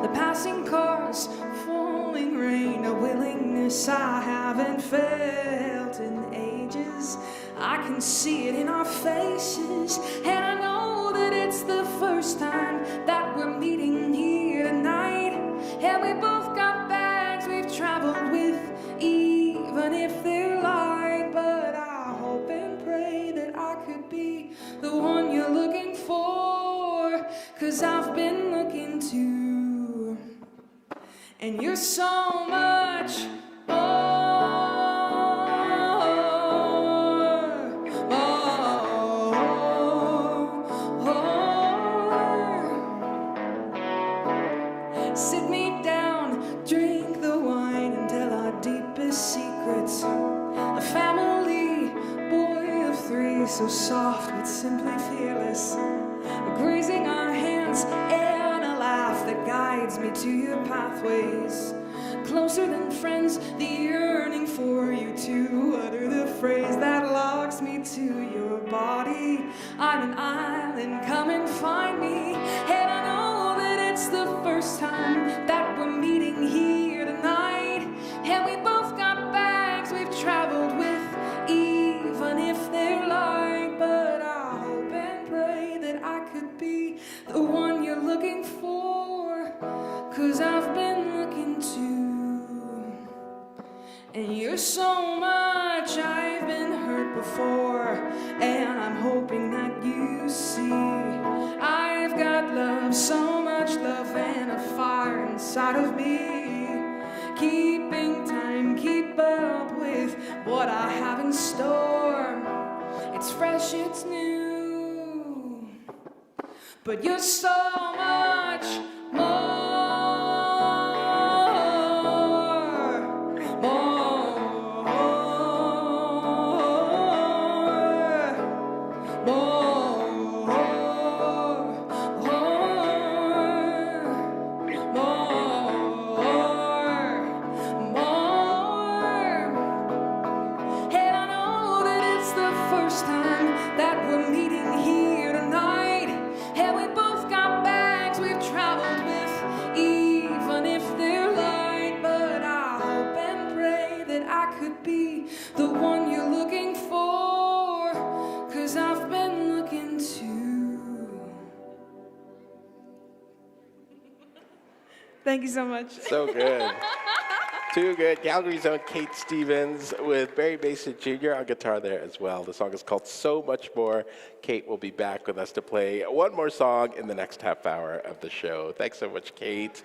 The passing cars, falling rain, a willingness I haven't felt in ages. I can see it in our faces, and I know that it's the first time that we're meeting here tonight. And we both got bags we've traveled with, even if they're light, but I hope and pray that I could be the one you're looking for, 'cause I've been looking too, and you're so much more. Sit me down, drink the wine, and tell our deepest secrets. A family, boy of 3, so soft but simply fearless. Grazing our hands and a laugh that guides me to your pathways. Closer than friends, the yearning for you to utter the phrase that locks me to your body. I'm an island, come and find me. And I know that it's the first time that we're meeting here tonight. And we both got bags we've traveled with, even if they're light. But I hope and pray that I could be the one you're looking for, 'cause I've been looking too. And you're so much, I've been hurt before, and I'm hoping that you see I've got love, so much love, and a fire inside of me. Keeping time, keep up with what I have in store. It's fresh, it's new, but you're so much more. I Thank you so much. So good. Too good. Calgary's own Kate Stevens with Barry Mason Jr. on guitar there as well. The song is called So Much More. Kate will be back with us to play one more song in the next half hour of the show. Thanks so much, Kate.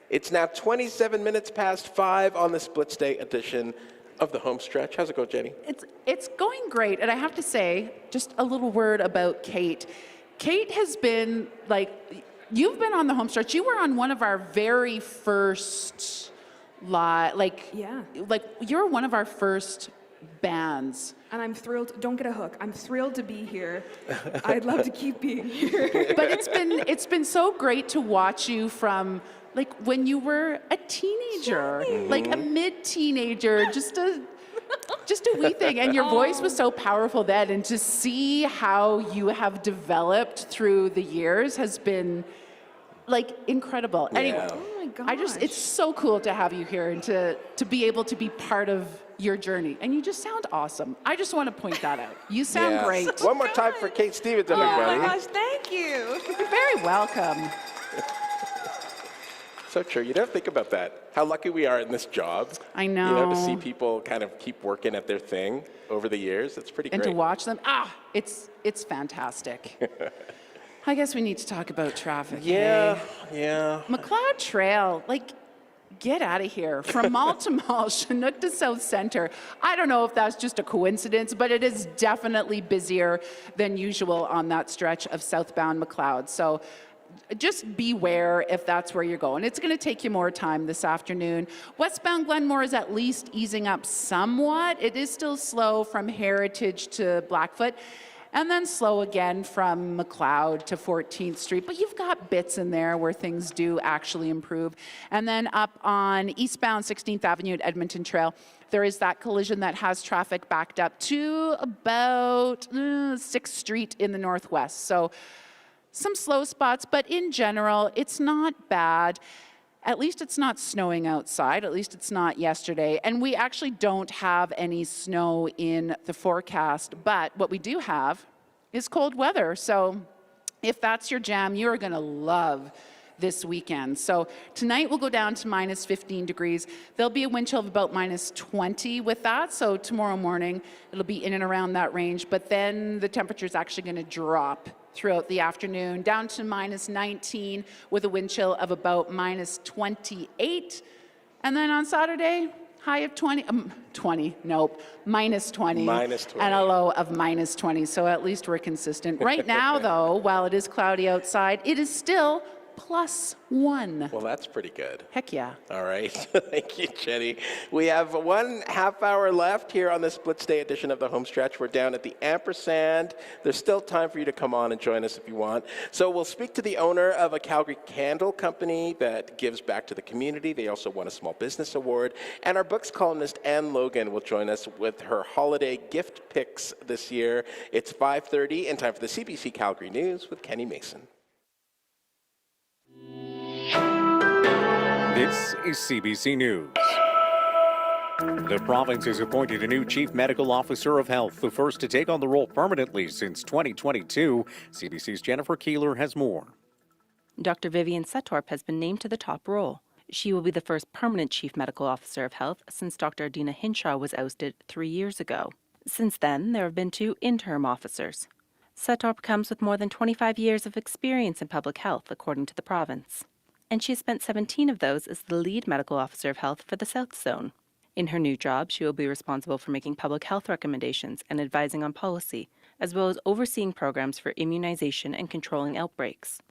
It's now 27 minutes past 5 on this Blitz Day edition of the Homestretch. How's it going, Jenny? It's going great, and I have to say, just a little word about Kate. Kate has been, like, you've been on the Homestretch. You were on one of our very first, you're one of our first bands. And I'm thrilled. Don't get a hook. I'm thrilled to be here. I'd love to keep being here. But it's been so great to watch you from, like, when you were a teenager, like a mid-teenager, just a wee thing. And your voice was so powerful then. And to see how you have developed through the years has been, like, incredible. Yeah. Anyway, Oh my gosh. it's so cool to have you here and to be able to be part of your journey. And you just sound awesome. I just want to point that out. You sound great. One more time for Kate Stevens, everybody. Oh my gosh, thank you. You're very welcome. So true. You don't think about that. How lucky we are in this job. I know. You know, to see people kind of keep working at their thing over the years. It's pretty And great. to watch them, it's fantastic. I guess we need to talk about traffic. Yeah, hey? yeah. McLeod Trail, like, get out of here. From mall to mall, Chinook to South Centre. I don't know if that's just a coincidence, but it is definitely busier than usual on that stretch of southbound McLeod. So just beware if that's where you're going. It's going to take you more time this afternoon. Westbound Glenmore is at least easing up somewhat. It is still slow from Heritage to Blackfoot, and then slow again from McLeod to 14th Street. But you've got bits in there where things do actually improve. And then up on eastbound 16th Avenue at Edmonton Trail, there is that collision that has traffic backed up to about 6th Street in the northwest. So some slow spots, but in general, it's not bad. At least it's not snowing outside. At least it's not yesterday. And we actually don't have any snow in the forecast. But what we do have is cold weather. So if that's your jam, you are going to love this weekend. So tonight we'll go down to minus 15 degrees. There'll be a wind chill of about minus 20 with that. So tomorrow morning, it'll be in and around that range. But then the temperature is actually going to drop throughout the afternoon, down to minus 19 with a wind chill of about minus 28. And then on Saturday, high of minus 20. Minus 20. And a low of minus 20. So at least we're consistent. Right now, though, while it is cloudy outside, it is still +1. Well, that's pretty good. Heck yeah. All right. Thank you, Jenny. We have 1.5 hour left here on this Blitz Day edition of the Homestretch. We're down at the Ampersand. There's still time for you to come on and join us if you want. So we'll speak to the owner of a Calgary candle company that gives back to the community. They also won a small business award. And our books columnist, Ann Logan, will join us with her holiday gift picks this year. It's 5:30 and time for the CBC Calgary News with Kenny Mason. This is CBC News. The province has appointed a new Chief Medical Officer of Health, the first to take on the role permanently since 2022. CBC's Jennifer Keeler has more. Dr. Vivian Setorp has been named to the top role. She will be the first permanent Chief Medical Officer of Health since Dr. Adina Hinshaw was ousted 3 years ago. Since then, there have been 2 interim officers. Setorp comes with more than 25 years of experience in public health, according to the province. And she has spent 17 of those as the lead medical officer of health for the South Zone. In her new job, she will be responsible for making public health recommendations and advising on policy, as well as overseeing programs for immunization and controlling outbreaks.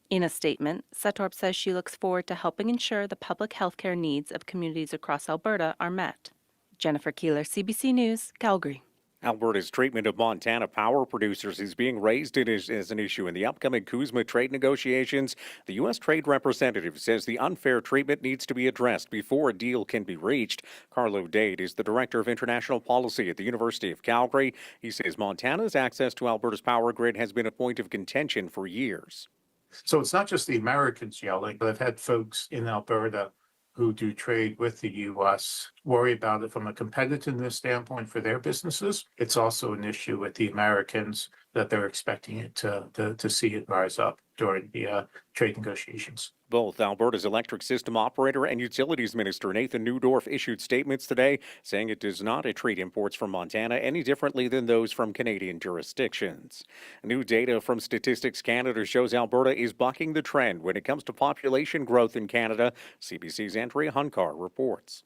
In a statement, Setorp says she looks forward to helping ensure the public health care needs of communities across Alberta are met. Jennifer Keeler, CBC News, Calgary. Alberta's treatment of Montana power producers is being raised as an issue in the upcoming CUSMA trade negotiations. The U.S. Trade Representative says the unfair treatment needs to be addressed before a deal can be reached. Carlo Dade is the Director of International Policy at the University of Calgary. He says Montana's access to Alberta's power grid has been a point of contention for years. So it's not just the Americans yelling, but I've had folks in Alberta who do trade with the U.S. worry about it from a competitiveness standpoint for their businesses. It's also an issue with the Americans that they're expecting it to see it rise up during the trade negotiations. Both Alberta's electric system operator and utilities minister Nathan Neudorf issued statements today saying it does not treat imports from Montana any differently than those from Canadian jurisdictions. New data from Statistics Canada shows Alberta is bucking the trend when it comes to population growth in Canada. CBC's Andrea Hunkar reports.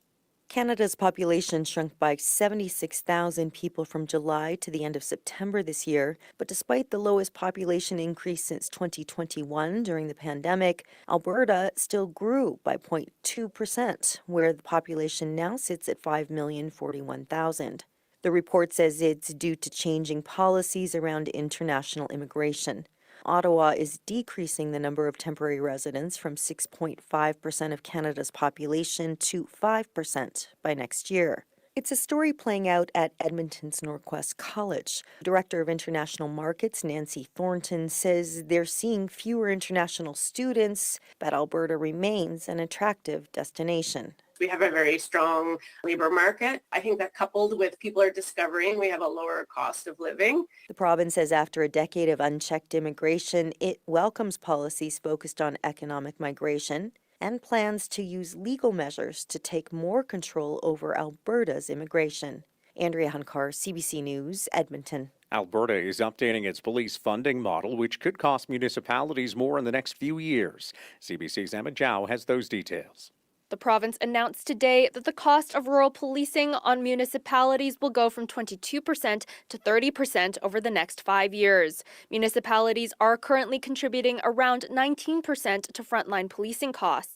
Canada's population shrunk by 76,000 people from July to the end of September this year, but despite the lowest population increase since 2021 during the pandemic, Alberta still grew by 0.2%, where the population now sits at 5,041,000. The report says it's due to changing policies around international immigration. Ottawa is decreasing the number of temporary residents from 6.5% of Canada's population to 5% by next year. It's a story playing out at Edmonton's Norquest College. Director of International Markets, Nancy Thornton, says they're seeing fewer international students, but Alberta remains an attractive destination. We have a very strong labor market. I think that coupled with people are discovering we have a lower cost of living. The province says after a decade of unchecked immigration, it welcomes policies focused on economic migration and plans to use legal measures to take more control over Alberta's immigration. Andrea Hunkar, CBC News, Edmonton. Alberta is updating its police funding model, which could cost municipalities more in the next few years. CBC's Emma Zhao has those details. The province announced today that the cost of rural policing on municipalities will go from 22% to 30% over the next 5 years. Municipalities are currently contributing around 19% to frontline policing costs.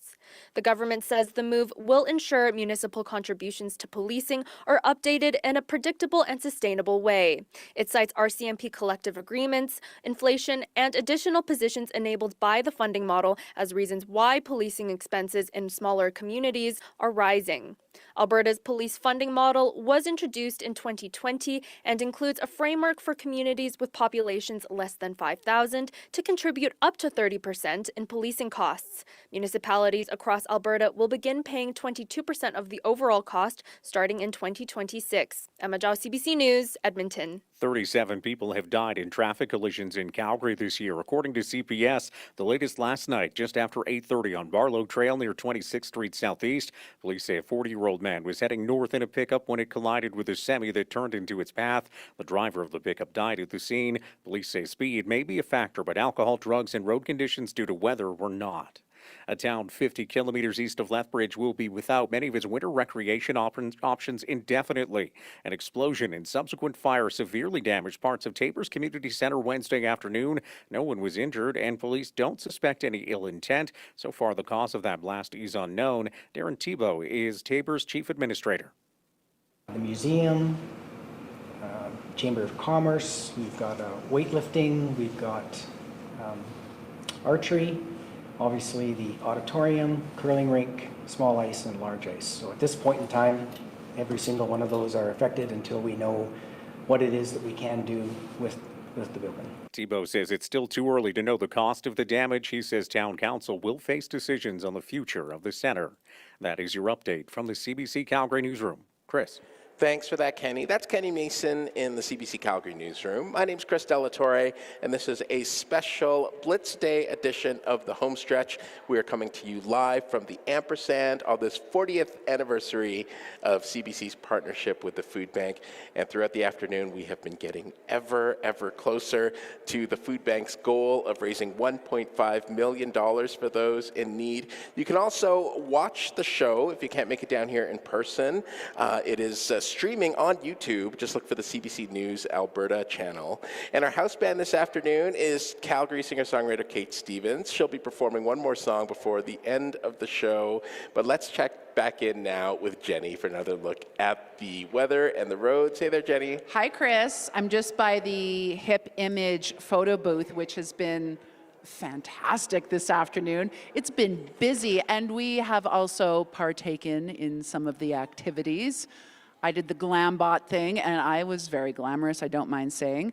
The government says the move will ensure municipal contributions to policing are updated in a predictable and sustainable way. It cites RCMP collective agreements, inflation, and additional positions enabled by the funding model as reasons why policing expenses in smaller communities are rising. Alberta's police funding model was introduced in 2020 and includes a framework for communities with populations less than 5,000 to contribute up to 30% in policing costs. Municipalities across Alberta will begin paying 22% of the overall cost starting in 2026. Emma Zhao, CBC News, Edmonton. 37 people have died in traffic collisions in Calgary this year, according to CPS. The latest last night, just after 8:30 on Barlow Trail near 26th Street Southeast. Police say a 40-year-old man was heading north in a pickup when it collided with a semi that turned into its path. The driver of the pickup died at the scene. Police say speed may be a factor, but alcohol, drugs, and road conditions due to weather were not. A town 50 kilometers east of Lethbridge will be without many of its winter recreation options indefinitely. An explosion and subsequent fire severely damaged parts of Tabor's Community Center Wednesday afternoon. No one was injured, and police don't suspect any ill intent. So far, the cause of that blast is unknown. Darren Thibault is Tabor's chief administrator. The museum, Chamber of Commerce, we've got weightlifting, we've got archery, obviously the auditorium, curling rink, small ice, and large ice. So at this point in time, every single one of those are affected until we know what it is that we can do with the building. Thibault says it's still too early to know the cost of the damage. He says town council will face decisions on the future of the center. That is your update from the CBC Calgary newsroom. Chris. Thanks for that, Kenny. That's Kenny Mason in the CBC Calgary newsroom. My name's Chris Della Torre, and this is a special Blitz Day edition of the Homestretch. We are coming to you live from the Ampersand on this 40th anniversary of CBC's partnership with the Food Bank. And throughout the afternoon, we have been getting ever closer to the Food Bank's goal of raising $1.5 million for those in need. You can also watch the show if you can't make it down here in person. It is streaming on YouTube. Just look for the CBC News Alberta channel. And our house band this afternoon is Calgary singer-songwriter Kate Stevens. She'll be performing one more song before the end of the show. But let's check back in now with Jenny for another look at the weather and the roads. Hey there, Jenny. Hi, Chris. I'm just by the Hip Image photo booth, which has been fantastic this afternoon. It's been busy, and we have also partaken in some of the activities. I did the GlamBot thing, and I was very glamorous, I don't mind saying.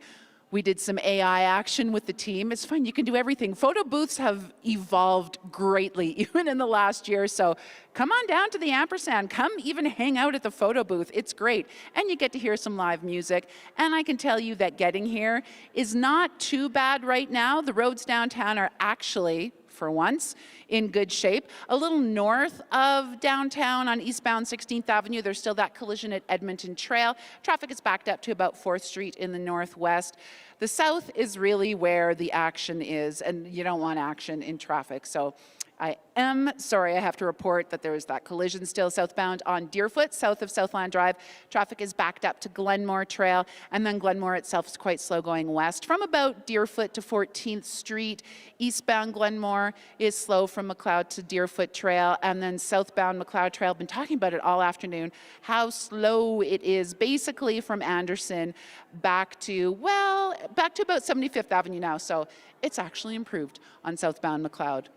We did some AI action with the team. It's fun, you can do everything. Photo booths have evolved greatly, even in the last year. So come on down to the Ampersand. Come even hang out at the photo booth. It's great. And you get to hear some live music. And I can tell you that getting here is not too bad right now. The roads downtown are actually for once, in good shape. A little north of downtown on eastbound 16th Avenue, there's still that collision at Edmonton Trail. Traffic is backed up to about 4th Street in the northwest. The south is really where the action is, and you don't want action in traffic. So I am sorry, I have to report that there is that collision still southbound on Deerfoot, south of Southland Drive. Traffic is backed up to Glenmore Trail, and then Glenmore itself is quite slow going west from about Deerfoot to 14th Street. Eastbound Glenmore is slow from McLeod to Deerfoot Trail, and then southbound McLeod Trail. I've been talking about it all afternoon, how slow it is basically from Anderson back to about 75th Avenue now. So it's actually improved on southbound McLeod.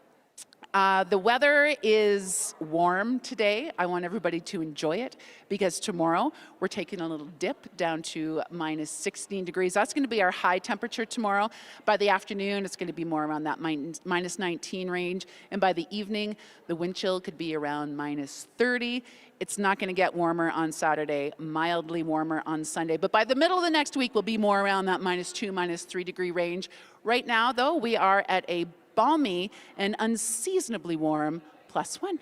The weather is warm today. I want everybody to enjoy it because tomorrow we're taking a little dip down to minus 16 degrees. That's going to be our high temperature tomorrow. By the afternoon, it's going to be more around that minus 19 range. And by the evening, the wind chill could be around minus 30. It's not going to get warmer on Saturday, mildly warmer on Sunday. But by the middle of the next week, we'll be more around that minus 2, minus 3 degree range. Right now, though, we are at a balmy and unseasonably warm +1.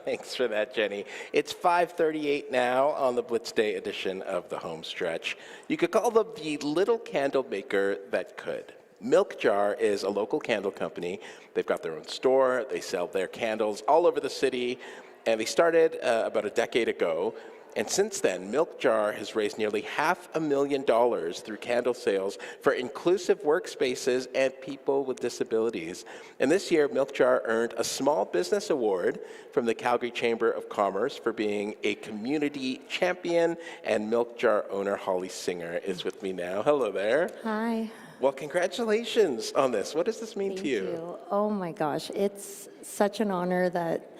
Thanks for that, Jenny. It's 5:38 now on the Blitz Day edition of the Homestretch. You could call them the little candle maker that could. Milk Jar is a local candle company. They've got their own store. They sell their candles all over the city. And they started about a decade ago. And since then, Milk Jar has raised nearly $500,000 through candle sales for inclusive workspaces and people with disabilities. And this year, Milk Jar earned a Small Business Award from the Calgary Chamber of Commerce for being a community champion. And Milk Jar owner Holly Singer is with me now. Hello there. Hi. Well, congratulations on this. What does this mean to you? Thank you. Oh my gosh, it's such an honor that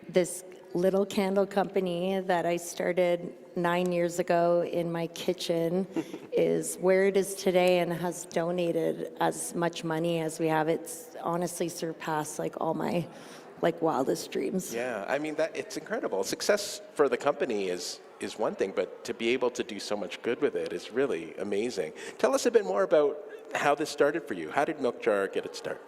this little candle company that I started 9 years ago in my kitchen is where it is today and has donated as much money as we have. It's honestly surpassed all my wildest dreams. Yeah, I mean, it's incredible. Success for the company is one thing, but to be able to do so much good with it is really amazing. Tell us a bit more about how this started for you. How did Milk Jar get its start?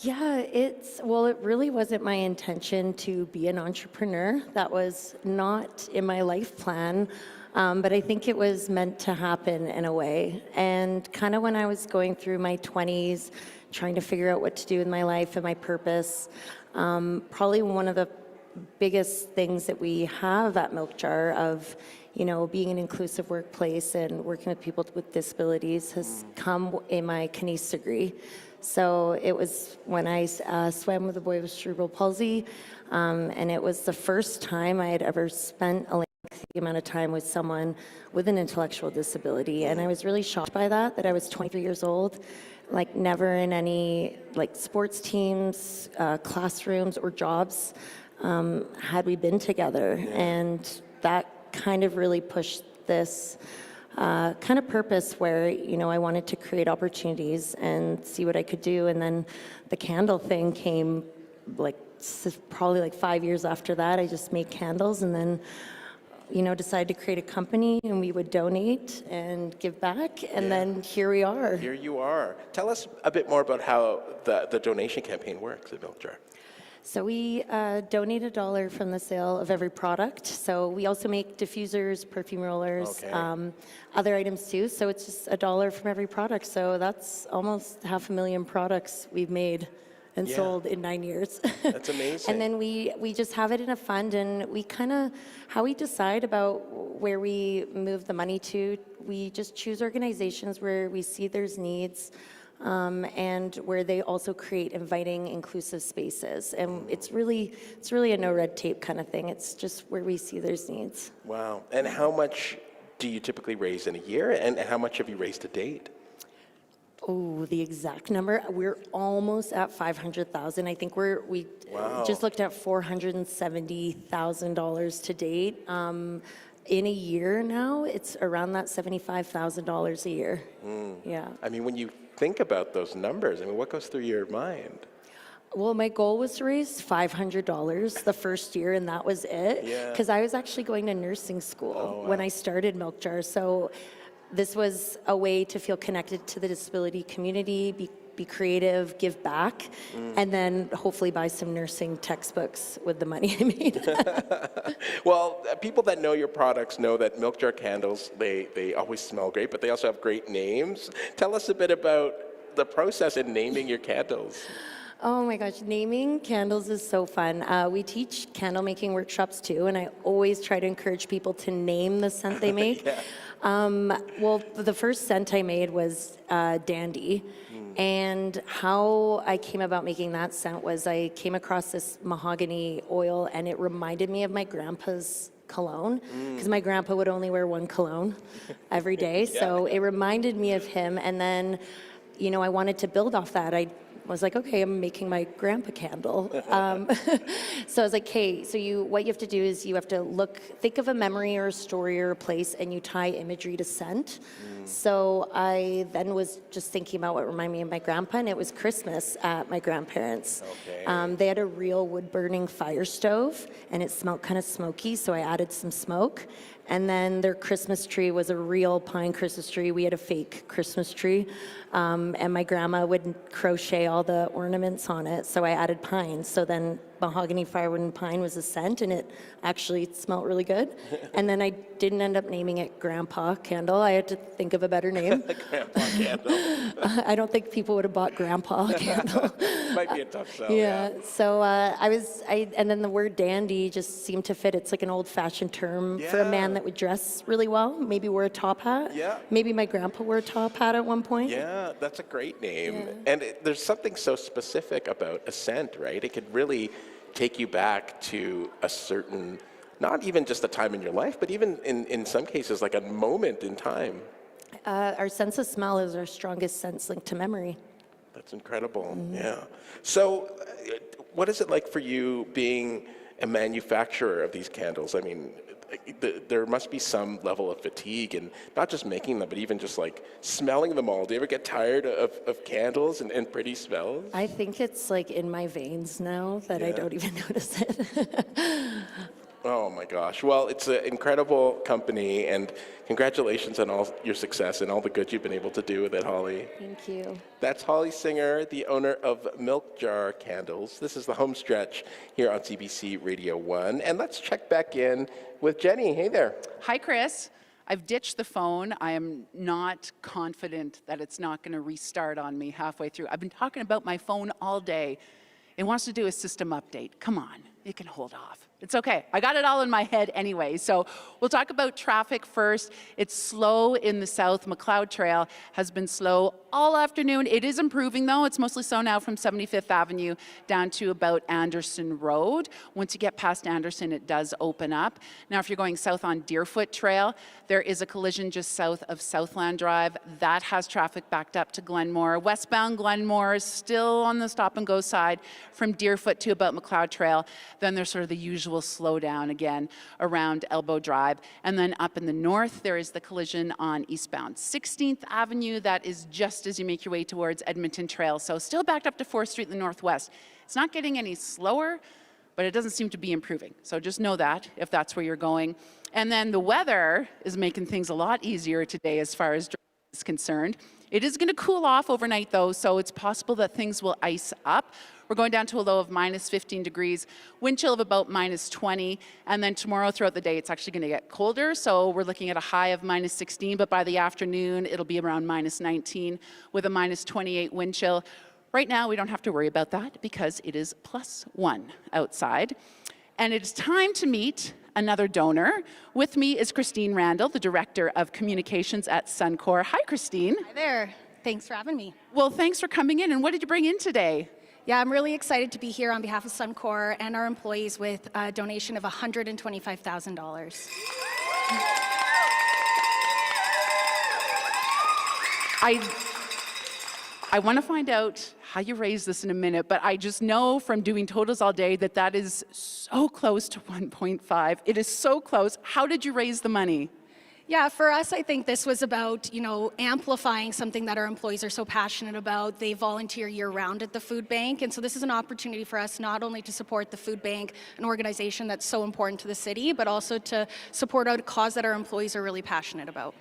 Yeah, it really wasn't my intention to be an entrepreneur. That was not in my life plan, but I think it was meant to happen in a way. And kind of when I was going through my 20s, trying to figure out what to do with my life and my purpose, probably one of the biggest things that we have at Milk Jar of being an inclusive workplace and working with people with disabilities has come in my kinese degree. So it was when I swam with a boy with cerebral palsy, and it was the first time I had ever spent a lengthy amount of time with someone with an intellectual disability. And I was really shocked by that I was 23 years old, never in any sports teams, classrooms, or jobs had we been together. Yeah. And that kind of really pushed this kind of purpose where, I wanted to create opportunities and see what I could do. And then the candle thing came probably 5 years after that. I just made candles and then, decided to create a company and we would donate and give back. And then here we are. Here you are. Tell us a bit more about how the donation campaign works at Milk Jar. So we donate $1 from the sale of every product. So we also make diffusers, perfume rollers, other items too. So it's just $1 from every product. So that's almost 500,000 products we've made and sold in 9 years. That's amazing. And then we just have it in a fund, and we how we decide about where we move the money to, we just choose organizations where we see there's needs. And where they also create inviting, inclusive spaces. And it's really a no red tape kind of thing. It's just where we see there's needs. Wow. And how much do you typically raise in a year? And how much have you raised to date? Oh, the exact number, we're almost at 500,000. I think we just looked at $470,000 to date. In a year now, it's around that $75,000 a year. Yeah. I mean, when you think about those numbers, what goes through your mind? Well, my goal was to raise $500 the first year, and that was it. Because I was actually going to nursing school when I started Milk Jar. So this was a way to feel connected to the disability community, be creative, give back, and then hopefully buy some nursing textbooks with the money I made. Well, people that know your products know that milk jar candles, they always smell great, but they also have great names. Tell us a bit about the process in naming your candles. Oh my gosh, naming candles is so fun. We teach candle making workshops too, and I always try to encourage people to name the scent they make. Well, the first scent I made was Dandy. And how I came about making that scent was I came across this mahogany oil, and it reminded me of my grandpa's cologne, because my grandpa would only wear one cologne every day. So it reminded me of him. And then, you know, I wanted to build off that. I was like, okay, I'm making my grandpa candle. So I was like, okay, so what you have to do is you have to think of a memory or a story or a place, and you tie imagery to scent. So I then was just thinking about what reminded me of my grandpa, and it was Christmas at my grandparents'. Okay. They had a real wood-burning fire stove, and it smelled kind of smoky, so I added some smoke. And then their Christmas tree was a real pine Christmas tree. We had a fake Christmas tree. And my grandma would crochet all the ornaments on it, so I added pine. So then mahogany, firewood, and pine was a scent, and it actually smelled really good. And then I didn't end up naming it Grandpa Candle. I had to think of a better name. Grandpa candle. I don't think people would have bought Grandpa Candle. Might be a tough sell. Yeah. So and then the word dandy just seemed to fit. It's like an old-fashioned term for a man that would dress really well. Maybe wear a top hat. Yeah. Maybe my grandpa wore a top hat at one point. Yeah, that's a great name. And there's something so specific about a scent, right? It could really take you back to a certain, not even just a time in your life, but even in some cases, like a moment in time. Our sense of smell is our strongest sense linked to memory. That's incredible. Yeah. So what is it like for you being a manufacturer of these candles? I mean, there must be some level of fatigue in not just making them, but even just like smelling them all. Do you ever get tired of candles and pretty smells? I think it's like in my veins now that I don't even notice it. Oh my gosh. Well, it's an incredible company, and congratulations on all your success and all the good you've been able to do with it, Holly. Thank you. That's Holly Singer, the owner of Milk Jar Candles. This is the Homestretch here on CBC Radio 1. And let's check back in with Jenny. Hey there. Hi, Chris. I've ditched the phone. I am not confident that it's not going to restart on me halfway through. I've been talking about my phone all day. It wants to do a system update. Come on, you can hold off. It's okay. I got it all in my head anyway. So we'll talk about traffic first. It's slow in the south. McLeod Trail has been slow all afternoon. It is improving though. It's mostly slow now from 75th Avenue down to about Anderson Road. Once you get past Anderson, it does open up. Now, if you're going south on Deerfoot Trail, there is a collision just south of Southland Drive. That has traffic backed up to Glenmore. Westbound Glenmore is still on the stop and go side from Deerfoot to about McLeod Trail. Then there's sort of the usual slowdown again around Elbow Drive. And then up in the north, there is the collision on eastbound 16th Avenue. That is just as you make your way towards Edmonton Trail. So still backed up to 4th Street in the northwest. It's not getting any slower, but it doesn't seem to be improving. So just know that if that's where you're going. And then the weather is making things a lot easier today as far as driving is concerned. It is going to cool off overnight though, so it's possible that things will ice up. We're going down to a low of minus 15 degrees, wind chill of about minus 20, and then tomorrow throughout the day it's actually going to get colder, so we're looking at a high of minus 16, but by the afternoon it'll be around minus 19 with a minus 28 wind chill. Right now we don't have to worry about that because it is +1 outside. And it's time to meet another donor. With me is Christine Randall, the Director of Communications at Suncor. Hi, Christine. Hi there. Thanks for having me. Well, thanks for coming in. And what did you bring in today? Yeah, I'm really excited to be here on behalf of Suncor and our employees with a donation of $125,000. I want to find out how you raise this in a minute, but I just know from doing totals all day that that is so close to 1.5. It is so close. How did you raise the money? Yeah, for us, I think this was about, amplifying something that our employees are so passionate about. They volunteer year-round at the food bank, and so this is an opportunity for us not only to support the food bank, an organization that's so important to the city, but also to support a cause that our employees are really passionate about.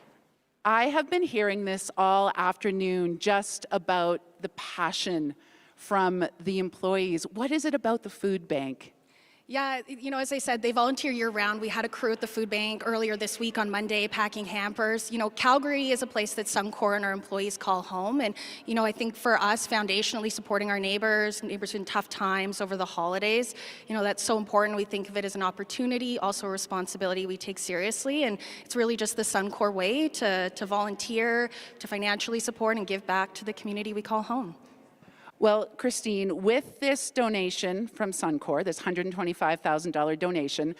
I have been hearing this all afternoon just about the passion from the employees. What is it about the food bank? Yeah, you know, as I said, they volunteer year-round. We had a crew at the food bank earlier this week on Monday packing hampers. You know, Calgary is a place that Suncor and our employees call home. And, you know, I think for us, foundationally supporting our neighbors in tough times over the holidays, you know, that's so important. We think of it as an opportunity, also a responsibility we take seriously. And it's really just the Suncor way to volunteer, to financially support and give back to the community we call home. Well, Christine, with this donation from Suncor, this $125,000 donation,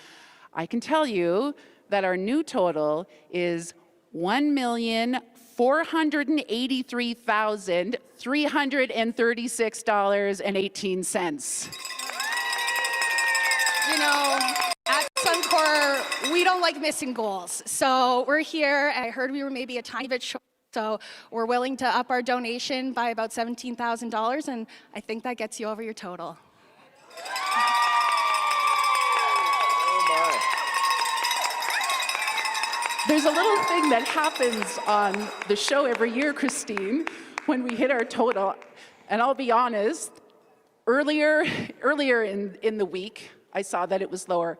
I can tell you that our new total is $1,483,336.18. You know, at Suncor, we don't like missing goals. So we're here. I heard we were maybe a tiny bit short. So we're willing to up our donation by about $17,000, and I think that gets you over your total. There's a little thing that happens on the show every year, Christine, when we hit our total. And I'll be honest, earlier in the week, I saw that it was lower.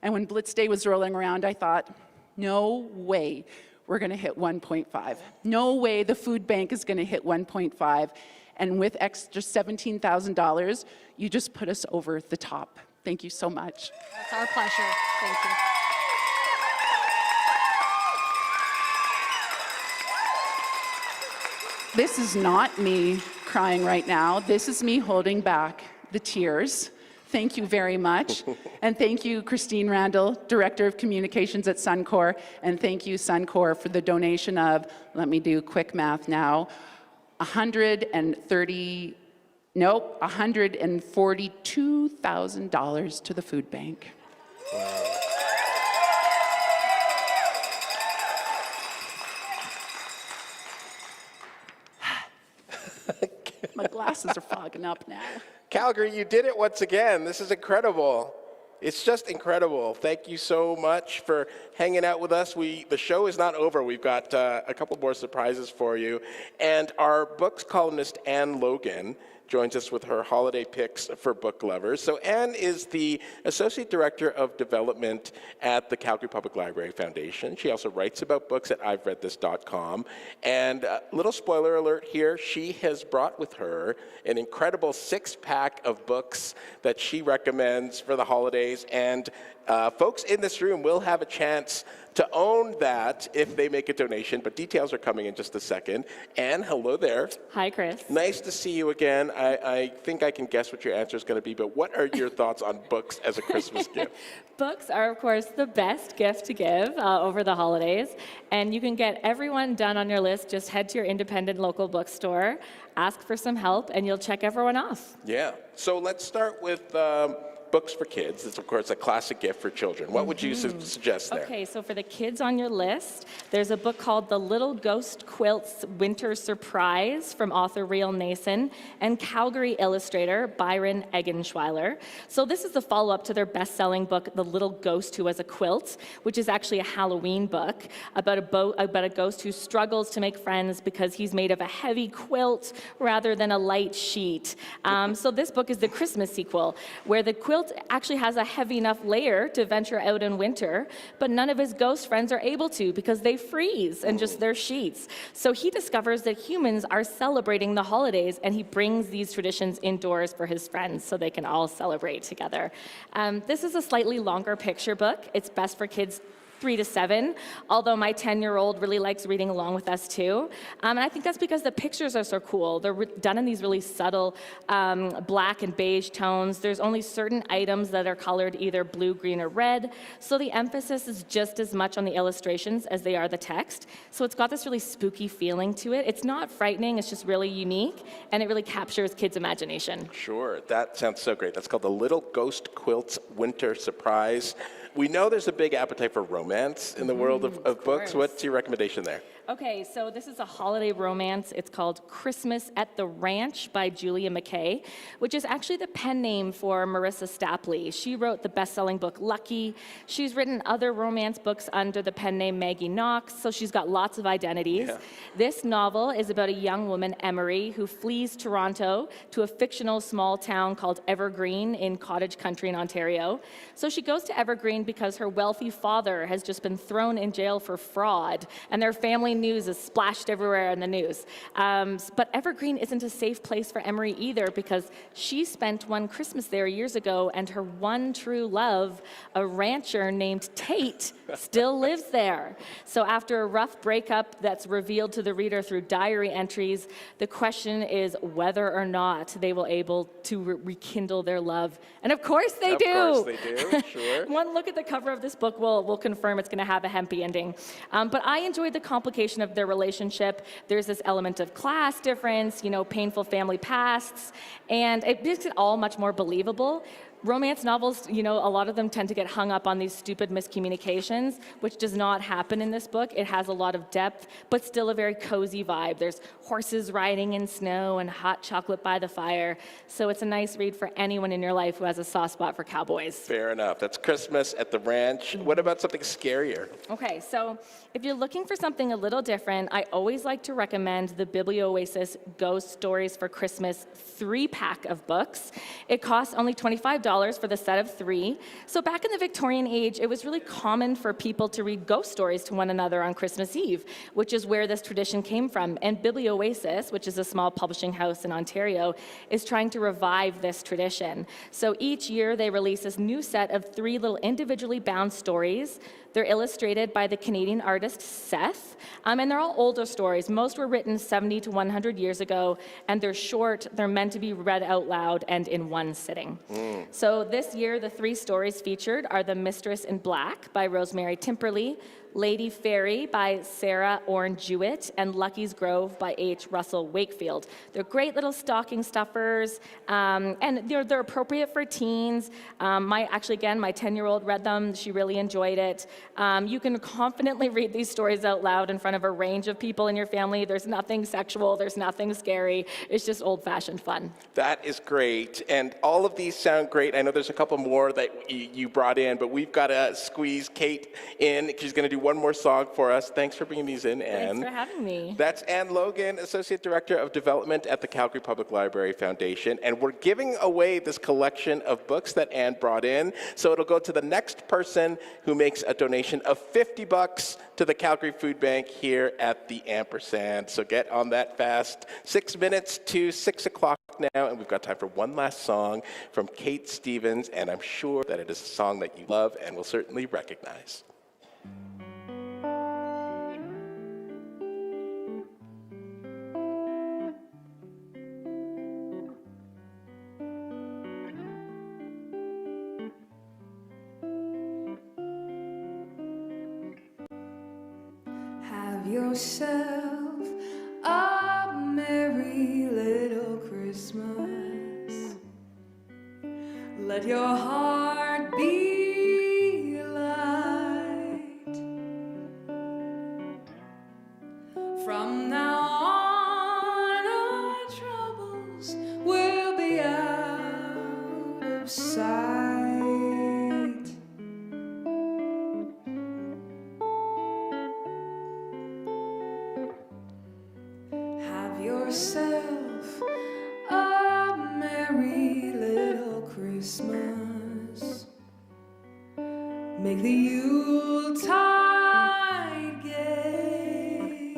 And when Blitz Day was rolling around, I thought, no way we're going to hit 1.5. No way the food bank is going to hit 1.5. And with extra $17,000, you just put us over the top. Thank you so much. It's our pleasure. Thank you. This is not me crying right now. This is me holding back the tears. Thank you very much. And thank you, Christine Randall, Director of Communications at Suncor. And thank you, Suncor, for the donation of, let me do quick math now, $142,000 to the food bank. Wow. My glasses are fogging up now. Calgary, you did it once again. This is incredible. It's just incredible. Thank you so much for hanging out with us. The show is not over. We've got a couple more surprises for you. And our books columnist, Anne Logan, joins us with her holiday picks for book lovers. So Anne is the Associate Director of Development at the Calgary Public Library Foundation. She also writes about books at I'veReadThis.com. And little spoiler alert here, she has brought with her an incredible 6-pack of books that she recommends for the holidays. And folks in this room will have a chance to own that if they make a donation, but details are coming in just a second. Anne, hello there. Hi, Chris. Nice to see you again. I think I can guess what your answer is going to be, but what are your thoughts on books as a Christmas gift? Books are, of course, the best gift to give over the holidays, and you can get everyone done on your list. Just head to your independent local bookstore, ask for some help, and you'll check everyone off. Yeah. So let's start with books for kids. It's, of course, a classic gift for children. What would you suggest there? Okay, so for the kids on your list, there's a book called The Little Ghost Quilt's Winter Surprise from author Real Nason and Calgary illustrator Byron Eggenschweiler. So this is the follow-up to their best-selling book, The Little Ghost Who Was a Quilt, which is actually a Halloween book about a ghost who struggles to make friends because he's made of a heavy quilt rather than a light sheet. So this book is the Christmas sequel, where the quilt actually has a heavy enough layer to venture out in winter, but none of his ghost friends are able to because they freeze and just their sheets. So he discovers that humans are celebrating the holidays, and he brings these traditions indoors for his friends so they can all celebrate together. This is a slightly longer picture book. It's best for kids 3 to 7, although my 10-year-old really likes reading along with us too. And I think that's because the pictures are so cool. They're done in these really subtle black and beige tones. There's only certain items that are colored either blue, green, or red, so the emphasis is just as much on the illustrations as they are the text. So it's got this really spooky feeling to it. It's not frightening, it's just really unique, and it really captures kids' imagination. Sure, that sounds so great. That's called The Little Ghost Quilt's Winter Surprise. We know there's a big appetite for romance in the world of books. What's your recommendation there? Okay, so this is a holiday romance. It's called Christmas at the Ranch by Julia McKay, which is actually the pen name for Marissa Stapley. She wrote the best-selling book Lucky. She's written other romance books under the pen name Maggie Knox, so she's got lots of identities. Yeah. This novel is about a young woman, Emery, who flees Toronto to a fictional small town called Evergreen in cottage country in Ontario. So she goes to Evergreen because her wealthy father has just been thrown in jail for fraud, and their family news is splashed everywhere in the news. But Evergreen isn't a safe place for Emery either, because she spent one Christmas there years ago, and her one true love, a rancher named Tate, still lives there. So after a rough breakup that's revealed to the reader through diary entries, the question is whether or not they will able to rekindle their love. And of course they do. Of course they do, sure. One look at the cover of this book will confirm it's going to have a happy ending. But I enjoyed the complication of their relationship. There's this element of class difference, painful family pasts, and it makes it all much more believable. Romance novels, a lot of them tend to get hung up on these stupid miscommunications, which does not happen in this book. It has a lot of depth, but still a very cozy vibe. There's horses riding in snow and hot chocolate by the fire. So it's a nice read for anyone in your life who has a soft spot for cowboys. Fair enough. That's Christmas at the Ranch. What about something scarier? Okay, so if you're looking for something a little different, I always like to recommend the Biblioasis Ghost Stories for Christmas 3-pack of books. It costs only $25 for the set of 3. So back in the Victorian age, it was really common for people to read ghost stories to one another on Christmas Eve, which is where this tradition came from. And Biblioasis, which is a small publishing house in Ontario, is trying to revive this tradition. So each year they release this new set of 3 little individually bound stories. They're illustrated by the Canadian artist Seth, and they're all older stories. Most were written 70 to 100 years ago, and they're short. They're meant to be read out loud and in one sitting. So this year, the 3 stories featured are The Mistress in Black by Rosemary Timperley, Lady Fairy by Sarah Orne Jewett, and Lucky's Grove by H. Russell Wakefield. They're great little stocking stuffers, and they're appropriate for teens. My 10-year-old read them. She really enjoyed it. You can confidently read these stories out loud in front of a range of people in your family. There's nothing sexual. There's nothing scary. It's just old-fashioned fun. That is great. And all of these sound great. I know there's a couple more that you brought in, but we've got to squeeze Kate in. She's going to do one more song for us. Thanks for bringing these in, Anne. Thanks for having me. That's Anne Logan, Associate Director of Development at the Calgary Public Library Foundation. And we're giving away this collection of books that Anne brought in. So it'll go to the next person who makes a donation of $50 to the Calgary Food Bank here at the Ampersand. So get on that fast. 6 minutes to 6 o'clock now, and we've got time for one last song from Kate Stevens, and I'm sure that it is a song that you love and will certainly recognize. Have yourself a merry little Christmas. Let your heart be light. From now on, our troubles will be out of sight. Yourself a merry little Christmas. Make the Yuletide gay.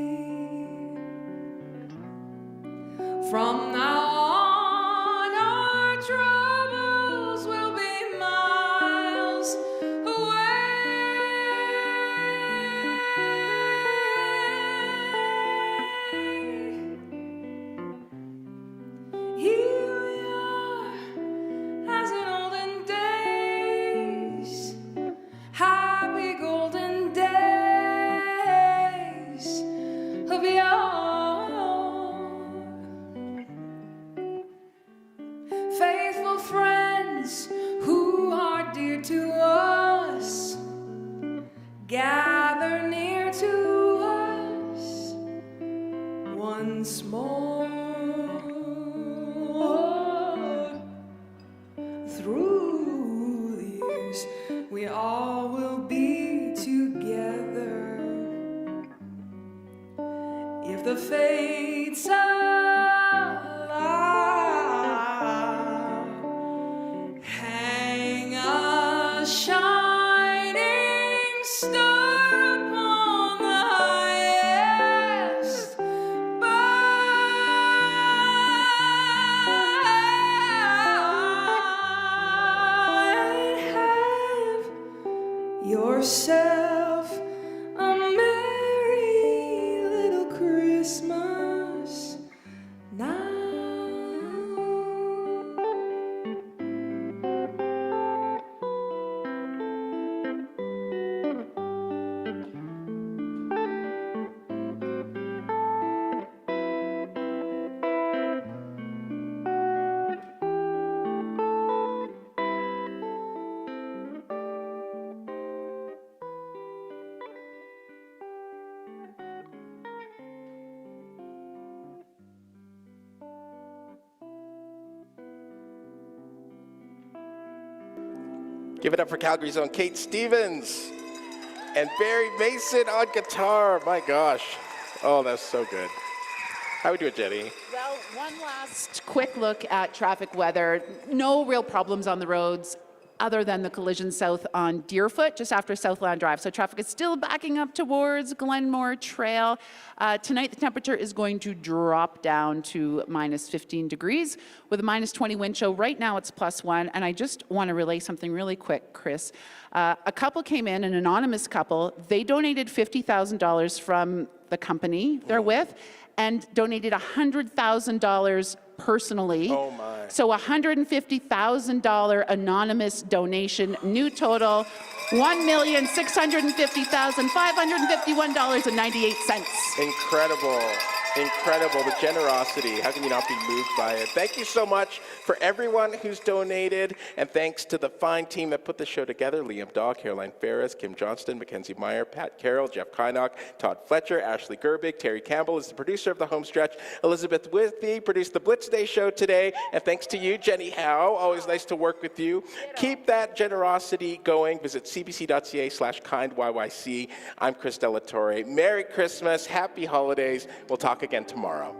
From now on, our troubles will be miles away. Here we are, as in olden days, happy golden days of yore. more. Through the years, we all will be together. If the fates allow, hang a shining star upon the highest bough, and have yourself a merry little Christmas now. Give it up for Calgary's own Kate Stevens and Barry Mason on guitar. My gosh. Oh, that's so good. How we doing, Jenny? Well, one last quick look at traffic weather. No real problems on the roads other than the collision south on Deerfoot, just after Southland Drive. So traffic is still backing up towards Glenmore Trail. Tonight, the temperature is going to drop down to minus 15 degrees with a minus 20 wind chill. Right now, it's +1. And I just want to relay something really quick, Chris. A couple came in, an anonymous couple. They donated $50,000 from the company they're with and donated $100,000 personally. Oh my. So $150,000 anonymous donation, new total $1,650,551.98. Incredible. Incredible, the generosity. How can you not be moved by it? Thank you so much for everyone who's donated, and thanks to the fine team that put the show together: Liam Daw, Caroline Ferris, Kim Johnston, Mackenzie Meyer, Pat Carroll, Jeff Kynock, Todd Fletcher, Ashley Gerbig, Terry Campbell is the producer of the Homestretch, Elizabeth Withby produced the Blitz Day show today, and thanks to you, Jenny Howe. Always nice to work with you. Keep that generosity going. Visit cbc.ca/kindyyc. I'm Chris Della Torre. Merry Christmas, happy holidays. We'll talk again tomorrow.